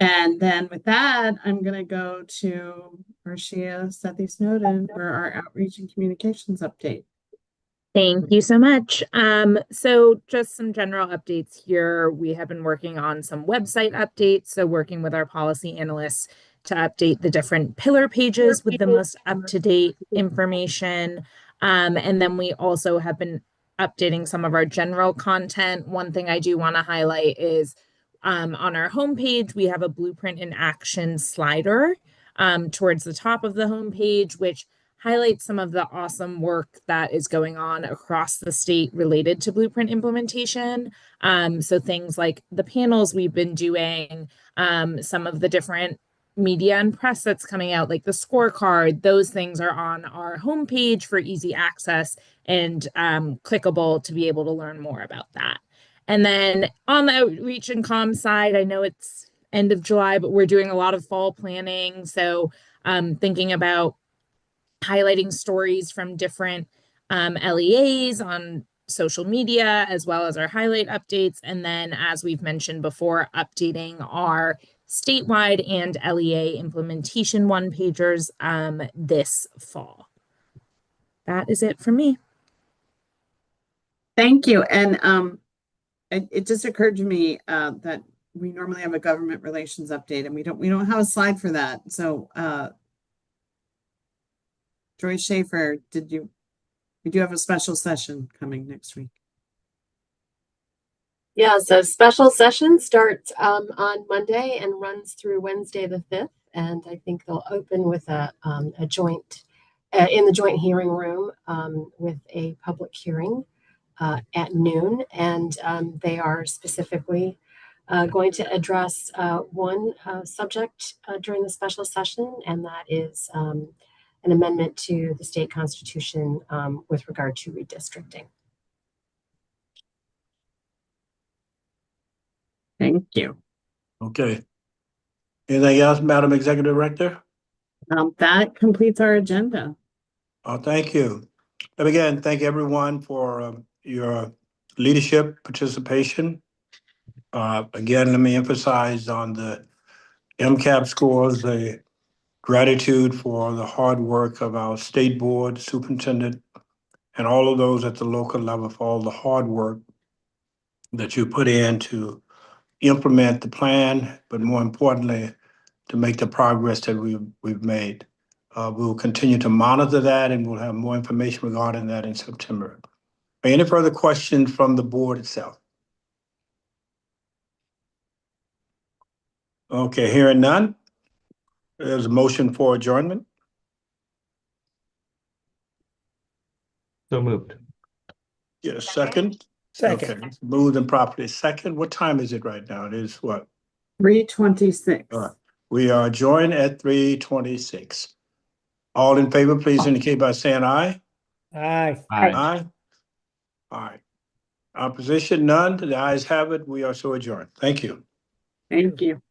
And then with that, I'm going to go to Marcia Sethi Snowden for our outreach and communications update. Thank you so much. So just some general updates here. We have been working on some website updates. So working with our policy analysts to update the different pillar pages with the most up-to-date information. And then we also have been updating some of our general content. One thing I do want to highlight is on our homepage, we have a blueprint in action slider towards the top of the homepage, which highlights some of the awesome work that is going on across the state related to blueprint implementation. So things like the panels we've been doing, some of the different media and press that's coming out, like the scorecard, those things are on our homepage for easy access and clickable to be able to learn more about that. And then on the outreach and comm side, I know it's end of July, but we're doing a lot of fall planning. So thinking about highlighting stories from different LEAs on social media, as well as our highlight updates. And then, as we've mentioned before, updating our statewide and LEA implementation one-pagers this fall. That is it for me. Thank you. And it just occurred to me that we normally have a government relations update, and we don't have a slide for that. So Joyce Schaefer, we do have a special session coming next week. Yeah, so special session starts on Monday and runs through Wednesday the 5th. And I think they'll open with a joint, in the joint hearing room with a public hearing at noon. And they are specifically going to address one subject during the special session, and that is an amendment to the state constitution with regard to redistricting. Thank you. Okay. Anything else, Madam Executive Director? That completes our agenda. Thank you. And again, thank everyone for your leadership, participation. Again, let me emphasize on the MCAP scores, the gratitude for the hard work of our state board superintendent and all of those at the local level for all the hard work that you put in to implement the plan, but more importantly, to make the progress that we've made. We will continue to monitor that and we'll have more information regarding that in September. Any further questions from the board itself? Okay, hearing none. There's a motion for adjournment. So moved. Get a second? Second. Okay, moved and properly second. What time is it right now? It is what? 3:26. All right. We are adjourned at 3:26. All in favor, please indicate by saying aye. Aye. Aye. All right. Opposition, none. The ayes have it. We are so adjourned. Thank you. Thank you.